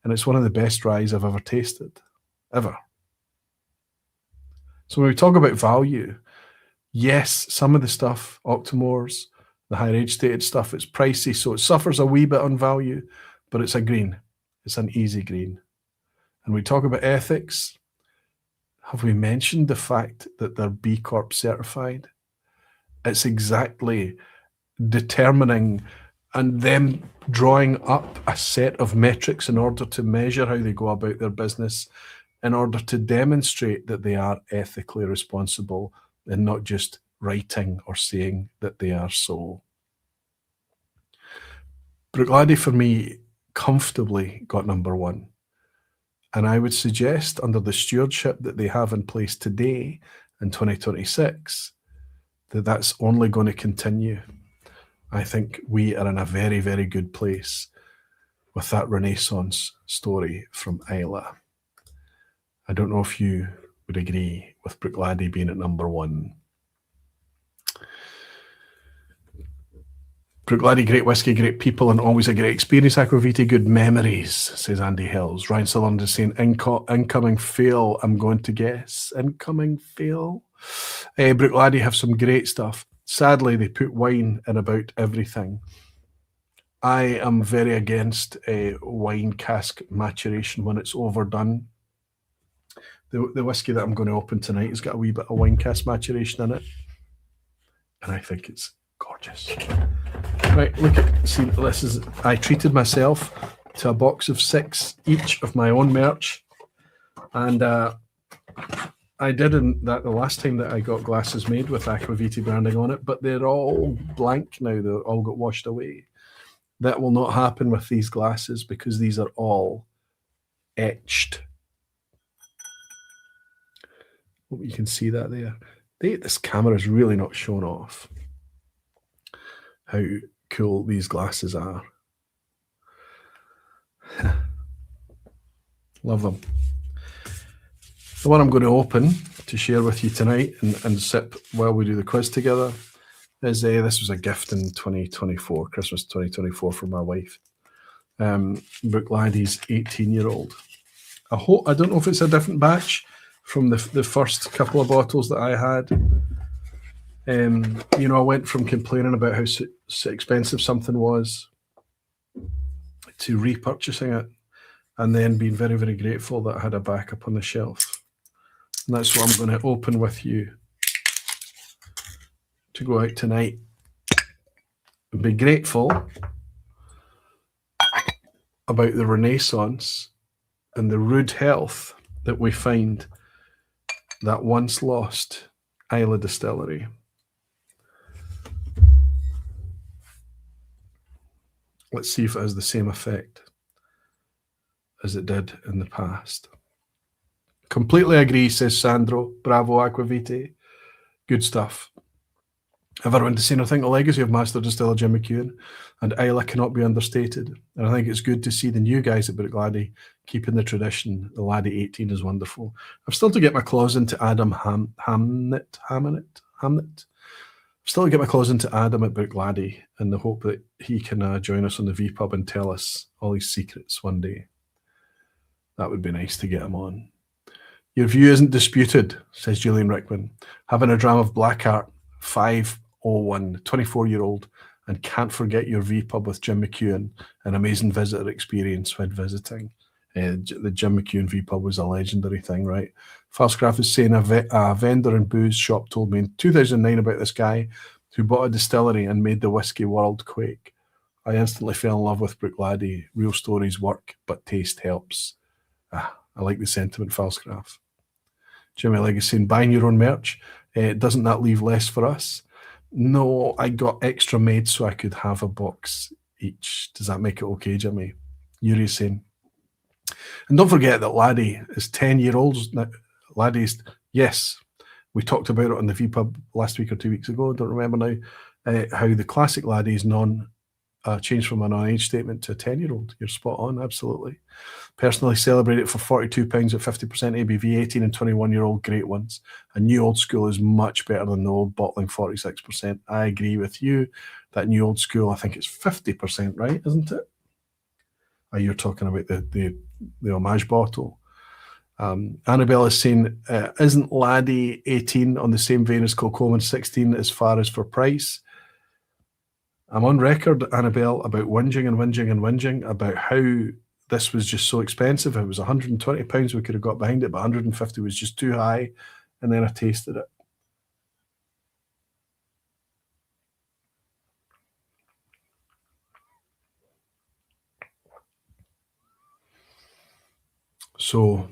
And it's one of the best ryes I've ever tasted, ever. So when we talk about value, yes, some of the stuff, Octomores, the higher age stated stuff, it's pricey, so it suffers a wee bit on value, but it's a green. It's an easy green. And we talk about ethics. Have we mentioned the fact that they're B Corp certified? It's exactly determining and them drawing up a set of metrics in order to measure how they go about their business, in order to demonstrate that they are ethically responsible and not just writing or saying that they are so. Bruichladdich for me comfortably got number one. And I would suggest under the stewardship that they have in place today in 2026, that that's only going to continue. I think we are in a very, very good place with that Renaissance story from Islay. I don't know if you would agree with Bruichladdich being at number one. Bruichladdich, great whiskey, great people, and always a great experience. Aquavitae, good memories, says Andy Hills. Ryan Sutherland is saying incoming fail, I'm going to guess. Incoming fail. Bruichladdich have some great stuff. Sadly, they put wine in about everything. I am very against wine cask maturation when it's overdone. The whiskey that I'm going to open tonight has got a wee bit of wine cask maturation in it. And I think it's gorgeous. Right, look at, see, this is, I treated myself to a box of 6 each of my own merch. And I didn't that the last time that I got glasses made with Aquavitae branding on it, but they're all blank now. They all got washed away. That will not happen with these glasses because these are all etched. Hope you can see that there. This camera is really not showing off how cool these glasses are. Love them. The one I'm going to open to share with you tonight and sip while we do the quiz together is this was a gift in 2024, Christmas 2024 for my wife. Bruichladdich 18-year-old. I don't know if it's a different batch from the first couple of bottles that I had. You know, I went from complaining about how so expensive something was to repurchasing it and then being very, very grateful that I had a backup on the shelf. And that's what I'm going to open with you to go out tonight and be grateful about the Renaissance and the rude health that we find that once lost Islay distillery. Let's see if it has the same effect as it did in the past. Completely agree, says Sandro. Bravo, Aquavitae. Good stuff. If I went to say anything, the legacy of Master Distiller Jim McEwan and Islay cannot be understated. And I think it's good to see the new guys at Bruichladdich keeping the tradition. The Laddie 18 is wonderful. I've still to get my claws into Adam Hamnet. Still to get my claws into Adam at Bruichladdich in the hope that he can join us on the vPub and tell us all his secrets one day. That would be nice to get him on. Your view isn't disputed, says Julian Rickman. Having a dram of Blackheart 501, 24-year-old, and can't forget your vPub with Jim McEwan, an amazing visitor experience when visiting. The Jim McEwan vPub was a legendary thing, right? Falscraft is saying a vendor in Boo's shop told me in 2009 about this guy who bought a distillery and made the whiskey world quake. I instantly fell in love with Bruichladdich. Real stories work, but taste helps. I like the sentiment, Falscraft. Jimmy Legacy saying, buying your own merch, doesn't that leave less for us? No, I got extra made so I could have a box each. Does that make it okay, Jimmy? Yuri's saying. And don't forget that Laddie is 10-year-olds now. Laddie's, yes, we talked about it on the vPub last week or 2 weeks ago. I don't remember now how the classic Laddie is changed from a non-age statement to a 10-year-old. You're spot on, absolutely. Personally celebrate it for £42 at 50% ABV, 18 and 21-year-old great ones. A new old school is much better than the old bottling 46%. I agree with you. That new old school, I think it's 50%, right? Isn't it? You're talking about the homage bottle. Annabelle is saying, isn't Laddie 18 on the same vein as Kilchoman 16 as far as for price? I'm on record, Annabelle, about whinging about how this was just so expensive. It was £120 we could have got behind it, but 150 was just too high. And then I tasted it. So,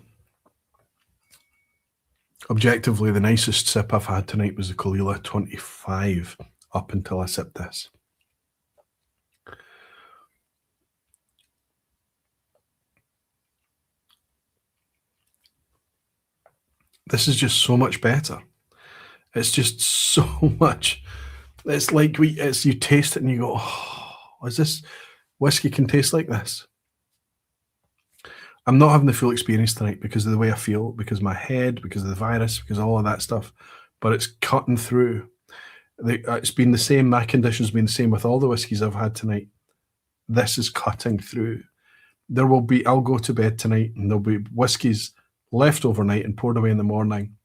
objectively, the nicest sip I've had tonight was the Caol Ila 25 up until I sipped this. This is just so much better. It's just so much. It's like you taste it and you go, oh, is this whiskey can taste like this? I'm not having the full experience tonight because of the way I feel, because of my head, because of the virus, because of all of that stuff. But it's cutting through. It's been the same. My condition's been the same with all the whiskies I've had tonight. This is cutting through. I'll go to bed tonight and there'll be whiskies left overnight and poured away in the morning.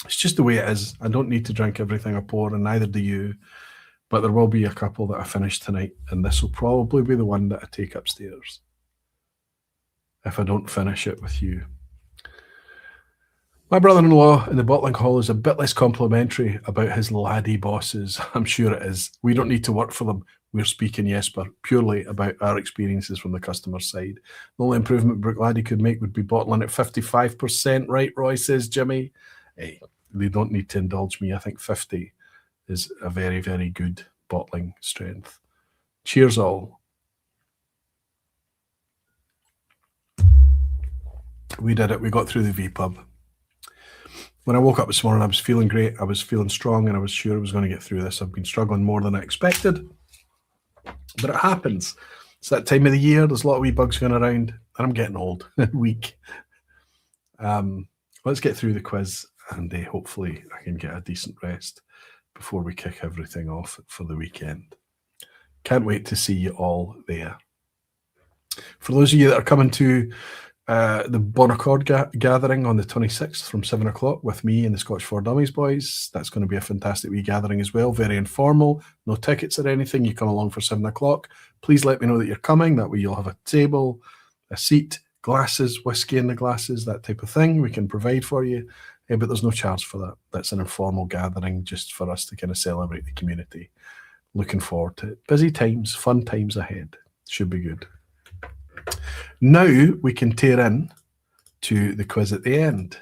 It's just the way it is. I don't need to drink everything I pour, and neither do you. But there will be a couple that I finish tonight, and this will probably be the one that I take upstairs if I don't finish it with you. My brother-in-law in the bottling hall is a bit less complimentary about his laddie bosses. I'm sure it is. We don't need to work for them. We're speaking, Jesper, purely about our experiences from the customer side. The only improvement Bruichladdich could make would be bottling at 55%, right, Roy, says Jimmy. Hey, they don't need to indulge me. I think 50 is a very, very good bottling strength. Cheers all. We did it. We got through the vPub. When I woke up this morning, I was feeling great. I was feeling strong, and I was sure I was going to get through this. I've been struggling more than I expected, but it happens. It's that time of the year. There's a lot of wee bugs going around, and I'm getting old and weak. Let's get through the quiz, and hopefully I can get a decent rest before we kick everything off for the weekend. Can't wait to see you all there. For those of you that are coming to the Bunnahabhain gathering on the 26th from 7 o'clock with me and the Scotch for Dummies boys. That's going to be a fantastic wee gathering as well. Very informal, no tickets or anything. You come along for 7 o'clock. Please let me know that you're coming. That way you'll have a table, a seat, glasses, whiskey in the glasses, that type of thing. We can provide for you, but there's no charge for that. That's an informal gathering just for us to kind of celebrate the community. Looking forward to it. Busy times, fun times ahead. Should be good. Now we can tear in to the quiz at the end.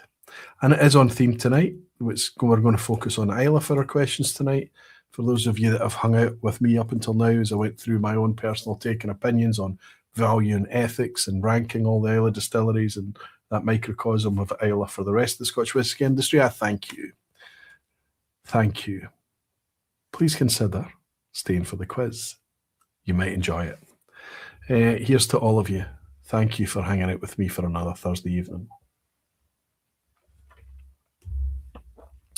And it is on theme tonight. We're going to focus on Islay for our questions tonight. For those of you that have hung out with me up until now, as I went through my own personal take and opinions on value and ethics and ranking all the Islay distilleries and that microcosm of Islay for the rest of the Scotch whisky industry, I thank you. Thank you. Please consider staying for the quiz. You might enjoy it. Here's to all of you. Thank you for hanging out with me for another Thursday evening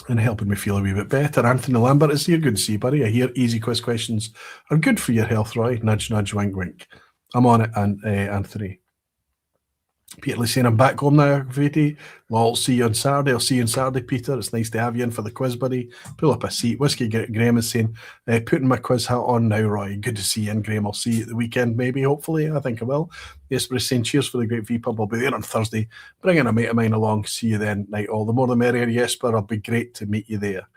and helping me feel a wee bit better. Anthony Lambert is here. Good to see you, buddy. I hear easy quiz questions are good for your health, Roy. Nudge, nudge, wink, wink. I'm on it, and Anthony. Peter saying, I'm back home now, Viti. Well, I'll see you on Saturday. I'll see you on Saturday, Peter. It's nice to have you in for the quiz, buddy. Pull up a seat. Whiskey Graham is saying, putting my quiz hat on now, Roy. Good to see you in, Graham. I'll see you at the weekend, maybe, hopefully. I think I will. Yes, but he's saying, cheers for the great vPub. I'll be there on Thursday. Bringing a mate of mine along. See you then, night all. The more the merrier, yes, but it'll be great to meet you there.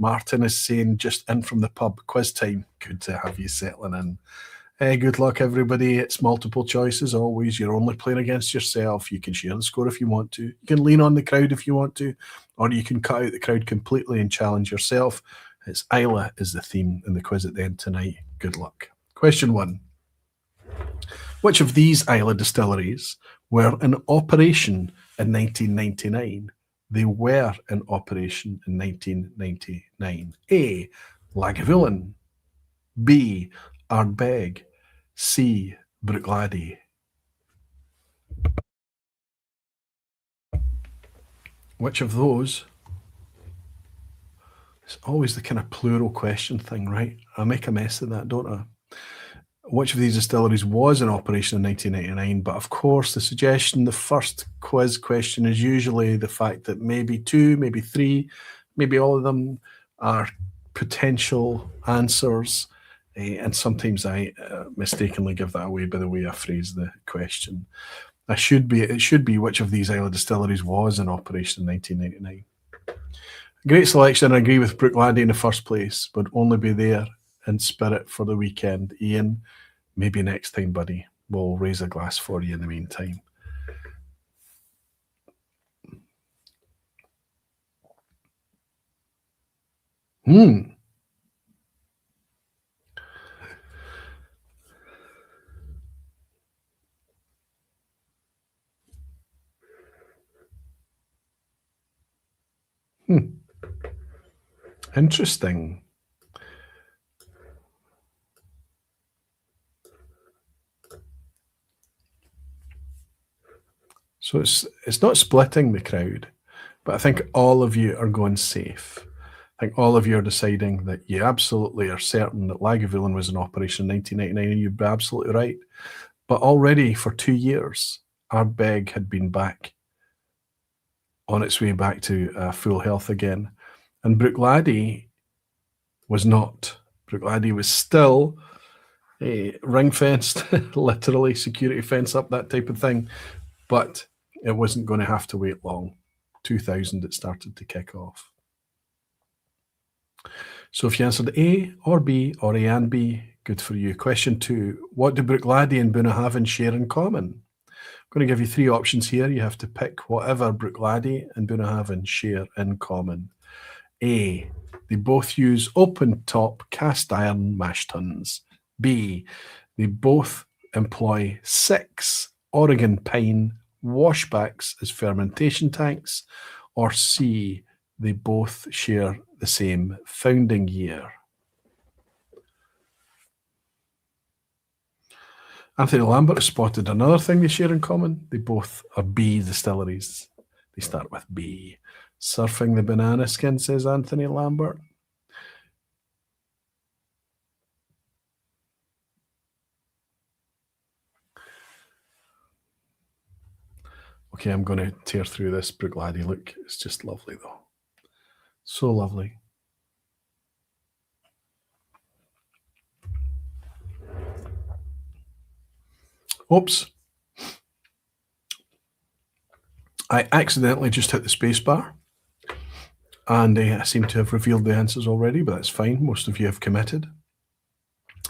Martin is saying, just in from the pub, quiz time. Good to have you settling in. Good luck, everybody. It's multiple choice as always. You're only playing against yourself. You can share the score if you want to. You can lean on the crowd if you want to, or you can cut out the crowd completely and challenge yourself. It's Islay is the theme in the quiz at the end tonight. Good luck. Question 1. Which of these Islay distilleries were in operation in 1999? They were in operation in 1999. A. Lagavulin. B. Ardbeg. C. Bruichladdich. Which of those? It's always the kind of plural question thing, right? I make a mess of that, don't I? Which of these distilleries was in operation in 1999? But of course, the suggestion, the first quiz question is usually the fact that maybe 2, maybe 3, maybe all of them are potential answers. And sometimes I mistakenly give that away by the way I phrase the question. It should be which of these Islay distilleries was in operation in 1999. Great selection. I agree with Bruichladdich in the first place, but only be there in spirit for the weekend. Ian, maybe next time, buddy. We'll raise a glass for you in the meantime. Interesting. So it's not splitting the crowd, but I think all of you are going safe. I think all of you are deciding that you absolutely are certain that Lagavulin was in operation in 1999, and you'd be absolutely right. But already for 2 years, Ardbeg had been back on its way back to full health again. And Bruichladdich was not. Bruichladdich was still ring-fenced, literally security fence up, that type of thing. But it wasn't going to have to wait long. 2000 it started to kick off. So if you answered A or B or A and B, good for you. Question 2, what do Bruichladdich and Bunnahabhain share in common? I'm going to give you 3 options here. You have to pick whatever Bruichladdich and Bunnahabhain share in common. A, they both use open-top cast iron mash tuns. B, they both employ 6 Oregon pine washbacks as fermentation tanks. Or C, they both share the same founding year. Anthony Lambert has spotted another thing they share in common. They both are B distilleries. They start with B. Surfing the banana skin, says Anthony Lambert. Okay, I'm going to tear through this Bruichladdich. Look, it's just lovely, though. So lovely. Oops. I accidentally just hit the space bar, and I seem to have revealed the answers already, but that's fine. Most of you have committed.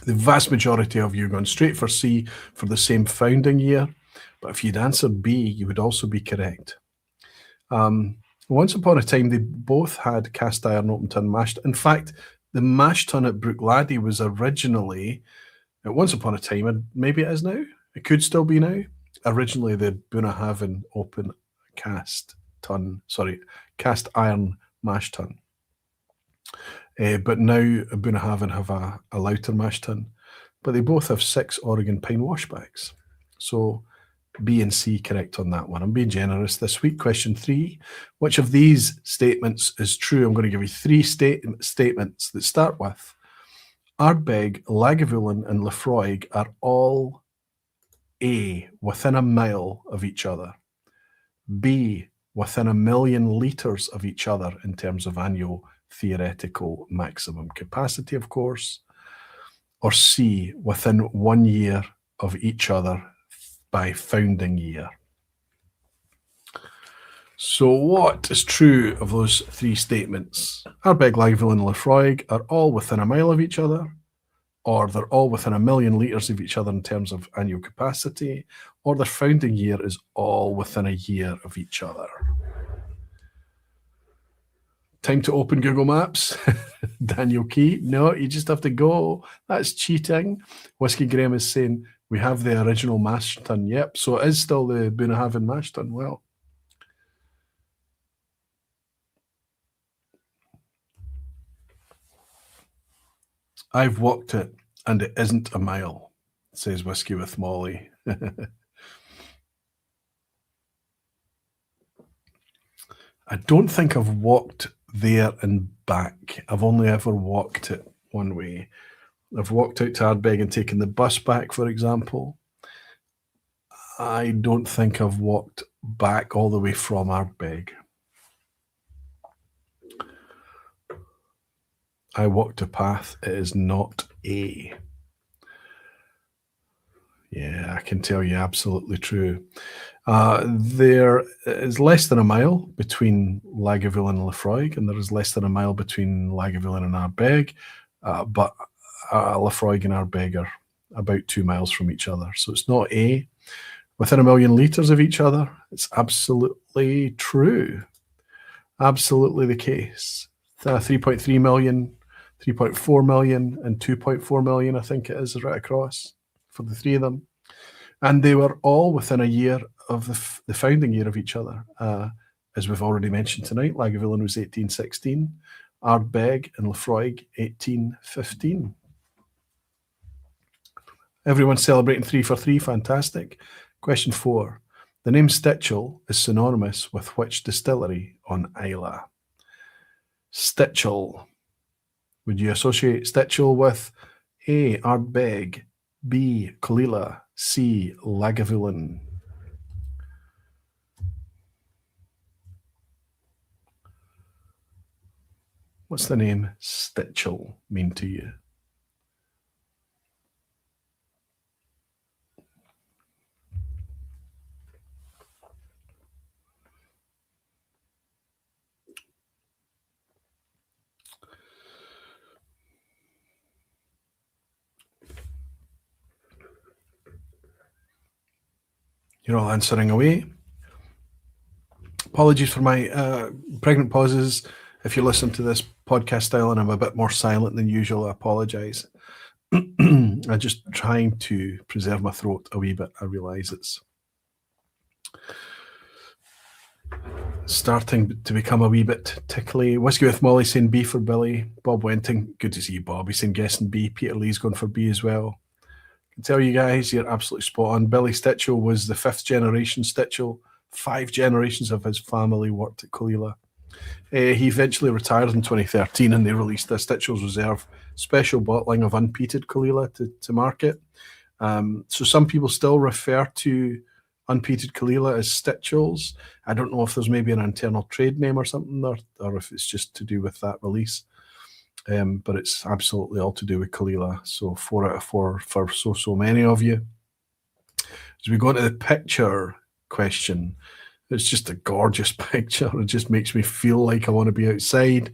The vast majority of you are going straight for C for the same founding year, but if you'd answered B, you would also be correct. Once upon a time, they both had cast iron open tun mash. In fact, the mash tun at Bruichladdich was originally, once upon a time, and maybe it is now, it could still be now, originally the Bunnahabhain open cast iron mash tun. But now Bunnahabhain have a louter mash tun, but they both have 6 Oregon pine washbacks. So B and C correct on that one. I'm being generous this week. Question 3, which of these statements is true? I'm going to give you 3 statements that start with Ardbeg, Lagavulin and Laphroaig are all A, within a mile of each other, B, within 1 million litres of each other in terms of annual theoretical maximum capacity, of course, or C, within 1 year of each other by founding year. So what is true of those three statements? Ardbeg, Lagavulin and Laphroaig are all within a mile of each other, or they're all within 1 million litres of each other in terms of annual capacity, or their founding year is all within a year of each other. Time to open Google Maps. Daniel Key. No, you just have to go. That's cheating. Whisky Graham is saying, we have the original mash tun. Yep, so it is still the Bunnahabhain mash tun. Well, I've walked it, and it isn't a mile, says Whisky with Molly. I don't think I've walked there and back. I've only ever walked it one way. I've walked out to Ardbeg and taken the bus back, for example. I don't think I've walked back all the way from Ardbeg. I walked a path. It is not a. Yeah, I can tell you, absolutely true. There is less than a mile between Lagavulin and Laphroaig, and there is less than a mile between Lagavulin and Ardbeg, but Laphroaig and Ardbeg are about 2 miles from each other. So it's not a. Within 1 million litres of each other, it's absolutely true. Absolutely the case. 3.3 million, 3.4 million, and 2.4 million, I think it is right across for the three of them. And they were all within a year of the founding year of each other. As we've already mentioned tonight, Lagavulin was 1816, Ardbeg and Laphroaig 1815. Everyone's celebrating 3 for 3, fantastic. Question 4. The name Stitchell is synonymous with which distillery on Islay? Stitchell. Would you associate Stitchell with A. Ardbeg, B. Caol Ila, C. Lagavulin? What's the name Stitchell mean to you? You're all answering away. Apologies for my pregnant pauses. If you listen to this podcast style and I'm a bit more silent than usual, I apologise. I'm just trying to preserve my throat a wee bit. I realise it's starting to become a wee bit tickly. Whisky with Molly saying B for Billy. Bob Wenting, good to see you, Bob. He's saying guessing B. Peter Lee's going for B as well. I can tell you guys, you're absolutely spot on. Billy Stitchell was the 5th generation Stitchell. 5 generations of his family worked at Caol Ila. He eventually retired in 2013 and they released the Stitchell's Reserve special bottling of unpeated Caol Ila to market. So some people still refer to unpeated Caol Ila as Stitchell's. I don't know if there's maybe an internal trade name or something, or if it's just to do with that release. But it's absolutely all to do with Caol Ila. So 4 out of 4 for so many of you. As we go into the picture question, it's just a gorgeous picture. It just makes me feel like I want to be outside.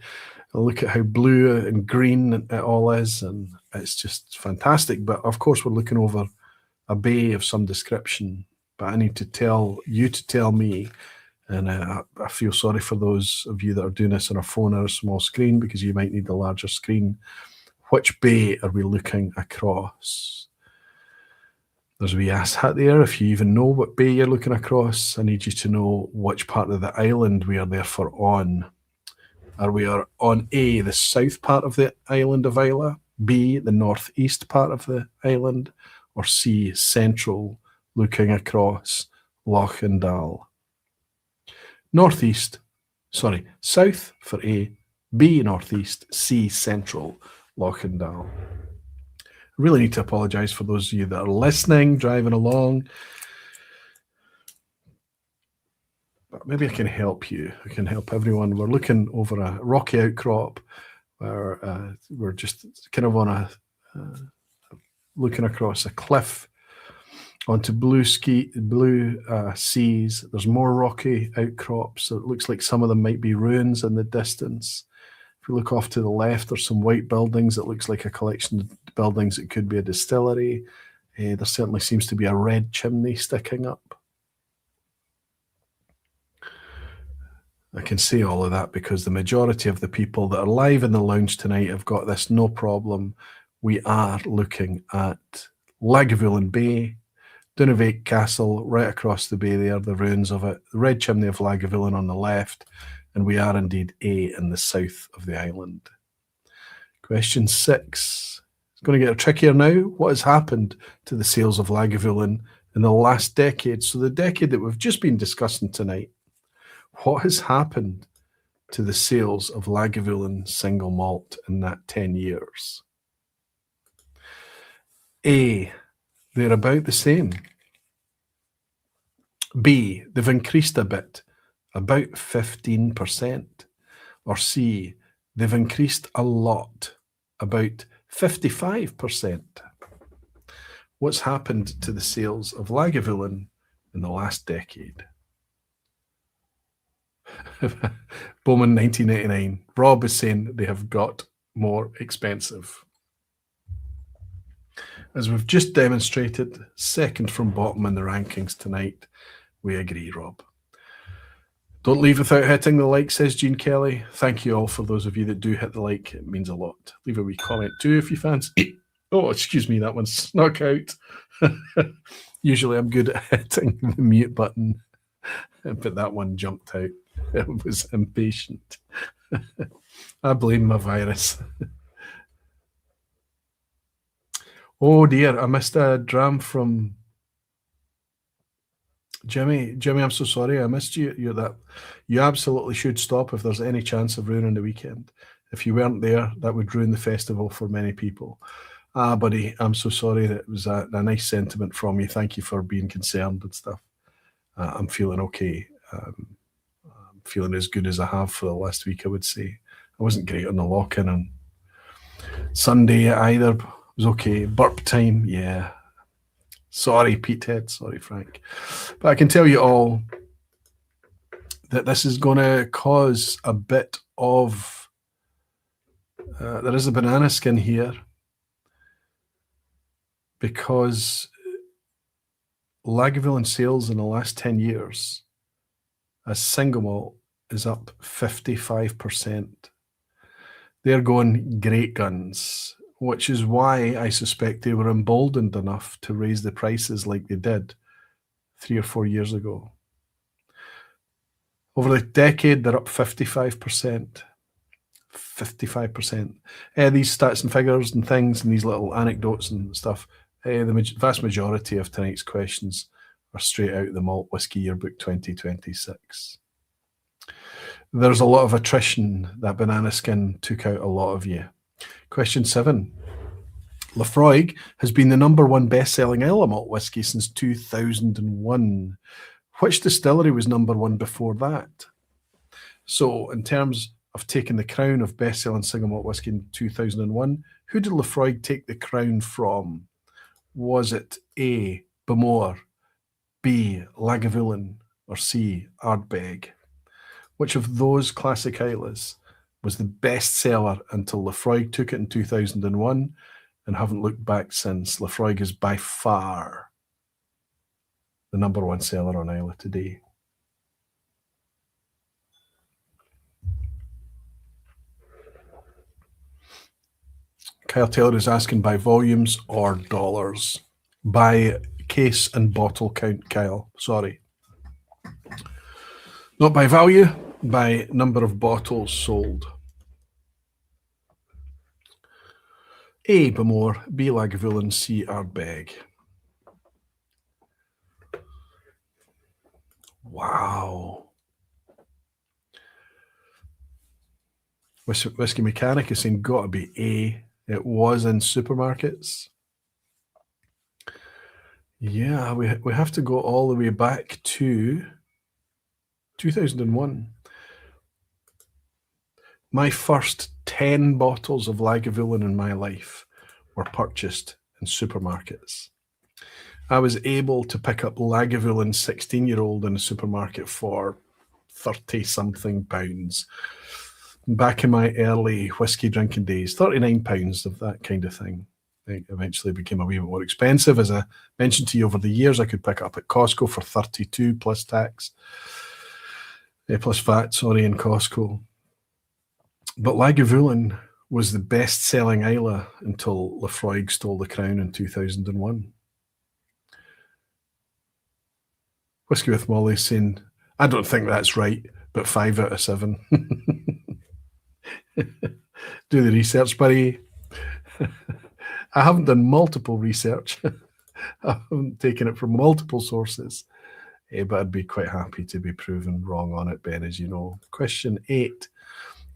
I look at how blue and green it all is, and it's just fantastic. But of course, we're looking over a bay of some description. But I need to tell you to tell me, and I feel sorry for those of you that are doing this on a phone or a small screen, because you might need a larger screen. Which bay are we looking across? There's a wee ass hat there. If you even know what bay you're looking across, I need you to know which part of the island we are therefore on. Are we on A, the south part of the island of Islay, B, the northeast part of the island, or C, central, looking across Loch and Dal? South for A, B, northeast, C, central, Loch and Dal. I really need to apologise for those of you that are listening, driving along. But maybe I can help you. I can help everyone. We're looking over a rocky outcrop where we're just kind of on a looking across a cliff Onto blue seas. There's more rocky outcrops. So it looks like some of them might be ruins in the distance. If you look off to the left, there's some white buildings. It looks like a collection of buildings. It could be a distillery. There certainly seems to be a red chimney sticking up. I can say all of that because the majority of the people that are live in the lounge tonight have got this no problem. We are looking at Lagavulin Bay, Bunnahabhain Castle right across the bay there, the ruins of it, the red chimney of Lagavulin on the left, and we are indeed in the south of the island. Question 6. It's going to get trickier now. What has happened to the sales of Lagavulin in the last decade? So the decade that we've just been discussing tonight. What has happened to the sales of Lagavulin single malt in that 10 years? A, they're about the same. B, they've increased a bit, about 15%. Or C, they've increased a lot, about 55%. What's happened to the sales of Lagavulin in the last decade? Bowman 1989. Rob is saying they have got more expensive. As we've just demonstrated, second from bottom in the rankings tonight. We agree, Rob. Don't leave without hitting the like, says Jean Kelly. Thank you all for those of you that do hit the like. It means a lot. Leave a wee comment too if you fancy. Oh, excuse me, that one snuck out. Usually I'm good at hitting the mute button, but that one jumped out. It was impatient. I blame my virus. Oh dear, I missed a dram from Jimmy. Jimmy, I'm so sorry. I missed you. You absolutely should stop if there's any chance of ruining the weekend. If you weren't there, that would ruin the festival for many people. Buddy, I'm so sorry. That was a nice sentiment from you. Thank you for being concerned and stuff. I'm feeling okay. I'm feeling as good as I have for the last week, I would say. I wasn't great on the lock-in on Sunday either. It was okay. Burp time, yeah. Sorry, Petehead. Sorry, Frank. But I can tell you all that this is going to cause a bit of... there is a banana skin here because Lagavulin sales in the last 10 years as single malt is up 55%. They're going great guns, which is why I suspect they were emboldened enough to raise the prices like they did 3 or 4 years ago. Over the decade, they're up 55%. 55%. These stats and figures and things and these little anecdotes and stuff, the vast majority of tonight's questions are straight out of the Malt Whisky Yearbook 2026. There's a lot of attrition. That banana skin took out a lot of you. Question 7. Laphroaig has been the #1 best-selling Islay malt whisky since 2001. Which distillery was #1 before that? So in terms of taking the crown of best-selling single malt whisky in 2001, who did Laphroaig take the crown from? Was it A, Bowmore, B, Lagavulin, or C, Ardbeg? Which of those classic Islas was the best seller until Laphroaig took it in 2001 and haven't looked back since? Laphroaig is by far the #1 seller on Islay today. Kyle Taylor is asking by volumes or dollars? By case and bottle count, Kyle. Sorry. Not by value, by number of bottles sold. A, Bowmore, B, Lagavulin, C, Ardbeg. Wow. Whiskey Mechanic is saying got to be A. It was in supermarkets. Yeah, we have to go all the way back to 2001. My first 10 bottles of Lagavulin in my life were purchased in supermarkets. I was able to pick up Lagavulin 16-year-old in a supermarket for 30-something pounds. Back in my early whiskey drinking days, £39 of that kind of thing. It eventually became a wee bit more expensive. As I mentioned to you, over the years, I could pick it up at Costco for 32 plus tax, plus VAT, sorry, in Costco. But Lagavulin was the best-selling Islay until Laphroaig stole the crown in 2001. Whisky with Molly saying, I don't think that's right, but 5 out of 7. Do the research, buddy. I haven't done multiple research. I haven't taken it from multiple sources, but I'd be quite happy to be proven wrong on it, Ben, as you know. Question 8.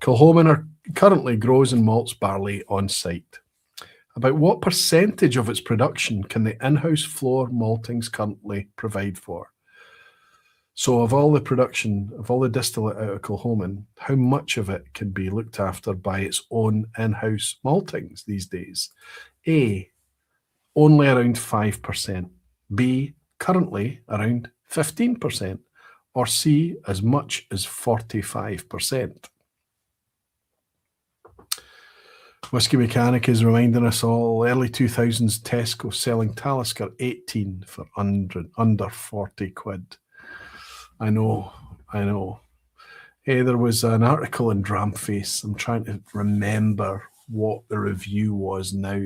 Kilchoman currently grows and malts barley on site. About what percentage of its production can the in-house floor maltings currently provide for? So of all the production, of all the distillate out of Kilchoman, how much of it can be looked after by its own in-house maltings these days? A, only around 5%. B, currently around 15%. Or C, as much as 45%. Whisky Mechanic is reminding us all, early 2000s Tesco selling Talisker 18 for under 40 quid. I know. There was an article in Dramface. I'm trying to remember what the review was now,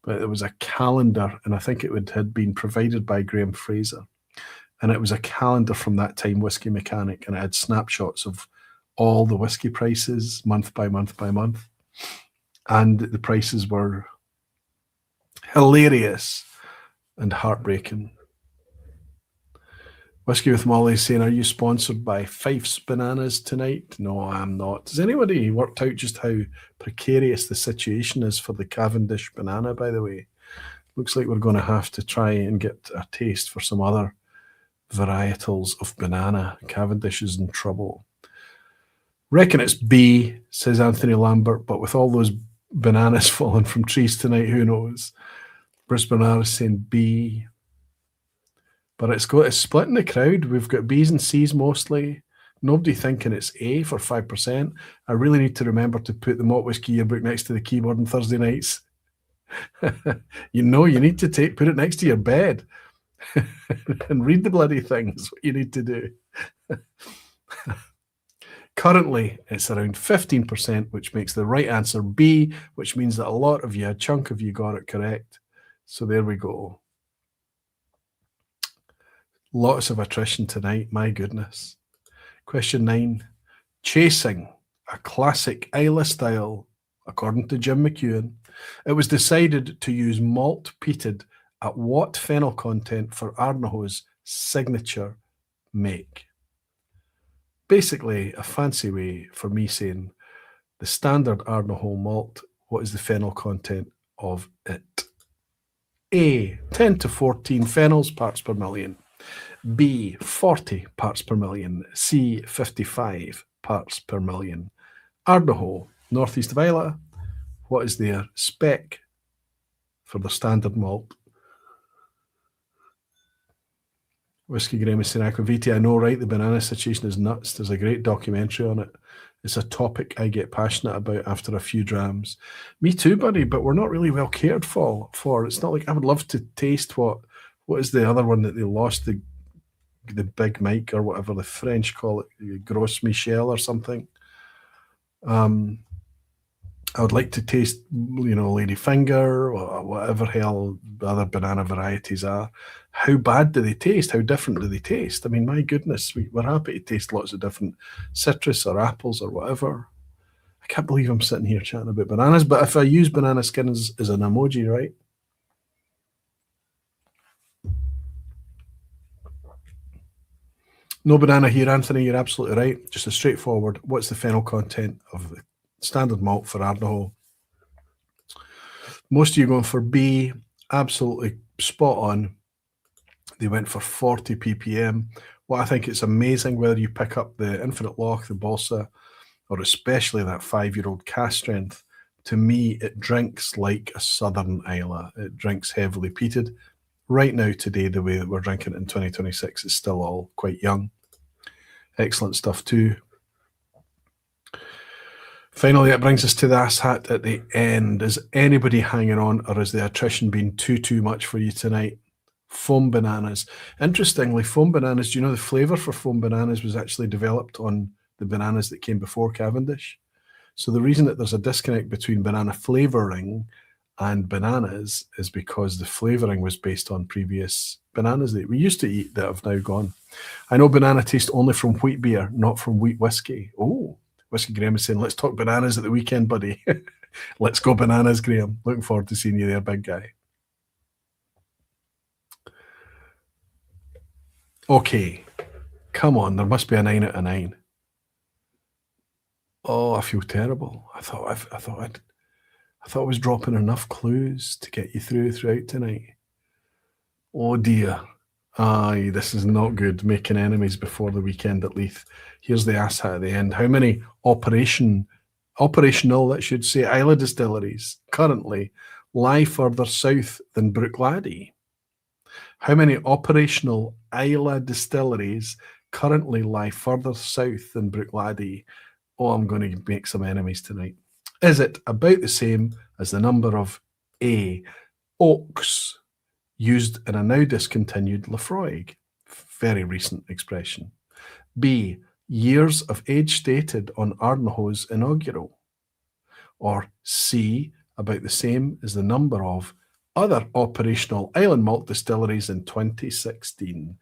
but it was a calendar, and I think it had been provided by Graham Fraser. And it was a calendar from that time, Whisky Mechanic, and it had snapshots of all the whisky prices month by month by month. And the prices were hilarious and heartbreaking. Whisky with Molly saying, are you sponsored by Fife's Bananas tonight? No, I'm not. Has anybody worked out just how precarious the situation is for the Cavendish banana, by the way? Looks like we're going to have to try and get a taste for some other varietals of banana. Cavendish is in trouble. Reckon it's B, says Anthony Lambert, but with all those bananas falling from trees tonight, who knows? Bruce Bernard is saying B. But it's split in the crowd. We've got B's and C's mostly. Nobody thinking it's A for 5%. I really need to remember to put the Malt Whisky Yearbook next to the keyboard on Thursday nights. You need to put it next to your bed and read the bloody thing. That's what you need to do. Currently, it's around 15%, which makes the right answer B, which means that a chunk of you got it correct. So there we go. Lots of attrition tonight, my goodness. Question 9. Chasing, a classic Islay style, according to Jim McEwen, it was decided to use malt peated at what fennel content for Ardnahoe's signature make? Basically, a fancy way for me saying the standard Ardnahoe malt, what is the fennel content of it? A, 10 to 14 phenols parts per million. B, 40 parts per million. C, 55 parts per million. Ardnahoe, northeast of Islay, what is their spec for the standard malt? Whisky Graham is saying Aquaviti. I know, right? The banana situation is nuts. There's a great documentary on it. It's a topic I get passionate about after a few drams. Me too, buddy, but we're not really well cared for. It's not like I would love to taste what is the other one that they lost, the Big Mike or whatever the French call it, Gros Michel or something. I would like to taste, Ladyfinger or whatever hell the other banana varieties are. How bad do they taste? How different do they taste? I mean, my goodness, we're happy to taste lots of different citrus or apples or whatever. I can't believe I'm sitting here chatting about bananas, but if I use banana skin as an emoji, right? No banana here, Anthony, you're absolutely right. Just a straightforward, what's the fennel content of the standard malt for Ardnahoe? Most of you going for B, absolutely spot on. They went for 40 ppm. Well, I think it's amazing whether you pick up the Infinite Loch, the Balsa, or especially that 5-year-old cask strength. To me, it drinks like a southern Islay. It drinks heavily peated. right now, today, the way that we're drinking it in 2026 is still all quite young. Excellent stuff too. Finally, it brings us to the ass hat at the end. Is anybody hanging on, or has the attrition been too much for you tonight? Foam bananas. Interestingly, foam bananas, do you know the flavour for foam bananas was actually developed on the bananas that came before Cavendish? So the reason that there's a disconnect between banana flavouring and bananas is because the flavouring was based on previous bananas that we used to eat that have now gone. I know banana taste only from wheat beer, not from wheat whiskey. Oh, Whiskey Graham is saying, let's talk bananas at the weekend, buddy. Let's go bananas, Graham. Looking forward to seeing you there, big guy. Okay, come on, there must be a 9 out of 9. Oh, I feel terrible. I thought I was dropping enough clues to get you throughout tonight. Oh dear. Aye, this is not good. Making enemies before the weekend at Leith. Here's the ass hat at the end. How many operational, that should say, Islay distilleries currently lie further south than Bruichladdich? How many operational Islay distilleries currently lie further south than Bruichladdich? Oh, I'm going to make some enemies tonight. Is it about the same as the number of A, oaks used in a now discontinued Laphroaig? Very recent expression. B, years of age stated on Ardnahoe's inaugural? Or C, about the same as the number of other operational island malt distilleries in 2016?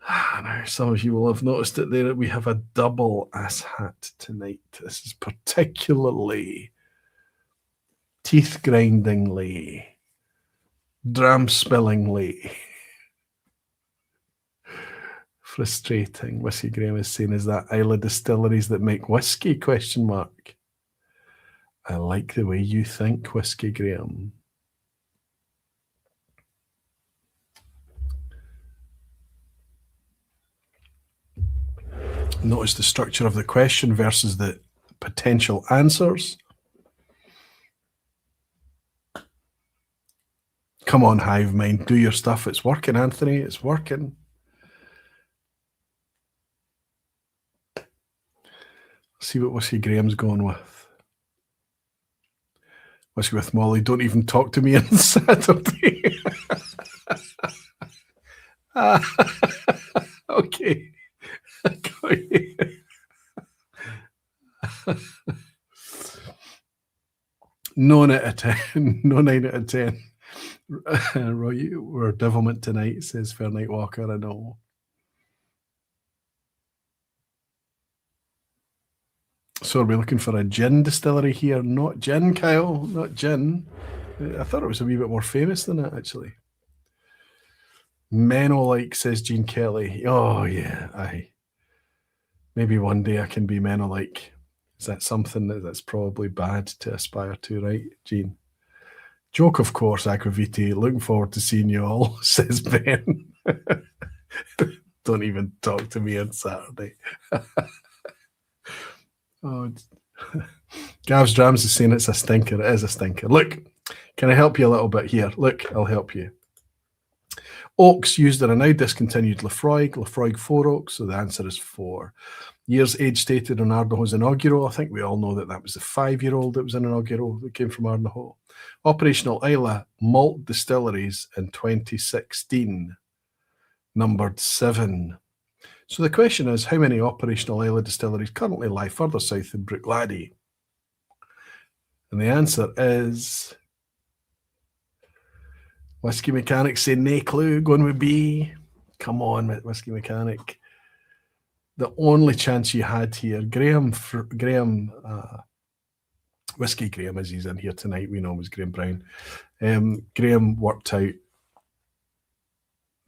Now, some of you will have noticed that there we have a double ass hat tonight. This is particularly teeth-grindingly, dram-spillingly frustrating. Whiskey Graham is saying, is that Islay distilleries that make whiskey? Question mark. I like the way you think, Whiskey Graham. Notice the structure of the question versus the potential answers. Come on, Hive Mind, do your stuff. It's working, Anthony. It's working. See what Whiskey Graham's going with. Whiskey with Molly, don't even talk to me on Saturday. Okay. No 9 out of 10. No 9 out of 10. Roy, we're devilment tonight, says Fairnight Walker. I know. So are we looking for a gin distillery here? Not gin, Kyle. Not gin. I thought it was a wee bit more famous than that, actually. Menno-like, says Jean Kelly. Oh, yeah. Aye. Maybe one day I can be Menno-like. Is that something that's probably bad to aspire to, right, Jean? Joke, of course, Aquaviti. Looking forward to seeing you all, says Ben. Don't even talk to me on Saturday. Oh, Gav's Drams is saying it's a stinker. It is a stinker. Look, can I help you a little bit here? Look, I'll help you. Oaks used in a now discontinued Laphroaig 4 oaks, so the answer is 4. Years age stated on Ardnahoe's inaugural. I think we all know that that was the 5-year-old that was an inaugural that came from Ardnahoe. Operational Islay malt distilleries in 2016, numbered 7. So the question is, how many operational Islay distilleries currently lie further south than Bruichladdich? And the answer is... Whiskey Mechanic say nae clue, going with B. Come on, Whiskey Mechanic. The only chance you had here, Whiskey Graham, as he's in here tonight, we know him as Graham Brown. Graham worked out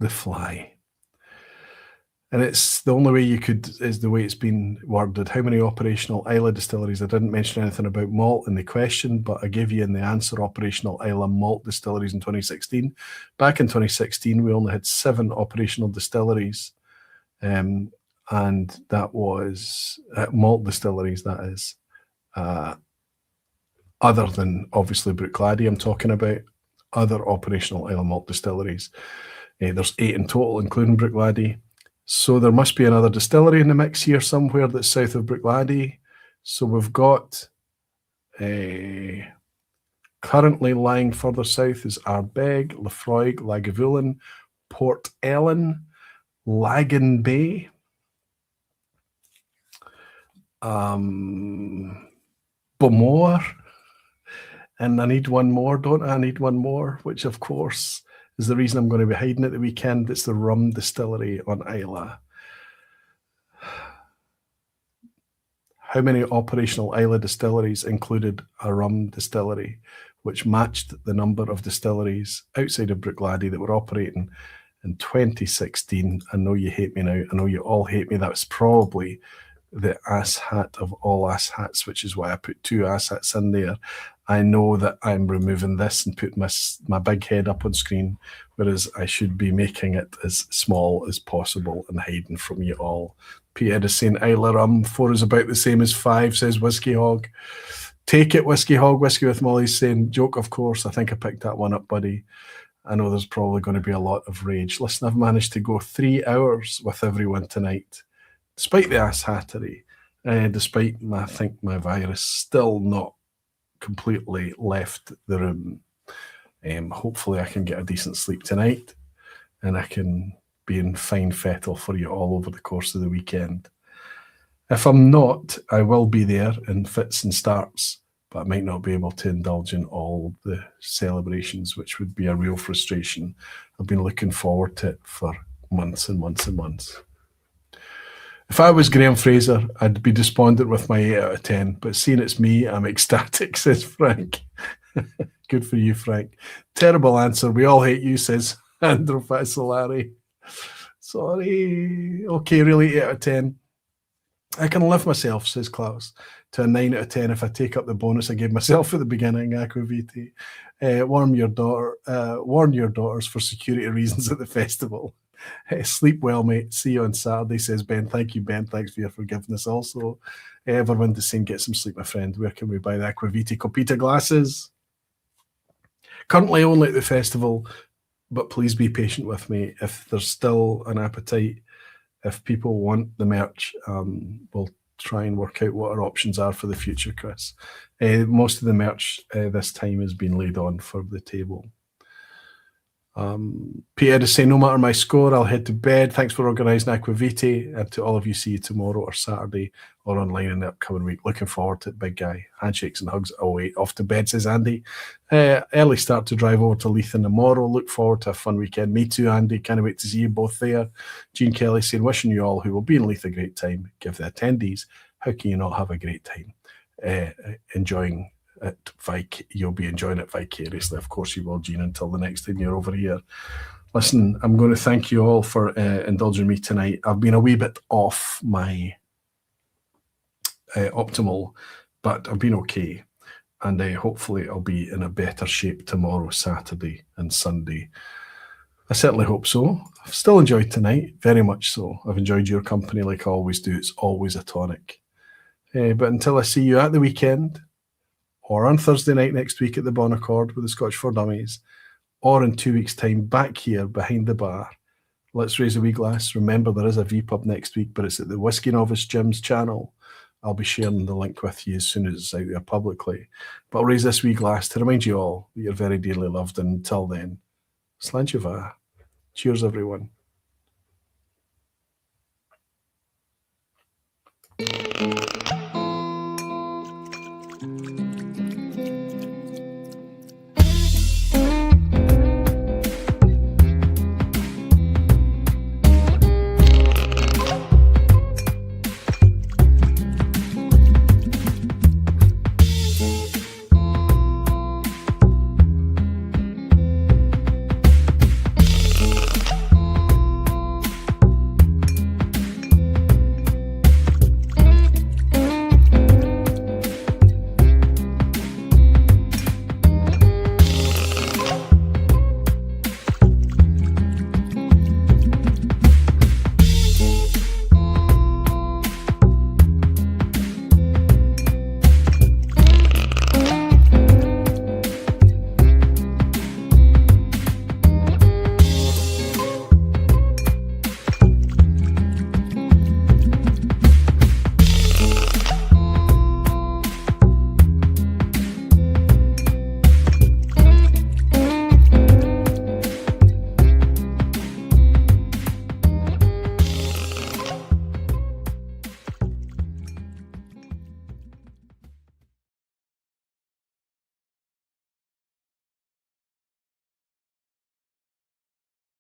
the fly. And it's the only way you could, is the way it's been worded. How many operational Islay distilleries? I didn't mention anything about malt in the question, but I gave you in the answer operational Islay malt distilleries in 2016. Back in 2016, we only had 7 operational distilleries. And that was malt distilleries, that is. Other than, obviously, Bruichladdich I'm talking about. other operational Islay malt distilleries. There's 8 in total, including Bruichladdich. So there must be another distillery in the mix here somewhere that's south of Bruichladdich. So we've got currently lying further south is Ardbeg, Laphroaig, Lagavulin, Port Ellen, Lagan Bay, Bowmore, and I need one more, don't I? I need one more, which of course is the reason I'm going to be hiding at the weekend. It's the rum distillery on Islay. How many operational Islay distilleries included a rum distillery, which matched the number of distilleries outside of Bruichladdich that were operating in 2016? I know you hate me now. I know you all hate me. That was probably the ass hat of all ass hats, which is why I put 2 ass hats in there. I know that I'm removing this and putting my big head up on screen, whereas I should be making it as small as possible and hiding from you all. Peter is saying Islay rum, 4 is about the same as 5, says Whiskey Hog. Take it, Whiskey Hog. Whiskey with Molly's saying, joke, of course. I think I picked that one up, buddy. I know there's probably going to be a lot of rage. Listen, I've managed to go 3 hours with everyone tonight, despite the ass hattery, despite I think my virus still not completely left the room. Hopefully I can get a decent sleep tonight and I can be in fine fettle for you all over the course of the weekend. If I'm not, I will be there in fits and starts, but I might not be able to indulge in all the celebrations, which would be a real frustration. I've been looking forward to it for months and months and months. If I was Graham Fraser, I'd be despondent with my 8 out of 10, but seeing it's me, I'm ecstatic, says Frank. Good for you, Frank. Terrible answer. We all hate you, says Andrew Fasolari. Sorry. Okay, really, 8 out of 10. I can lift myself, says Klaus, to a 9 out of 10 if I take up the bonus I gave myself at the beginning, Aquaviti. Warn your daughters for security reasons at the festival. Sleep well, mate. See you on Saturday, says Ben. Thank you, Ben. Thanks for your forgiveness also. Everyone to saying, get some sleep, my friend. Where can we buy the Aquaviti Copita glasses? Currently only at the festival, but please be patient with me. If there's still an appetite, if people want the merch, we'll try and work out what our options are for the future, Chris. Most of the merch this time has been laid on for the table. Peter is saying, no matter my score, I'll head to bed. Thanks for organising Aquaviti. And to all of you, see you tomorrow or Saturday or online in the upcoming week. Looking forward to it, big guy. Handshakes and hugs. Oh, wait, off to bed, says Andy. Early start to drive over to Leith tomorrow. Look forward to a fun weekend. Me too, Andy. Can't wait to see you both there. Jean Kelly saying, wishing you all who will be in Leith a great time. Give the attendees, how can you not have a great time? Enjoying it, you'll be enjoying it vicariously. Of course you will, Jean, until the next time you're over here. Listen, I'm going to thank you all for indulging me tonight. I've been a wee bit off my optimal, but I've been okay. And hopefully I'll be in a better shape tomorrow, Saturday and Sunday. I certainly hope so. I've still enjoyed tonight, very much so. I've enjoyed your company like I always do. It's always a tonic. But until I see you at the weekend, or on Thursday night next week at the Bon Accord with the Scotch for Dummies, or in 2 weeks' time back here behind the bar, let's raise a wee glass. Remember, there is a vPub next week, but it's at the Whiskey Novice Jim's channel. I'll be sharing the link with you as soon as it's out there publicly. But I'll raise this wee glass to remind you all that you're very dearly loved. And until then, Slanchiva. Cheers, everyone.